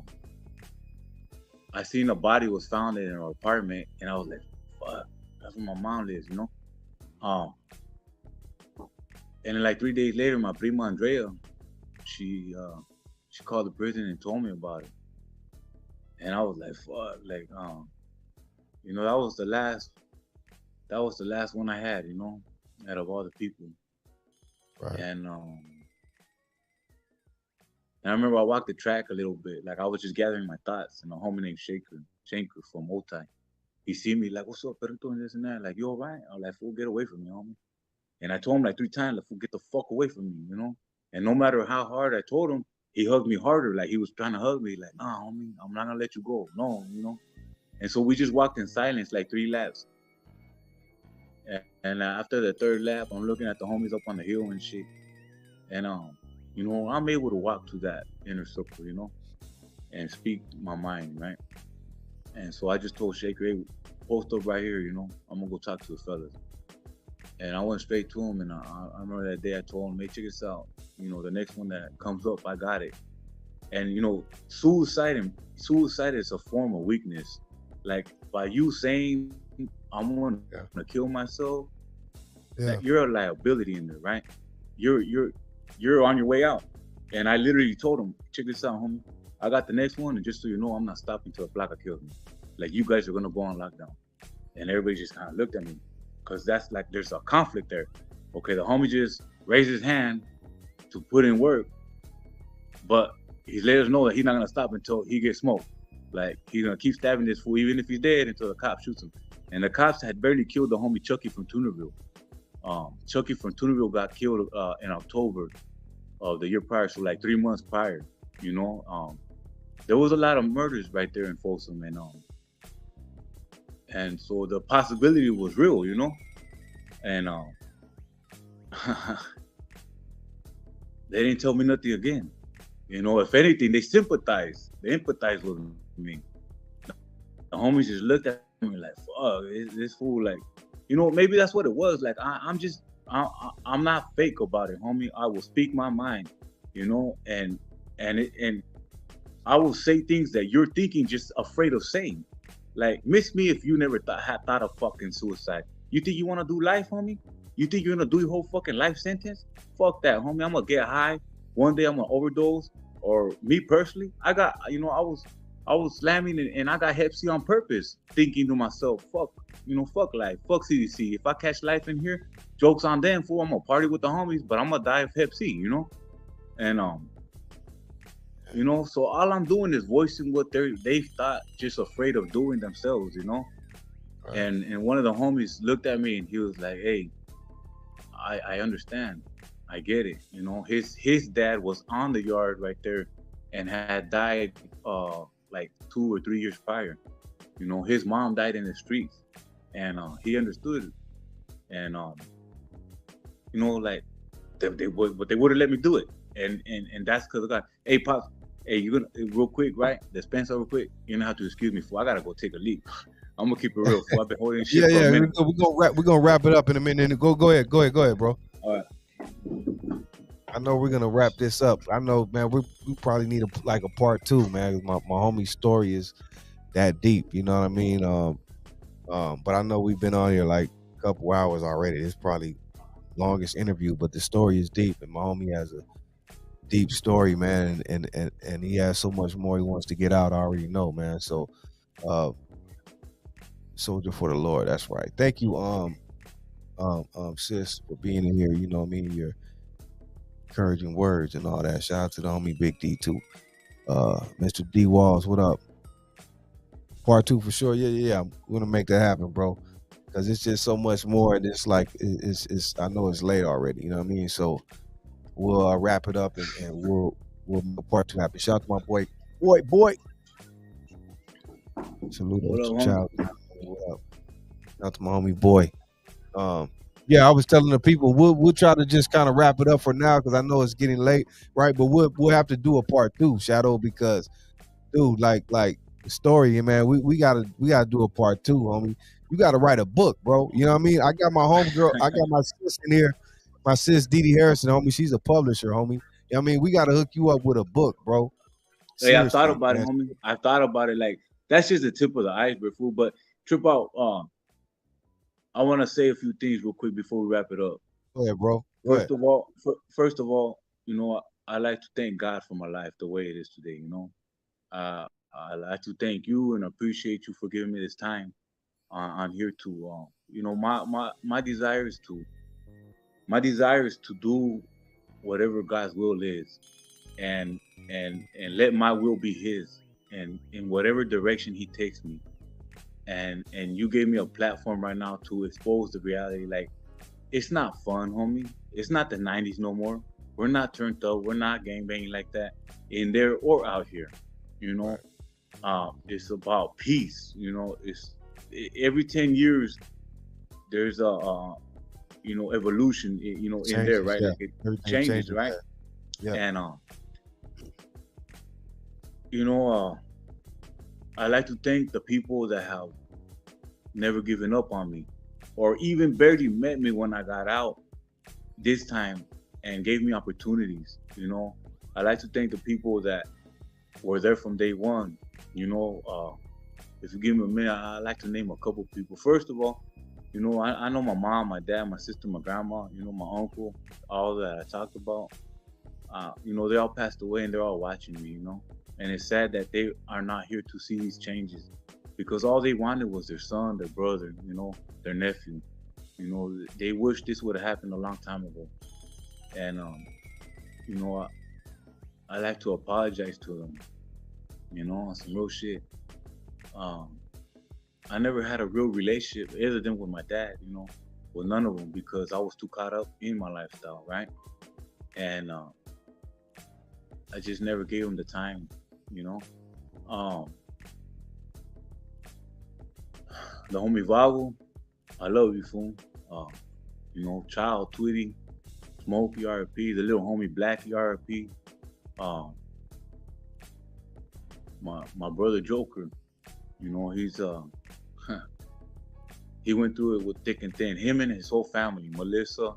I seen a body was found in her apartment, and I was like, fuck, that's where my mom lives, And then, like, 3 days later, my prima Andrea, she called the prison and told me about it. And I was like, fuck, like, that was the last one I had, out of all the people. Right. And I remember I walked the track a little bit, like I was just gathering my thoughts, and a homie named Shanker from Otai, he see me like, what's up, Perito, and this and that, like, you all right? I'm like, fool, get away from me, homie. And I told him like 3 times, like, get the fuck away from me, you know? And no matter how hard I told him, he hugged me harder. Like he was trying to hug me, like, nah, homie, I'm not gonna let you go. No, you know? And so we just walked in silence like 3 laps. And after the third lap, I'm looking at the homies up on the hill and shit. And you know, I'm able to walk to that inner circle, you know, and speak my mind, right? And so I just told Shaker, hey, post up right here, you know, I'm gonna go talk to the fellas. And I went straight to him, and I remember that day I told him, hey, check this out. You know, the next one that comes up, I got it. And you know, suicide is a form of weakness. Like by you saying I'm gonna kill myself, that you're a liability in there, right? You're on your way out. And I literally told him, check this out, homie. I got the next one, and just so you know, I'm not stopping till Flocka kills me. Like you guys are gonna go on lockdown. And everybody just kind of looked at me, because that's like there's a conflict there. Okay, the homie just raised his hand to put in work, but he let us know that he's not gonna stop until he gets smoked. Like he's gonna keep stabbing this fool even if he's dead until the cop shoots him. And the cops had barely killed the homie Chucky from Tunerville. Chucky from Tunerville got killed in October of the year prior, so like 3 months prior. You know, there was a lot of murders right there in Folsom, and so the possibility was real, you know. And they didn't tell me nothing again. You know, if anything, they sympathized. They empathized with me. The homies just looked at me like, fuck, this fool, like, you know, maybe that's what it was. Like, I'm not fake about it, homie. I will speak my mind, you know, and I will say things that you're thinking just afraid of saying. Like, miss me if you never had thought of fucking suicide. You think you want to do life, homie? You think you're gonna do your whole fucking life sentence? Fuck that, homie. I'm gonna get high. One day I'm gonna overdose. Or me personally, I got, you know, I was slamming and I got Hep C on purpose, thinking to myself, fuck, you know, fuck life, fuck CDC. If I catch life in here, joke's on them, fool. I'm gonna party with the homies, but I'm gonna die of Hep C, you know? And you know, so all I'm doing is voicing what they thought, just afraid of doing themselves, you know? Right. And one of the homies looked at me and he was like, hey, I understand. I get it. You know, his dad was on the yard right there and had died like 2 or 3 years prior. You know, his mom died in the streets, and he understood it. And you know, like they wouldn't let me do it. And that's because I got, hey pops, hey, you gonna real quick, right? Dispenser real quick. You know how to excuse me, for I gotta go take a leak. I'm gonna keep it real. I've been holding shit for a minute. We're gonna wrap it up in a minute. Go ahead, bro. All right. I know we're gonna wrap this up. I know, man. We probably need a part 2, man. My homie's story is that deep. You know what I mean? But I know we've been on here like a couple hours already. It's probably longest interview, but the story is deep, and my homie has a deep story, man. And he has so much more he wants to get out. I already know, man. So, soldier for the Lord. That's right. Thank you, sis, for being in here. You know what I mean? Your encouraging words and all that. Shout out to the homie Big D too. Mr. D Walls, what up? Part 2 for sure. Yeah. I'm gonna make that happen, bro. Because it's just so much more. And it's like it's I know it's late already. You know what I mean? So we'll wrap it up and we'll make part 2 happen. Shout out to my boy. Salute to child. What up? Shout out to my homie boy. Yeah, I was telling the people we'll try to just kind of wrap it up for now because I know it's getting late, right? But we'll have to do a part 2, Shadow, because dude, like the story, man, we gotta do a part 2, homie. You gotta write a book, bro. You know what I mean? I got my homegirl, I got my sis in here, my sis DD Hairston, homie. She's a publisher, homie. You know what I mean? We gotta hook you up with a book, bro. Seriously, hey, I thought about it, homie. I thought about it. Like that's just the tip of the iceberg, fool. But Trip Out, I want to say a few things real quick before we wrap it up. Go ahead, bro. First of all, you know, I like to thank God for my life the way it is today. You know, I like to thank you and appreciate you for giving me this time. I'm here to, you know, my desire is to do whatever God's will is, and let my will be His, and in whatever direction He takes me. And you gave me a platform right now to expose the reality. Like it's not fun, homie. It's not the 90s no more. We're not turned up. We're not gangbanging like that in there or out here. You know, it's about peace. You know, every 10 years there's a evolution. In there, Changes, right? yeah. Like it Everything changes, changes, right? yeah. And you know, I like to thank the people that have never given up on me, or even barely met me when I got out this time and gave me opportunities. I like to thank the people that were there from day one. If you give me a minute, I like to name a couple people. First of all, I know my mom, my dad, my sister, my grandma, my uncle, all that I talked about. They all passed away and they're all watching me, and it's sad that they are not here to see these changes, because all they wanted was their son, their brother, their nephew. They wish this would have happened a long time ago. And I like to apologize to them, on some real shit. I never had a real relationship other than with my dad, with none of them, because I was too caught up in my lifestyle, right? And I just never gave them the time, the homie Vago, I love you, fool. Child, Tweety, Smokey, RP, the little homie Blackie, RP. My brother Joker, he's he went through it with thick and thin. Him and his whole family, Melissa,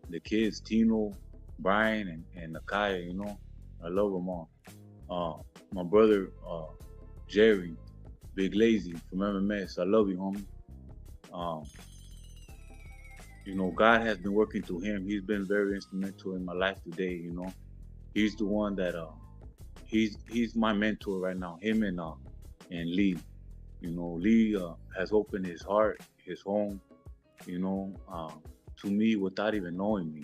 the kids, Tino, Brian, and Nakaya, I love them all. My brother Jerry, Big Lazy from MMS, I love you, homie. God has been working through him. He's been very instrumental in my life today. He's the one that he's my mentor right now. Him and Lee. Lee has opened his heart, his home, to me without even knowing me.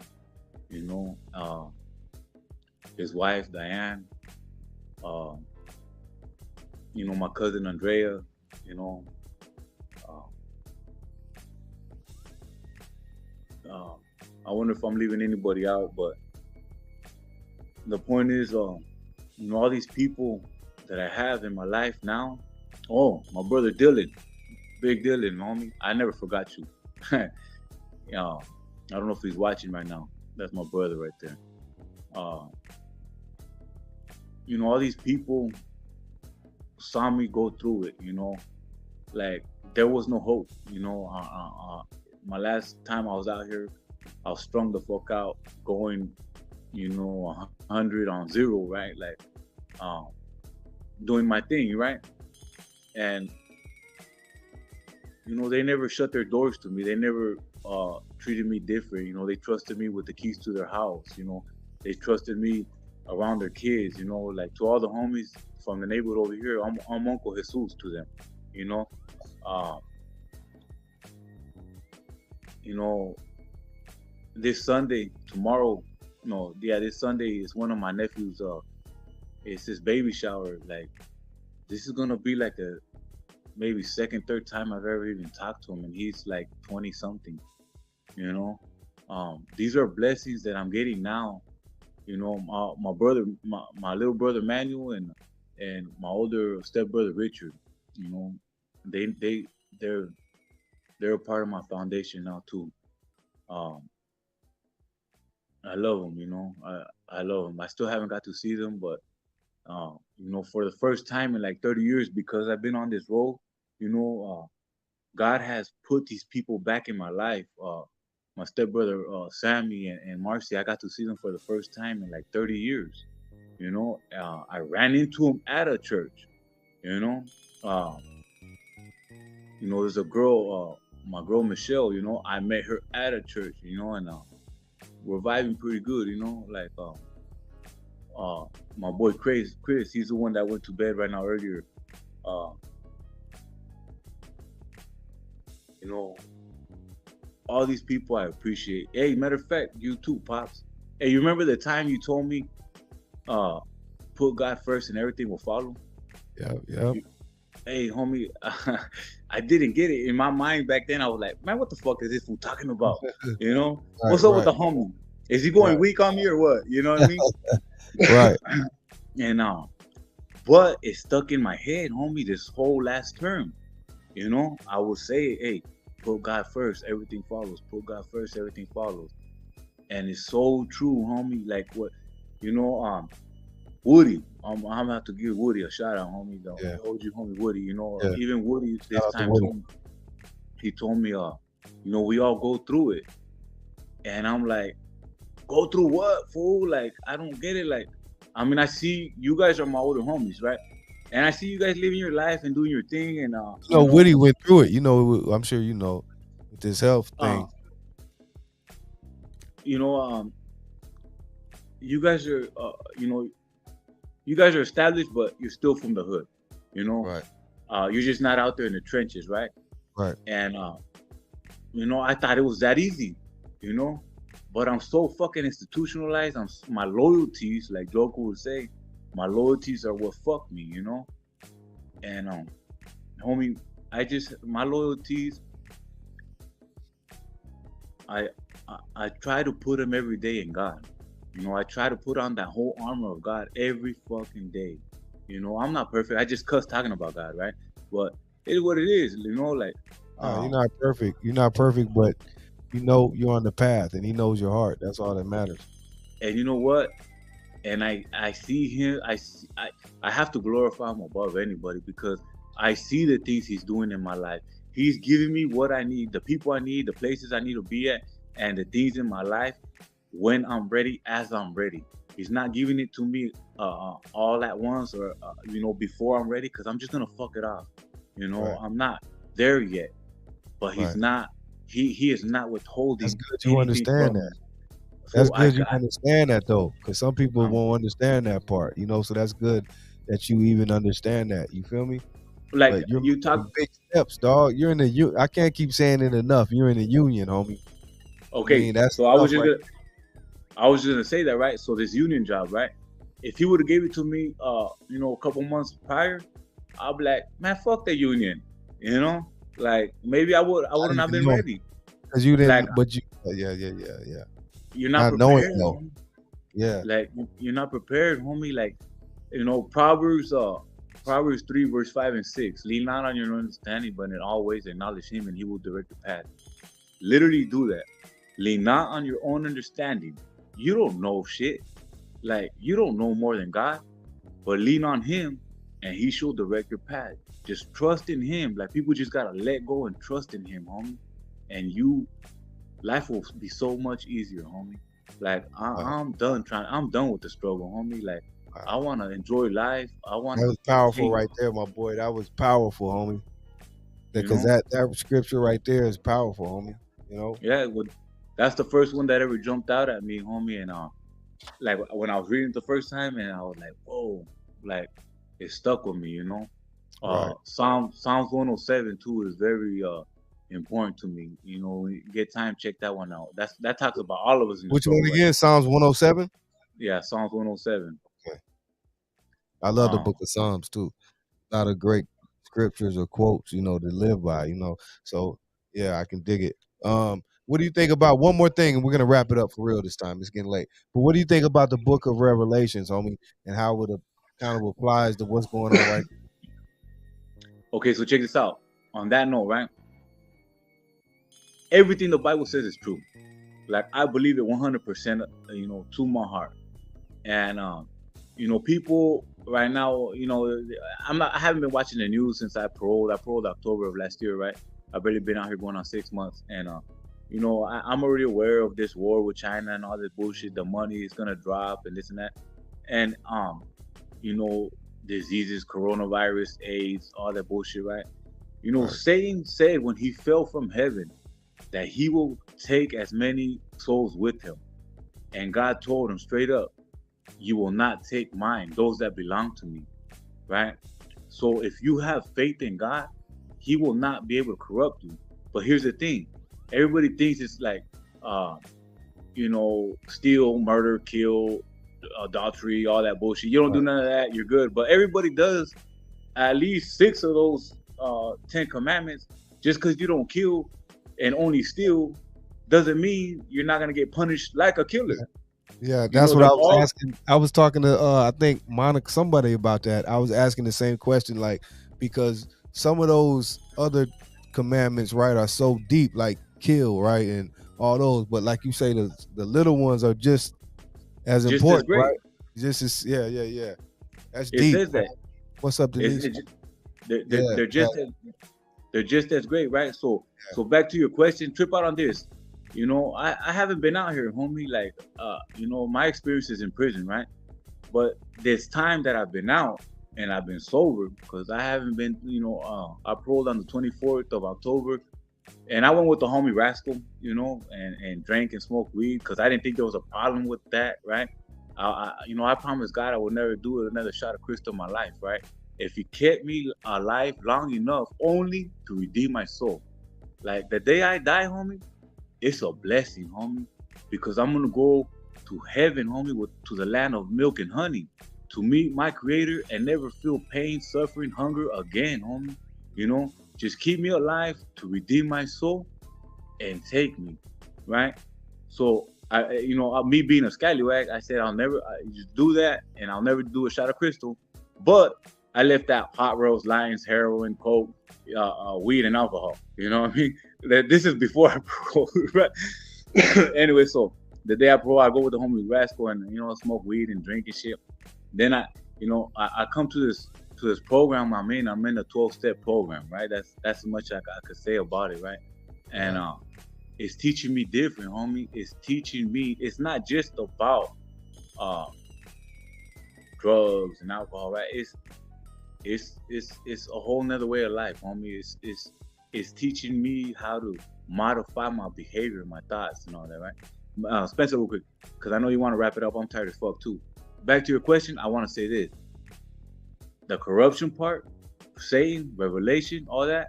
His wife Diane, my cousin Andrea, I wonder if I'm leaving anybody out, but the point is, all these people that I have in my life now. Oh, my brother Dylan, Big Dylan, homie. I never forgot you. I don't know if he's watching right now. That's my brother right there. All these people saw me go through it, like there was no hope, my last time I was out here, I was strung the fuck out, going, 100 on 0, right? Like, doing my thing, right? And, they never shut their doors to me. They never treated me different. They trusted me with the keys to their house. They trusted me around their kids. Like, to all the homies from the neighborhood over here, I'm Uncle Jesus to them. This Sunday, tomorrow, this Sunday is one of my nephews. It's his baby shower. Like, this is gonna be like a maybe second, third time I've ever even talked to him, and he's like 20 something. These are blessings that I'm getting now. My brother, my little brother Manuel, and my older stepbrother Richard. They're a part of my foundation now too. I love them, I love them. I still haven't got to see them, but for the first time in like 30 years, because I've been on this road, God has put these people back in my life. My stepbrother Sammy and Marcy, I got to see them for the first time in like 30 years. I ran into them at a church. There's a girl, my girl Michelle. I met her at a church. And we're vibing pretty good. Like my boy Chris, he's the one that went to bed right now earlier. All these people I appreciate. Hey, matter of fact, you too, Pops. Hey, you remember the time you told me, put God first and everything will follow? Yeah. hey, homie, I didn't get it. In my mind back then, I was like, man, what the fuck is this fool talking about? You know, Right, what's up with right, the homie? Is he going right, weak on me or what? You know what I mean? right. And but it stuck in my head, homie, this whole last term. You know, I would say, hey, put God first, everything follows. Put God first, everything follows. And it's so true, homie. Like what, you know, Woody. I'm gonna have to give Woody a shout out, homie. The Yeah, OG homie Woody. You know, yeah. even Woody Shout this out to time Woody. he told me, you know, we all go through it. And I'm like, go through what, fool? Like, I don't get it. Like, I mean, I see you guys are my older homies, right? And I see you guys living your life and doing your thing, and You know, Woody went through it. You know, I'm sure you know with this health uh, thing. you know, you guys are, you know, you guys are established, but you're still from the hood. You know, Right, you're just not out there in the trenches, right? right. And you know, I thought it was that easy, you know, but I'm so fucking institutionalized. My loyalties, like Joker would say, my loyalties are what fucked me, you know. And homie, my loyalties, I try to put them every day in God. You know, I try to put on that whole armor of God every fucking day. You know, I'm not perfect. I just cuss talking about God, right? But it is what it is. You know, like You're not perfect. You're not perfect, but you know you're on the path, and He knows your heart. That's all that matters. and you know what? And I see him. I have to glorify him above anybody because I see the things he's doing in my life. He's giving me what I need, the people I need, the places I need to be at, and the things in my life when I'm ready, as I'm ready. He's not giving it to me all at once or you know, before I'm ready, because I'm just gonna fuck it off. You know, Right, I'm not there yet, but he's right. not. He is not That's withholding good you anything understand from that. me. That's So good you understand that though, because some people um, won't understand that part. You know, so that's good that you even understand that. You feel me? like But you're you making talk. big steps, dog. You're in the I can't keep saying it enough. You're in the union, homie. I Okay, mean, that's so I was tough, just right? gonna say that, right? So this union job, right? If he would have gave it to me, you know, a couple months prior, I'd be like, man, fuck the union. You know, like maybe I I wouldn't didn't have even been know ready. because you Like didn't. But you, yeah. you're not Not knowing prepared. though. Yeah, Like you're not prepared, homie. Like you know, Proverbs 3 verse 5 and 6. Lean not on your understanding, but in all ways acknowledge Him, and He will direct your path. Literally do that. Lean not on your own understanding. You don't know shit. Like you don't know more than God, but lean on Him, and He shall direct your path. Just trust in Him. Like people just gotta let go and trust in Him, homie. And life will be so much easier, homie. Like wow, I'm done trying. I'm done with the struggle, homie. Like wow. I want to enjoy life. I want That to was powerful take, right there, my boy. That was powerful, homie. you Because know. that scripture right there is powerful, homie. You know, Yeah, that's the first one that ever jumped out at me, homie. And like when I was reading it the first time, and I was like, whoa, like it stuck with me, you know. right? Psalms 107 too is very important to me. You know, when you get time, check that one out. That talks about all of us in the Which one struggle, right? again? Psalms 107. Yeah, Psalms 107. Okay. I love the Um, Book of Psalms too. A lot of great scriptures or quotes, you know, to live by. You know, so yeah, I can dig it. What do you think about one more thing, and we're gonna wrap it up for real this time. It's getting late, but what do you think about the Book of Revelations, homie, and how it kind of applies to what's going on right? okay, so check this out. On that note, right? Everything the Bible says is true. Like I believe it 100%. You know, to my heart. And you know, people right now, you know, I haven't been watching the news since I paroled. I paroled October of last year, right? I've barely been out here going on 6 months, and you know, I'm already aware of this war with China and all this bullshit. The money is gonna drop and this and that, and you know, diseases, coronavirus, AIDS, all that bullshit, right? You know, Right. Satan said when he fell from heaven that he will take as many souls with him, and God told him straight up, you will not take mine, those that belong to me, right? So if you have faith in God, He will not be able to corrupt you. But here's the thing: everybody thinks it's like, you know, steal, murder, kill, adultery, all that bullshit. You don't do Right. none of that, you're good. But everybody does at least 6 of those 10 commandments. Just because you don't kill and only steal doesn't mean you're not gonna get punished like a killer. Yeah, that's know, what I the was all asking. I was talking to I think Monica, somebody about that. I was asking the same question, like, because some of those other commandments, right, are so deep, like kill, right, and all those. But like you say, the little ones are just as just as important, great. right? Just as yeah. That's It deep. says Man. that. What's up, It's, Denise? it, they're, Yeah, they're just as, they're just as great, right? So back to your question, trip out on this. You know, I haven't been out here, homie. Like, you know, my experience is in prison, right? But this time that I've been out and I've been sober, because I haven't been, you know, I paroled on the 24th of October, and I went with the homie Rascal, you know, and drank and smoked weed because I didn't think there was a problem with that, right? You know, I promised God I would never do another shot of crystal in my life, right? If He kept me alive long enough, only to redeem my soul. Like the day I die, homie, it's a blessing, homie, because I'm gonna go to heaven, homie, to the land of milk and honey, to meet my Creator and never feel pain, suffering, hunger again, homie. You know, just keep me alive to redeem my soul and take me, right? So you know, me being a scallywag, I said I'll never just do that, and I'll never do a shot of crystal. But I left out hot rolls, lines, heroin, coke, weed, and alcohol. You know what I mean? This is before I parole, right? Anyway, so the day I parole, I go with the homie Rascal and, you know, smoke weed and drink and shit. Then I come to this program I'm in. I'm in a 12-step program, right? That's as much I could say about it, right? And it's teaching me different, homie. It's teaching me. It's not just about drugs and alcohol, right? It's a whole nother way of life, homie. It's teaching me how to modify my behavior, my thoughts, and all that, right? Spencer, real quick, because I know you want to wrap it up. I'm tired as fuck too. Back to your question, I want to say this: the corruption part, Satan, revelation, all that,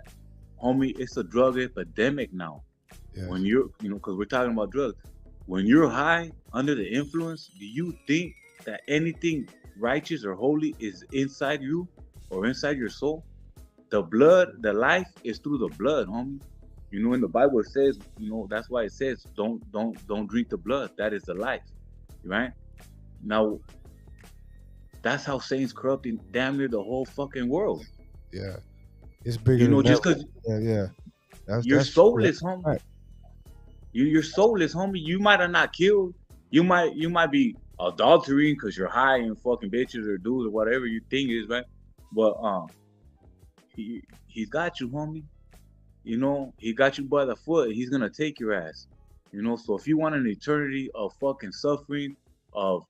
homie, it's a drug epidemic now. Yes. When you're, you know, because we're talking about drugs. When you're high, under the influence, do you think that anything righteous or holy is inside you or inside your soul? The blood, the life is through the blood, homie. You know, in the Bible it says, you know, that's why it says don't drink the blood. That is the life, right? Now, that's how Satan's corrupting damn near the whole fucking world. Yeah, it's bigger. You know, than just that. because Yeah. you're That's soulless, true. homie. Right. You're soulless, homie. You might have not killed. You might be adultering because you're high and fucking bitches or dudes or whatever you think is, right? But he's got you, homie. You know, he got you by the foot. He's gonna take your ass. You know, so if you want an eternity of fucking suffering, of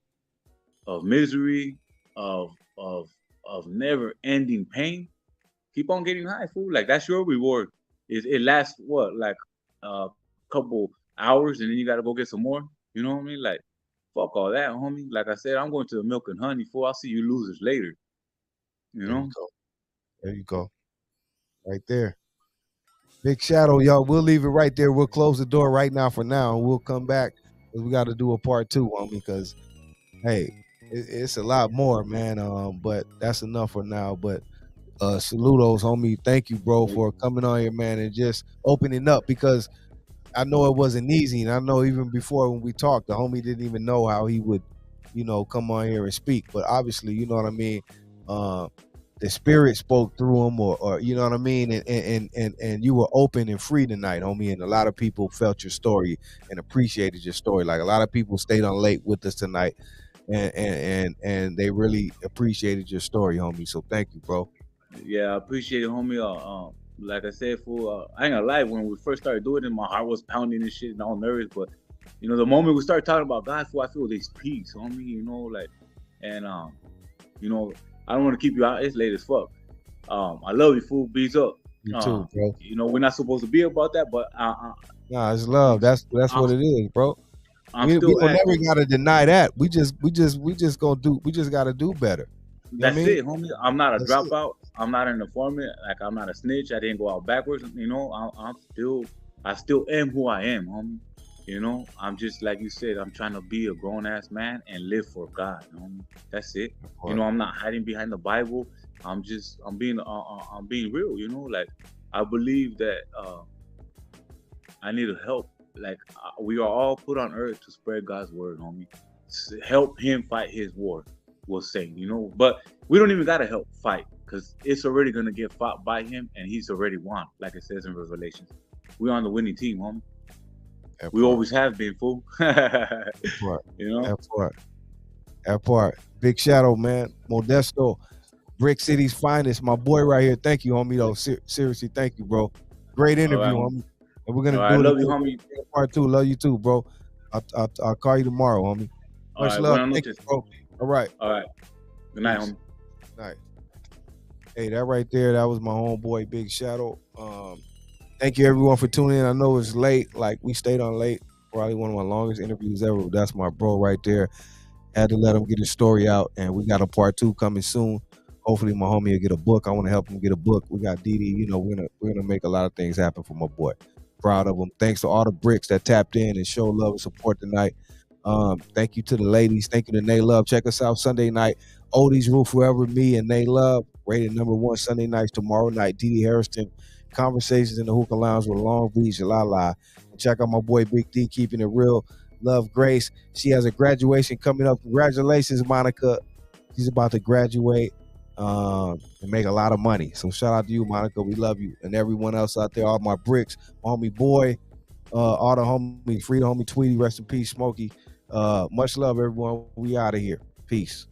misery, of never ending pain, keep on getting high, fool. Like that's your reward. It lasts what, like a couple hours, and then you gotta go get some more. You know what I mean? Like, fuck all that, homie. Like I said, I'm going to the milk and honey, fool. I'll see you losers later. You know? There you go. Right there. Big Shadow, y'all. We'll leave it right there. We'll close the door right now for now, and we'll come back because we got to do a part 2 on me. Because, hey, it's a lot more, man. But that's enough for now. But saludos, homie. Thank you, bro, for coming on here, man, and just opening up, because I know it wasn't easy, and I know even before when we talked, the homie didn't even know how he would, you know, come on here and speak. But obviously, you know what I mean. The spirit spoke through him, or you know what I mean, and you were open and free tonight, homie. And a lot of people felt your story and appreciated your story. Like a lot of people stayed on late with us tonight, and they really appreciated your story, homie. So thank you, bro. Yeah, I appreciate it, homie. Like I said, fool, I ain't gonna lie. When we first started doing it, my heart was pounding and shit, and all nervous. But you know, the moment we started talking about God, fool, I feel this peace, homie. You know, like, and you know, I don't want to keep you out. It's late as fuck. I love you, fool. Beats up. You too, bro. You know, we're not supposed to be about that, but nah, it's love. That's what it is, bro. We don't never gotta deny that. We just gotta do better. That's it, homie. I'm not a dropout. I'm not an informant. Like, I'm not a snitch. I didn't go out backwards. You know, I still am who I am, homie. You know, I'm just like you said. I'm trying to be a grown ass man and live for God. Homie. That's it. You know, I'm not hiding behind the Bible I'm being real, you know. Like, I believe that I need help. Like, we are all put on earth to spread God's word, homie. Help him fight his war, we'll say, you know. But we don't even gotta help fight, because it's already gonna get fought by him, and he's already won, like it says in Revelations. We're on the winning team, homie. We always have been, fool. You know. That part. Big Shadow, man. Modesto, Brick City's finest. My boy right here. Thank you, homie. Though seriously, thank you, bro. Great interview, homie. And we're gonna do it. I love you, homie. Part 2. Love you too, bro. I'll call you tomorrow, homie. Much love. Thank you, bro. All right. Good night, homie. Good night. Hey, that right there, that was my homeboy, Big Shadow. Thank you, everyone, for tuning in. I know it's late. Like, we stayed on late. Probably one of my longest interviews ever. That's my bro right there. Had to let him get his story out, and we got a part 2 coming soon. Hopefully, my homie will get a book. I want to help him get a book. We got DD. You know, we're gonna make a lot of things happen for my boy. Proud of him. Thanks to all the bricks that tapped in and showed love and support tonight. Thank you to the ladies. Thank you to Nay Love. Check us out Sunday night. Oldies Rule Forever. Me and Nay Love. Rated #1 Sunday nights. Tomorrow night. DD Hairston. Conversations in the Hookah Lounge with Long Beach. La. Check out my boy Big D. Keeping it real. Love Grace. She has a graduation coming up. Congratulations, Monica. She's about to graduate and make a lot of money. So shout out to you, Monica. We love you. And everyone else out there, all my bricks, my homie Boy, all the homie, Free the homie Tweety, rest in peace, Smokey. Much love, everyone. We out of here. Peace.